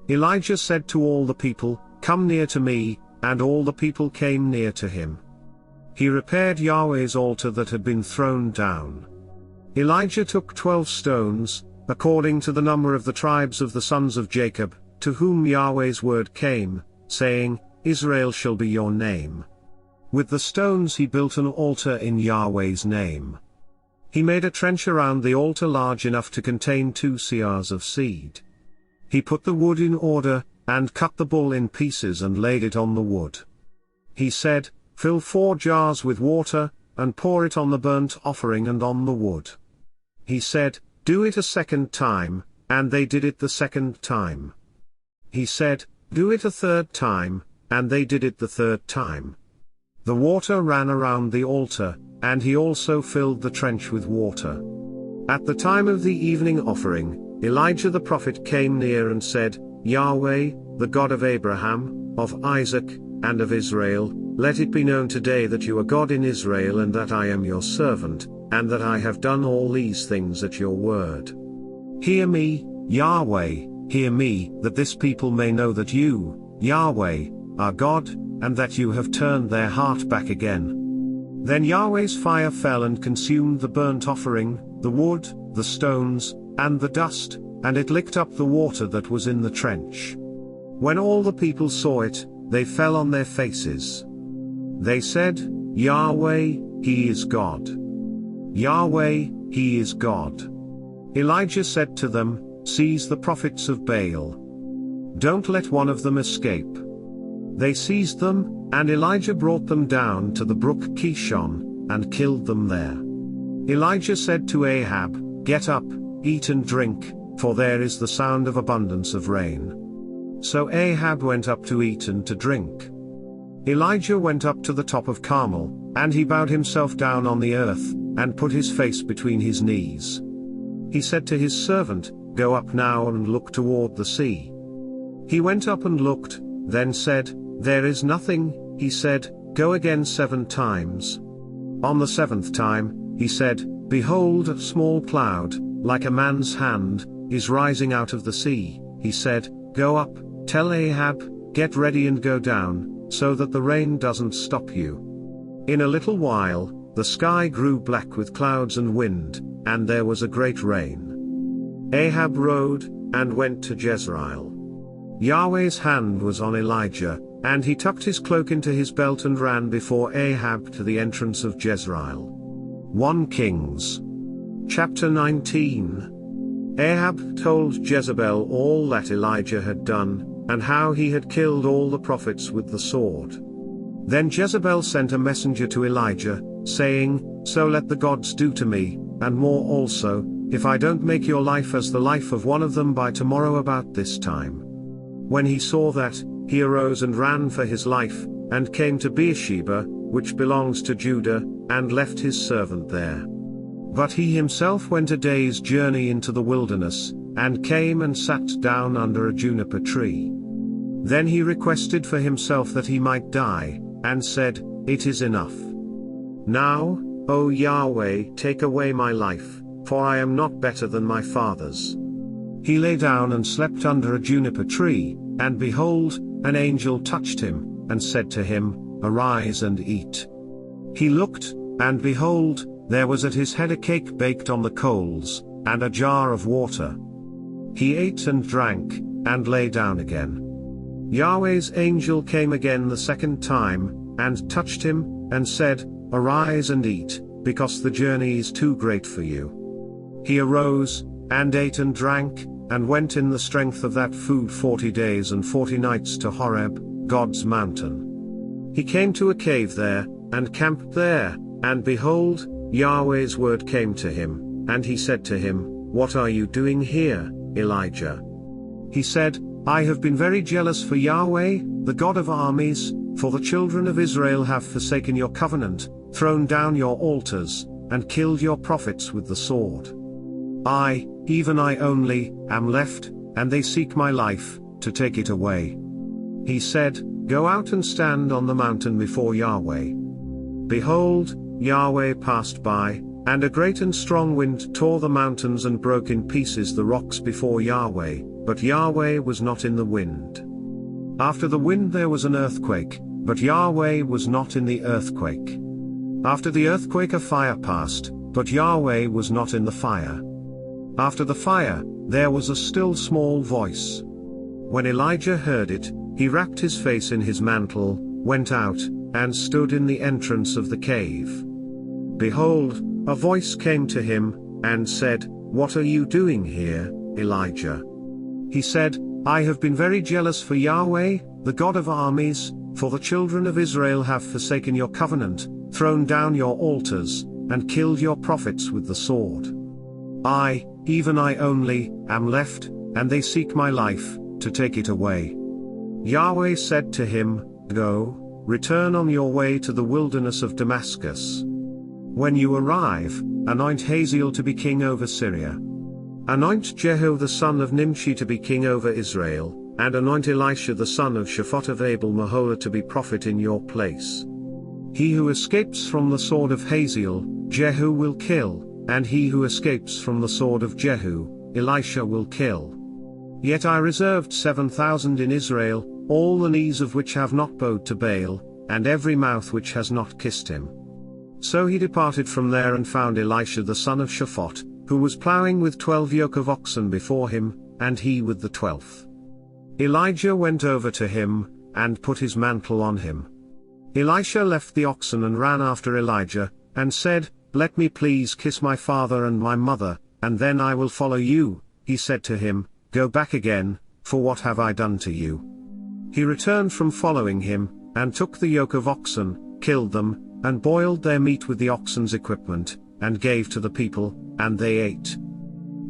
Elijah said to all the people, Come near to me, and all the people came near to him. He repaired Yahweh's altar that had been thrown down. Elijah took 12 stones, according to the number of the tribes of the sons of Jacob, to whom Yahweh's word came, saying, Israel shall be your name. With the stones he built an altar in Yahweh's name. He made a trench around the altar large enough to contain 2 seahs of seed. He put the wood in order, and cut the bull in pieces and laid it on the wood. He said, Fill 4 jars with water, and pour it on the burnt offering and on the wood. He said, Do it a 2nd time, and they did it the 2nd time. He said, Do it a 3rd time, and they did it the 3rd time. The water ran around the altar, and he also filled the trench with water. At the time of the evening offering, Elijah the prophet came near and said, Yahweh, the God of Abraham, of Isaac, and of Israel, let it be known today that you are God in Israel and that I am your servant, and that I have done all these things at your word. Hear me, Yahweh, hear me, that this people may know that you, Yahweh, are God, and that you have turned their heart back again. Then Yahweh's fire fell and consumed the burnt offering, the wood, the stones, and the dust, and it licked up the water that was in the trench. When all the people saw it, they fell on their faces. They said, Yahweh, he is God. Yahweh, he is God. Elijah said to them, Seize the prophets of Baal. Don't let one of them escape. They seized them, and Elijah brought them down to the brook Kishon, and killed them there. Elijah said to Ahab, Get up, eat and drink, for there is the sound of abundance of rain. So Ahab went up to eat and to drink. Elijah went up to the top of Carmel, and he bowed himself down on the earth, and put his face between his knees. He said to his servant, Go up now and look toward the sea. He went up and looked, then said, There is nothing. He said, Go again 7 times. On the 7th time, he said, Behold, a small cloud, like a man's hand, is rising out of the sea, he said, "Go up, tell Ahab, get ready and go down, so that the rain doesn't stop you." In a little while, the sky grew black with clouds and wind, and there was a great rain. Ahab rode, and went to Jezreel. Yahweh's hand was on Elijah, and he tucked his cloak into his belt and ran before Ahab to the entrance of Jezreel. 1 Kings. Chapter 19. Ahab told Jezebel all that Elijah had done, and how he had killed all the prophets with the sword. Then Jezebel sent a messenger to Elijah, saying, "So let the gods do to me, and more also, if I don't make your life as the life of one of them by tomorrow about this time." When he saw that, he arose and ran for his life, and came to Beersheba, which belongs to Judah, and left his servant there. But he himself went a day's journey into the wilderness, and came and sat down under a juniper tree. Then he requested for himself that he might die, and said, "It is enough. Now, O Yahweh, take away my life, for I am not better than my fathers." He lay down and slept under a juniper tree, and behold, an angel touched him, and said to him, "Arise and eat." He looked, and behold, there was at his head a cake baked on the coals, and a jar of water. He ate and drank, and lay down again. Yahweh's angel came again the second time, and touched him, and said, "Arise and eat, because the journey is too great for you." He arose, and ate and drank, and went in the strength of that food 40 days and 40 nights to Horeb, God's mountain. He came to a cave there, and camped there, and behold, Yahweh's word came to him, and he said to him, "What are you doing here, Elijah?" He said, "I have been very jealous for Yahweh, the God of armies, for the children of Israel have forsaken your covenant, thrown down your altars, and killed your prophets with the sword. I, even I only, am left, and they seek my life, to take it away." He said, "Go out and stand on the mountain before Yahweh." Behold, Yahweh passed by, and a great and strong wind tore the mountains and broke in pieces the rocks before Yahweh, but Yahweh was not in the wind. After the wind there was an earthquake, but Yahweh was not in the earthquake. After the earthquake a fire passed, but Yahweh was not in the fire. After the fire, there was a still small voice. When Elijah heard it, he wrapped his face in his mantle, went out, and stood in the entrance of the cave. Behold, a voice came to him, and said, "What are you doing here, Elijah?" He said, "I have been very jealous for Yahweh, the God of armies, for the children of Israel have forsaken your covenant, thrown down your altars, and killed your prophets with the sword. I, even I only, am left, and they seek my life, to take it away." Yahweh said to him, "Go, return on your way to the wilderness of Damascus. When you arrive, anoint Hazael to be king over Syria. Anoint Jehu the son of Nimshi to be king over Israel, and anoint Elisha the son of Shaphat of Abel-Meholah to be prophet in your place. He who escapes from the sword of Hazael, Jehu will kill, and he who escapes from the sword of Jehu, Elisha will kill. Yet I reserved 7,000 in Israel, all the knees of which have not bowed to Baal, and every mouth which has not kissed him." So he departed from there and found Elisha the son of Shaphat, who was plowing with 12 yoke of oxen before him, and he with the 12th. Elijah went over to him, and put his mantle on him. Elisha left the oxen and ran after Elijah, and said, "Let me please kiss my father and my mother, and then I will follow you." He said to him, "Go back again, for what have I done to you?" He returned from following him, and took the yoke of oxen, killed them, and boiled their meat with the oxen's equipment, and gave to the people, and they ate.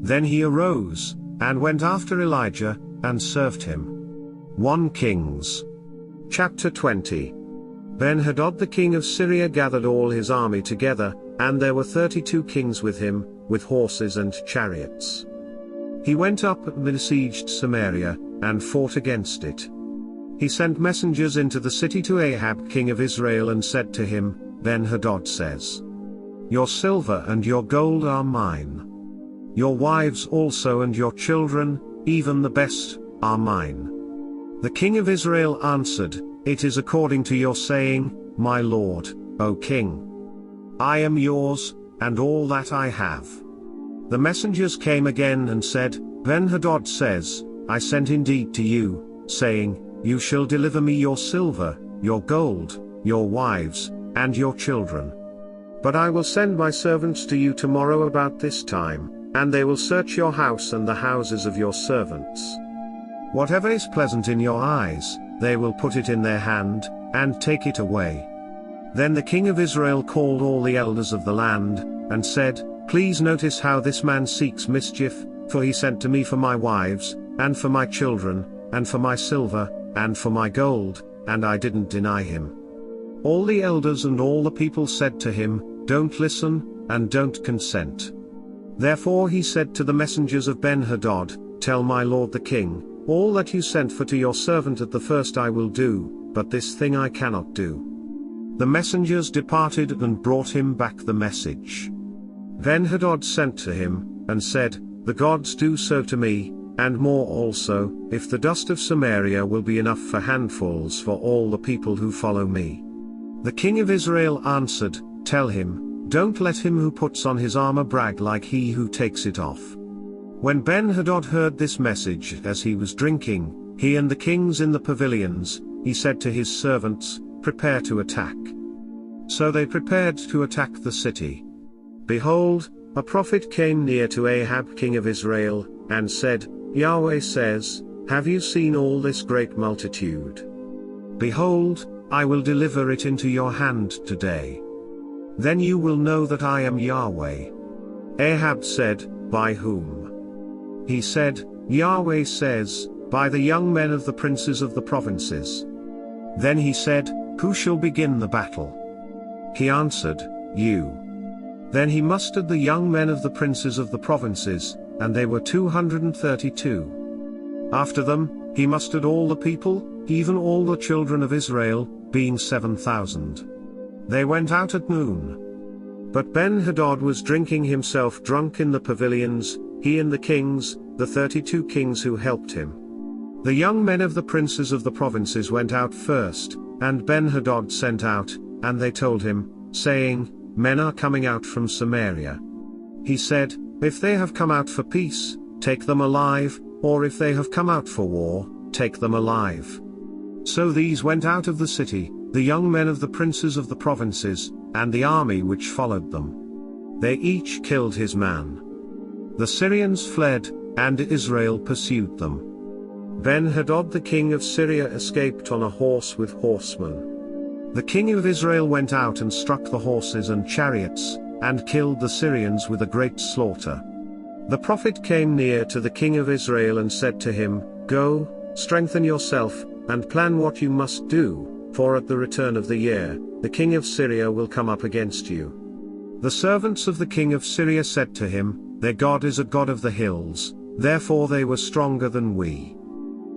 Then he arose, and went after Elijah, and served him. 1 Kings. Chapter 20. Ben-Hadad the king of Syria gathered all his army together, and there were 32 kings with him, with horses and chariots. He went up and besieged Samaria, and fought against it. He sent messengers into the city to Ahab king of Israel and said to him, "Ben-Hadad says, 'Your silver and your gold are mine. your wives also and your children, even the best, are mine. The king of Israel answered, It is according to your saying, my lord, O king. I am yours, and all that I have. The messengers came again and said, Ben-Hadad says, I sent indeed to you, saying, You shall deliver me your silver, your gold, your wives, and your children. But I will send my servants to you tomorrow about this time, and they will search your house and the houses of your servants. Whatever is pleasant in your eyes, they will put it in their hand, and take it away. Then the king of Israel called all the elders of the land, and said, Please notice how this man seeks mischief, for he sent to me for my wives, and for my children, and for my silver, and for my gold, and I didn't deny him. All the elders and all the people said to him, Don't listen, and don't consent. Therefore he said to the messengers of Ben-Hadad, Tell my lord the king, all that you sent for to your servant at the first I will do, but this thing I cannot do. The messengers departed and brought him back the message. Ben-Hadad sent to him, and said, The gods do so to me, and more also, if the dust of Samaria will be enough for handfuls for all the people who follow me. The king of Israel answered, Tell him, Don't let him who puts on his armor brag like he who takes it off. When Ben-Hadad heard this message as he was drinking, he and the kings in the pavilions, he said to his servants, Prepare to attack. So they prepared to attack the city. Behold, a prophet came near to Ahab king of Israel, and said, Yahweh says, Have you seen all this great multitude? Behold, I will deliver it into your hand today. Then you will know that I am Yahweh. Ahab said, By whom? He said, Yahweh says, By the young men of the princes of the provinces. Then he said, Who shall begin the battle? He answered, You. Then he mustered the young men of the princes of the provinces, and they were 232. After them, he mustered all the people, even all the children of Israel, being 7,000. They went out at noon. But Ben-Hadad was drinking himself drunk in the pavilions, he and the kings, the 32 kings who helped him. The young men of the princes of the provinces went out first, and Ben-Hadad sent out, and they told him, saying, Men are coming out from Samaria. He said, If they have come out for peace, take them alive, or if they have come out for war, take them alive. So these went out of the city, the young men of the princes of the provinces, and the army which followed them. They each killed his man. The Syrians fled, and Israel pursued them. Ben-Hadad the king of Syria escaped on a horse with horsemen. The king of Israel went out and struck the horses and chariots, and killed the Syrians with a great slaughter. The prophet came near to the king of Israel and said to him, Go, strengthen yourself, and plan what you must do, for at the return of the year, the king of Syria will come up against you. The servants of the king of Syria said to him, Their God is a God of the hills, therefore they were stronger than we.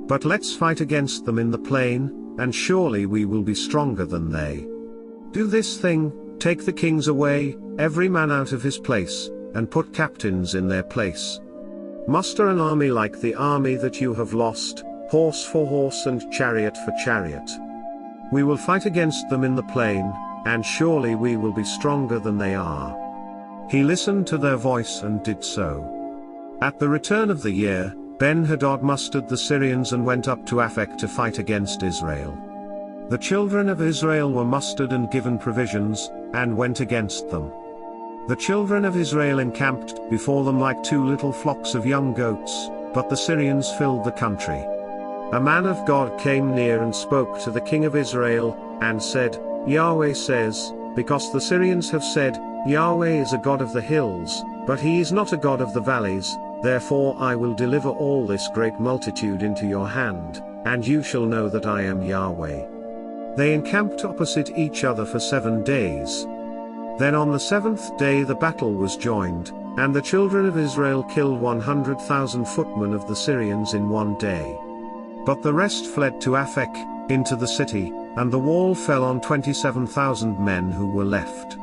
But let's fight against them in the plain, and surely we will be stronger than they. Do this thing, take the kings away, every man out of his place, and put captains in their place. Muster an army like the army that you have lost, horse for horse and chariot for chariot. We will fight against them in the plain, and surely we will be stronger than they are. He listened to their voice and did so. At the return of the year, Ben-Hadad mustered the Syrians and went up to Aphek to fight against Israel. The children of Israel were mustered and given provisions, and went against them. The children of Israel encamped before them like two little flocks of young goats, but the Syrians filled the country. A man of God came near and spoke to the king of Israel, and said, Yahweh says, Because the Syrians have said, Yahweh is a God of the hills, but he is not a God of the valleys, therefore I will deliver all this great multitude into your hand, and you shall know that I am Yahweh. They encamped opposite each other for 7 days. Then on the 7th day the battle was joined, and the children of Israel killed 100,000 footmen of the Syrians in 1 day. But the rest fled to Aphek, into the city, and the wall fell on 27,000 men who were left.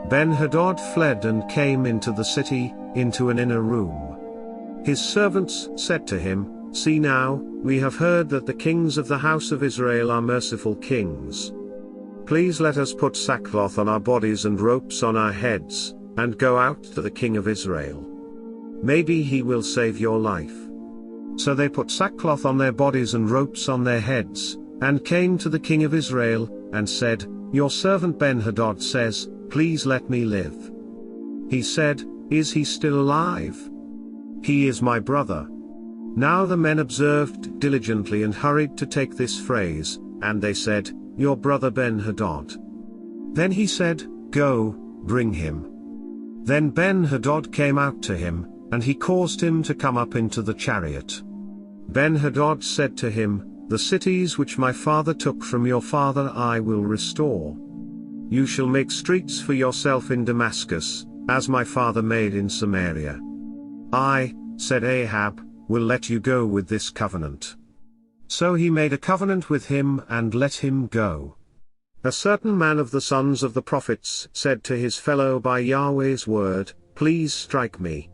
Ben-Hadad fled and came into the city, into an inner room. His servants said to him, "See now, we have heard that the kings of the house of Israel are merciful kings. Please let us put sackcloth on our bodies and ropes on our heads, and go out to the king of Israel. Maybe he will save your life." So they put sackcloth on their bodies and ropes on their heads, and came to the king of Israel, and said, "Your servant Ben-Hadad says, please let me live." He said, "Is he still alive? He is my brother." Now the men observed diligently and hurried to take this phrase, and they said, "Your brother Ben-Hadad." Then he said, "Go, bring him." Then Ben-Hadad came out to him, and he caused him to come up into the chariot. Ben-Hadad said to him, "The cities which my father took from your father I will restore. You shall make streets for yourself in Damascus, as my father made in Samaria. I," said Ahab, "will let you go with this covenant." So he made a covenant with him and let him go. A certain man of the sons of the prophets said to his fellow by Yahweh's word, "Please strike me."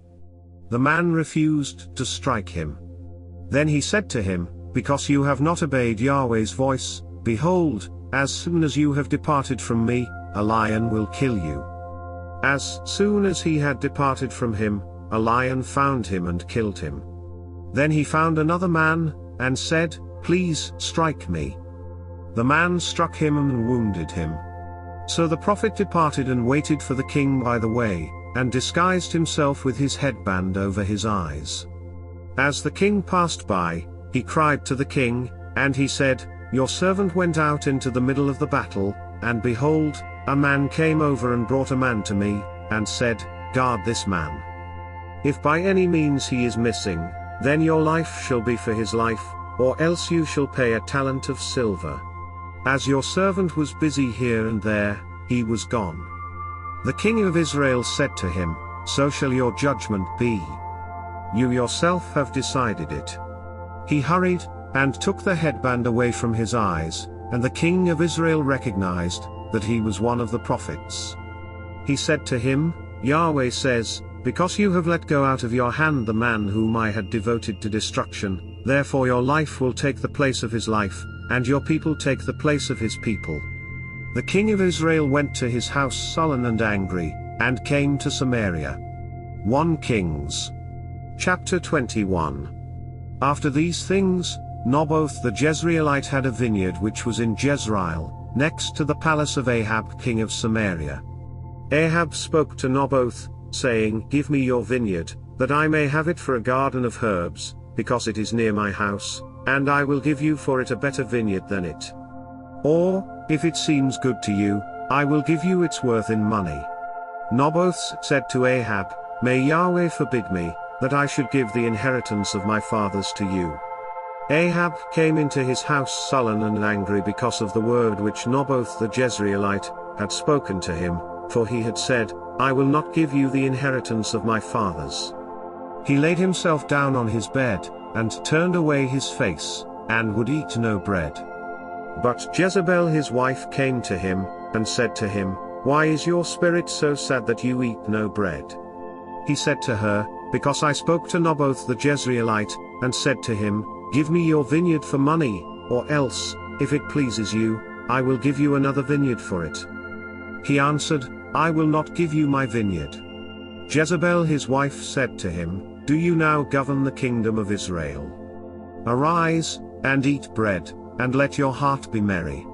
The man refused to strike him. Then he said to him, "Because you have not obeyed Yahweh's voice, behold, as soon as you have departed from me, a lion will kill you." As soon as he had departed from him, a lion found him and killed him. Then he found another man, and said, "Please strike me." The man struck him and wounded him. So the prophet departed and waited for the king by the way, and disguised himself with his headband over his eyes. As the king passed by, he cried to the king, and he said, "Your servant went out into the middle of the battle, and behold, a man came over and brought a man to me, and said, 'Guard this man. If by any means he is missing, then your life shall be for his life, or else you shall pay a talent of silver.' As your servant was busy here and there, he was gone." The king of Israel said to him, "So shall your judgment be. You yourself have decided it." He hurried, and took the headband away from his eyes, and the king of Israel recognized that he was one of the prophets. He said to him, "Yahweh says, because you have let go out of your hand the man whom I had devoted to destruction, therefore your life will take the place of his life, and your people take the place of his people." The king of Israel went to his house sullen and angry, and came to Samaria. 1 Kings chapter 21. After these things, Naboth the Jezreelite had a vineyard which was in Jezreel, next to the palace of Ahab king of Samaria. Ahab spoke to Naboth, saying, "Give me your vineyard, that I may have it for a garden of herbs, because it is near my house, and I will give you for it a better vineyard than it. Or, if it seems good to you, I will give you its worth in money." Naboth said to Ahab, "May Yahweh forbid me, that I should give the inheritance of my fathers to you." Ahab came into his house sullen and angry because of the word which Naboth the Jezreelite had spoken to him, for he had said, "I will not give you the inheritance of my fathers." He laid himself down on his bed, and turned away his face, and would eat no bread. But Jezebel his wife came to him, and said to him, "Why is your spirit so sad that you eat no bread?" He said to her, "Because I spoke to Naboth the Jezreelite, and said to him, 'Give me your vineyard for money, or else, if it pleases you, I will give you another vineyard for it.' He answered, 'I will not give you my vineyard.' Jezebel his wife said to him, 'Do you now govern the kingdom of Israel? Arise, and eat bread, and let your heart be merry.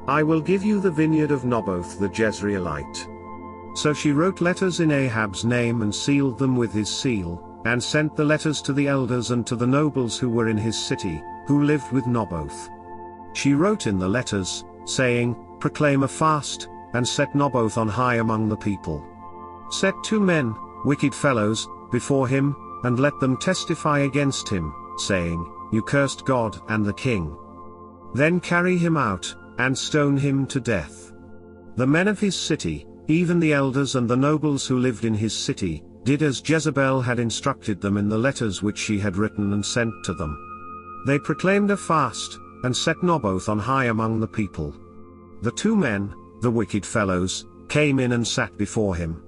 I will give you the vineyard of Naboth the Jezreelite.' So she wrote letters in Ahab's name and sealed them with his seal, and sent the letters to the elders and to the nobles who were in his city, who lived with Naboth. She wrote in the letters, saying, 'Proclaim a fast, and set Naboth on high among the people. Set 2 men, wicked fellows, before him, and let them testify against him, saying, You cursed God and the king. Then carry him out, and stone him to death.' The men of his city, even the elders and the nobles who lived in his city, did as Jezebel had instructed them in the letters which she had written and sent to them. They proclaimed a fast, and set Naboth on high among the people. The 2 men, the wicked fellows, came in and sat before him.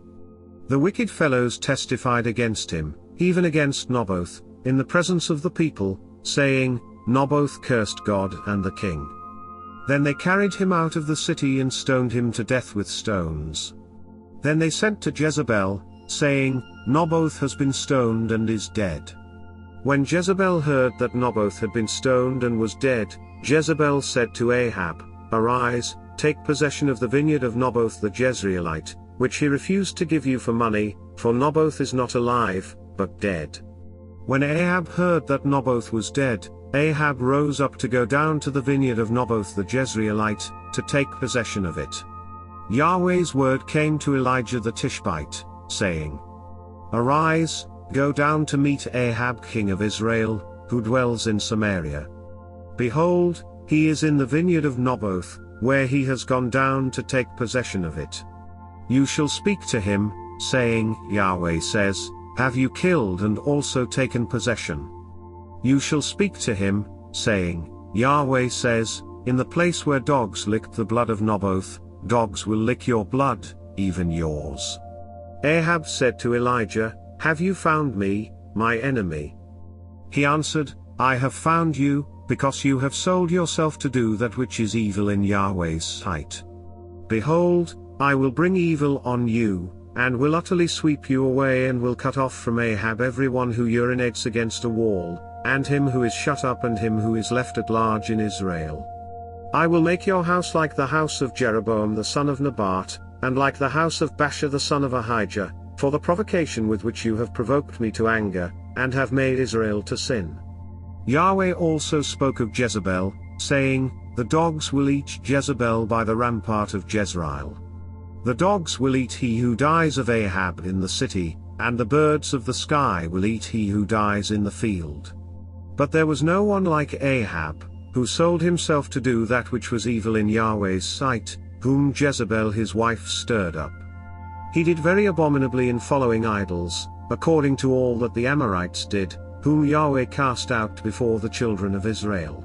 The wicked fellows testified against him, even against Naboth, in the presence of the people, saying, Naboth cursed God and the king. Then they carried him out of the city and stoned him to death with stones. Then they sent to Jezebel, saying, Naboth has been stoned and is dead. When Jezebel heard that Naboth had been stoned and was dead, Jezebel said to Ahab, Arise, take possession of the vineyard of Naboth the Jezreelite, which he refused to give you for money, for Naboth is not alive, but dead. When Ahab heard that Naboth was dead, Ahab rose up to go down to the vineyard of Naboth the Jezreelite, to take possession of it. Yahweh's word came to Elijah the Tishbite, saying, Arise, go down to meet Ahab king of Israel, who dwells in Samaria. Behold, he is in the vineyard of Naboth, where he has gone down to take possession of it. You shall speak to him, saying, Yahweh says, Have you killed and also taken possession? You shall speak to him, saying, Yahweh says, In the place where dogs licked the blood of Naboth, dogs will lick your blood, even yours. Ahab said to Elijah, Have you found me, my enemy? He answered, I have found you, because you have sold yourself to do that which is evil in Yahweh's sight. Behold, I will bring evil on you, and will utterly sweep you away and will cut off from Ahab everyone who urinates against a wall, and him who is shut up and him who is left at large in Israel. I will make your house like the house of Jeroboam the son of Nebat, and like the house of Baasha the son of Ahijah, for the provocation with which you have provoked me to anger, and have made Israel to sin. Yahweh also spoke of Jezebel, saying, The dogs will eat Jezebel by the rampart of Jezreel. The dogs will eat he who dies of Ahab in the city, and the birds of the sky will eat he who dies in the field. But there was no one like Ahab, who sold himself to do that which was evil in Yahweh's sight, whom Jezebel his wife stirred up. He did very abominably in following idols, according to all that the Amorites did, whom Yahweh cast out before the children of Israel.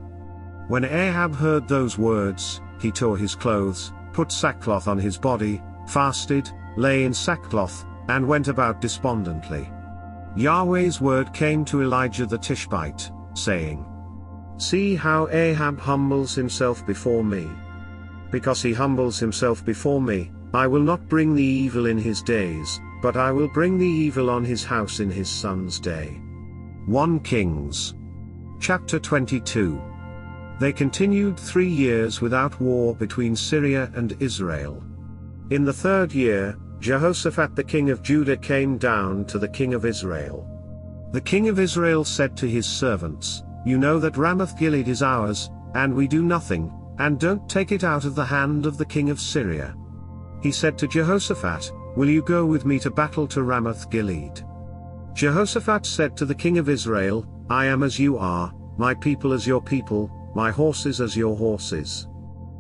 When Ahab heard those words, he tore his clothes, put sackcloth on his body, fasted, lay in sackcloth, and went about despondently. Yahweh's word came to Elijah the Tishbite, saying, See how Ahab humbles himself before me. Because he humbles himself before me, I will not bring the evil in his days, but I will bring the evil on his house in his son's day. 1 Kings. Chapter 22. They continued 3 years without war between Syria and Israel. In the 3rd year, Jehoshaphat the king of Judah came down to the king of Israel. The king of Israel said to his servants, You know that Ramoth-Gilead is ours, and we do nothing, and don't take it out of the hand of the king of Syria. He said to Jehoshaphat, Will you go with me to battle to Ramoth-Gilead? Jehoshaphat said to the king of Israel, I am as you are, my people as your people, my horses as your horses.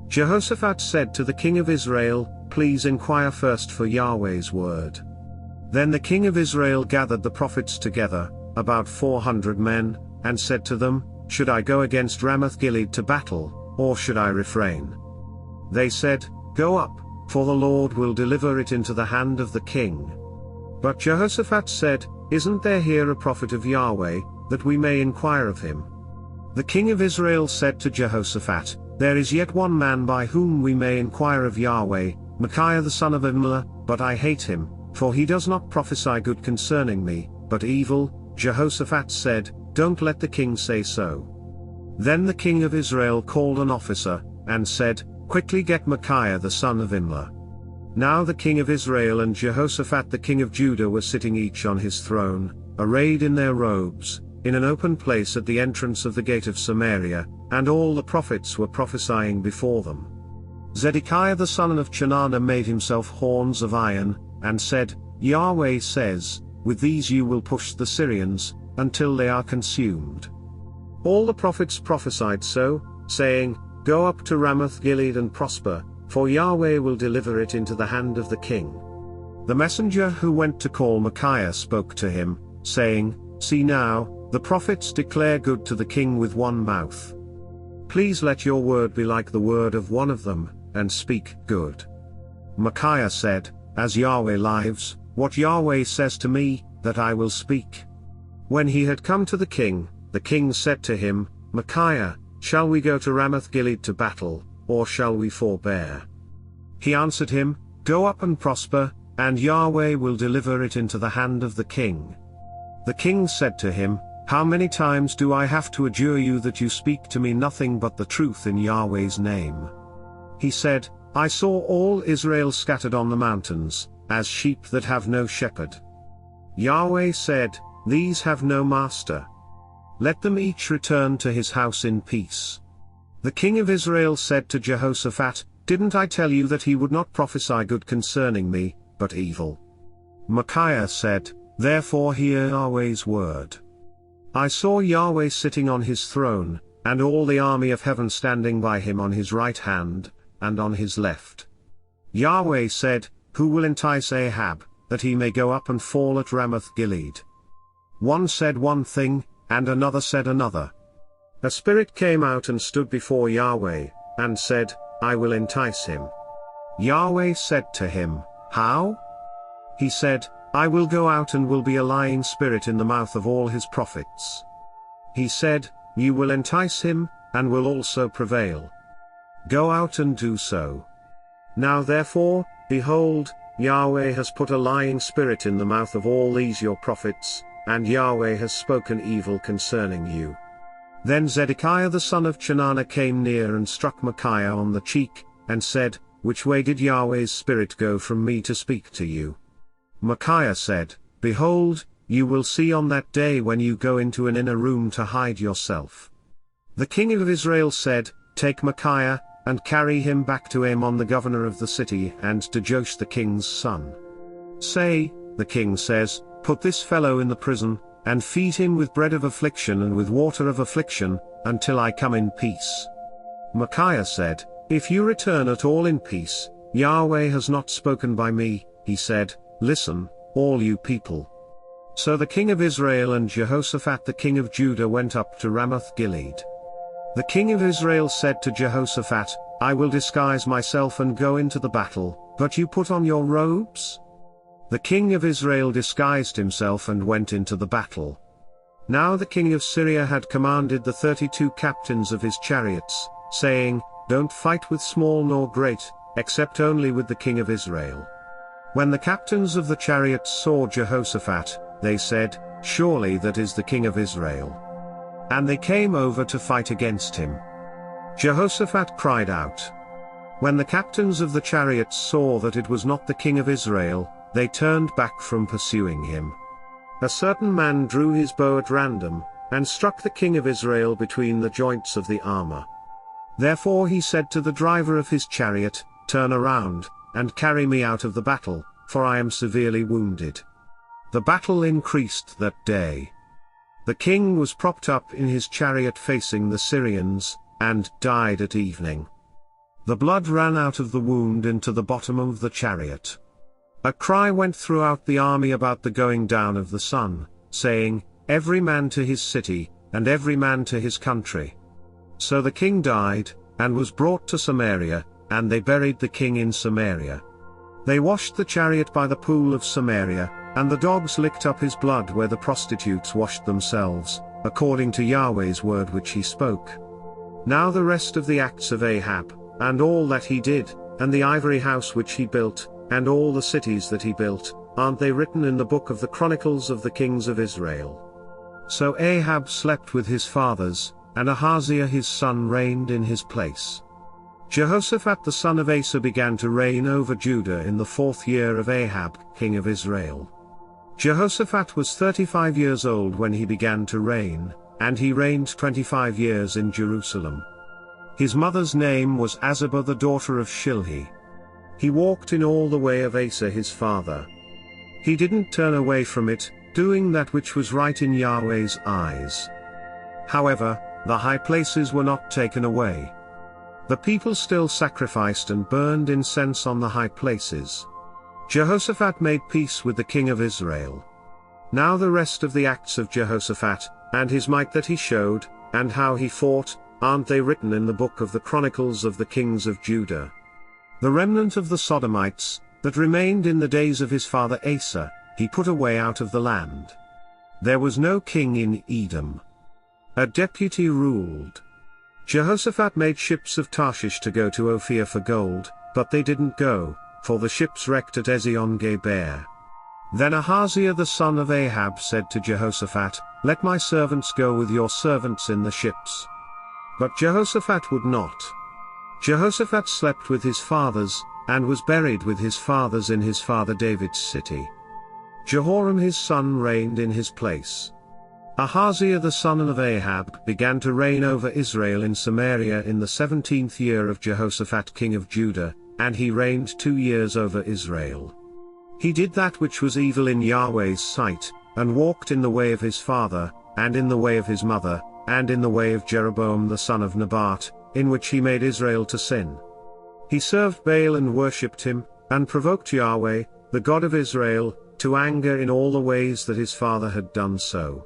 Jehoshaphat said to the king of Israel, Please inquire first for Yahweh's word. Then the king of Israel gathered the prophets together, about 400 men, and said to them, Should I go against Ramoth-Gilead to battle, or should I refrain? They said, Go up, for the Lord will deliver it into the hand of the king. But Jehoshaphat said, Isn't there here a prophet of Yahweh, that we may inquire of him? The king of Israel said to Jehoshaphat, There is yet one man by whom we may inquire of Yahweh, Micaiah the son of Imlah, but I hate him, for he does not prophesy good concerning me, but evil. Jehoshaphat said, Don't let the king say so. Then the king of Israel called an officer, and said, Quickly get Micaiah the son of Imlah. Now the king of Israel and Jehoshaphat the king of Judah were sitting each on his throne, arrayed in their robes, in an open place at the entrance of the gate of Samaria, and all the prophets were prophesying before them. Zedekiah the son of Chenaanah made himself horns of iron, and said, Yahweh says, With these you will push the Syrians, until they are consumed. All the prophets prophesied so, saying, Go up to Ramoth-Gilead and prosper, for Yahweh will deliver it into the hand of the king. The messenger who went to call Micaiah spoke to him, saying, See now, the prophets declare good to the king with one mouth. Please let your word be like the word of one of them, and speak good. Micaiah said, As Yahweh lives, what Yahweh says to me, that I will speak. When he had come to the king said to him, Micaiah, shall we go to Ramoth-Gilead to battle, or shall we forbear? He answered him, Go up and prosper, and Yahweh will deliver it into the hand of the king. The king said to him, How many times do I have to adjure you that you speak to me nothing but the truth in Yahweh's name? He said, I saw all Israel scattered on the mountains, as sheep that have no shepherd. Yahweh said, These have no master. Let them each return to his house in peace. The king of Israel said to Jehoshaphat, Didn't I tell you that he would not prophesy good concerning me, but evil? Micaiah said, Therefore hear Yahweh's word. I saw Yahweh sitting on his throne, and all the army of heaven standing by him on his right hand, and on his left. Yahweh said, Who will entice Ahab, that he may go up and fall at Ramoth-Gilead? One said one thing, and another said another. A spirit came out and stood before Yahweh, and said, I will entice him. Yahweh said to him, How? He said, I will go out and will be a lying spirit in the mouth of all his prophets. He said, You will entice him, and will also prevail. Go out and do so. Now therefore, behold, Yahweh has put a lying spirit in the mouth of all these your prophets, and Yahweh has spoken evil concerning you. Then Zedekiah the son of Chenaanah came near and struck Micaiah on the cheek, and said, Which way did Yahweh's spirit go from me to speak to you? Micaiah said, Behold, you will see on that day when you go into an inner room to hide yourself. The king of Israel said, Take Micaiah, and carry him back to Amon the governor of the city and to Joash the king's son. Say, the king says, Put this fellow in the prison, and feed him with bread of affliction and with water of affliction, until I come in peace. Micaiah said, If you return at all in peace, Yahweh has not spoken by me. He said, Listen, all you people. So the king of Israel and Jehoshaphat the king of Judah went up to Ramoth-Gilead. The king of Israel said to Jehoshaphat, I will disguise myself and go into the battle, but you put on your robes? The king of Israel disguised himself and went into the battle. Now the king of Syria had commanded the 32 captains of his chariots, saying, Don't fight with small nor great, except only with the king of Israel. When the captains of the chariots saw Jehoshaphat, they said, Surely that is the king of Israel. And they came over to fight against him. Jehoshaphat cried out. When the captains of the chariots saw that it was not the king of Israel, they turned back from pursuing him. A certain man drew his bow at random, and struck the king of Israel between the joints of the armor. Therefore he said to the driver of his chariot, Turn around, and carry me out of the battle, for I am severely wounded. The battle increased that day. The king was propped up in his chariot facing the Syrians, and died at evening. The blood ran out of the wound into the bottom of the chariot. A cry went throughout the army about the going down of the sun, saying, Every man to his city, and every man to his country. So the king died, and was brought to Samaria, and they buried the king in Samaria. They washed the chariot by the pool of Samaria, and the dogs licked up his blood where the prostitutes washed themselves, according to Yahweh's word which he spoke. Now the rest of the acts of Ahab, and all that he did, and the ivory house which he built, and all the cities that he built, aren't they written in the book of the Chronicles of the Kings of Israel? So Ahab slept with his fathers, and Ahaziah his son reigned in his place. Jehoshaphat the son of Asa began to reign over Judah in the 4th year of Ahab, king of Israel. Jehoshaphat was 35 years old when he began to reign, and he reigned 25 years in Jerusalem. His mother's name was Azubah the daughter of Shilhi. He walked in all the way of Asa his father. He didn't turn away from it, doing that which was right in Yahweh's eyes. However, the high places were not taken away. The people still sacrificed and burned incense on the high places. Jehoshaphat made peace with the king of Israel. Now the rest of the acts of Jehoshaphat, and his might that he showed, and how he fought, aren't they written in the book of the Chronicles of the Kings of Judah? The remnant of the Sodomites, that remained in the days of his father Asa, he put away out of the land. There was no king in Edom. A deputy ruled. Jehoshaphat made ships of Tarshish to go to Ophir for gold, but they didn't go, for the ships wrecked at Ezion-Geber. Then Ahaziah the son of Ahab said to Jehoshaphat, "Let my servants go with your servants in the ships." But Jehoshaphat would not. Jehoshaphat slept with his fathers, and was buried with his fathers in his father David's city. Jehoram his son reigned in his place. Ahaziah the son of Ahab began to reign over Israel in Samaria in the 17th year of Jehoshaphat king of Judah, and he reigned 2 years over Israel. He did that which was evil in Yahweh's sight, and walked in the way of his father, and in the way of his mother, and in the way of Jeroboam the son of Nebat, in which he made Israel to sin. He served Baal and worshipped him, and provoked Yahweh, the God of Israel, to anger in all the ways that his father had done so.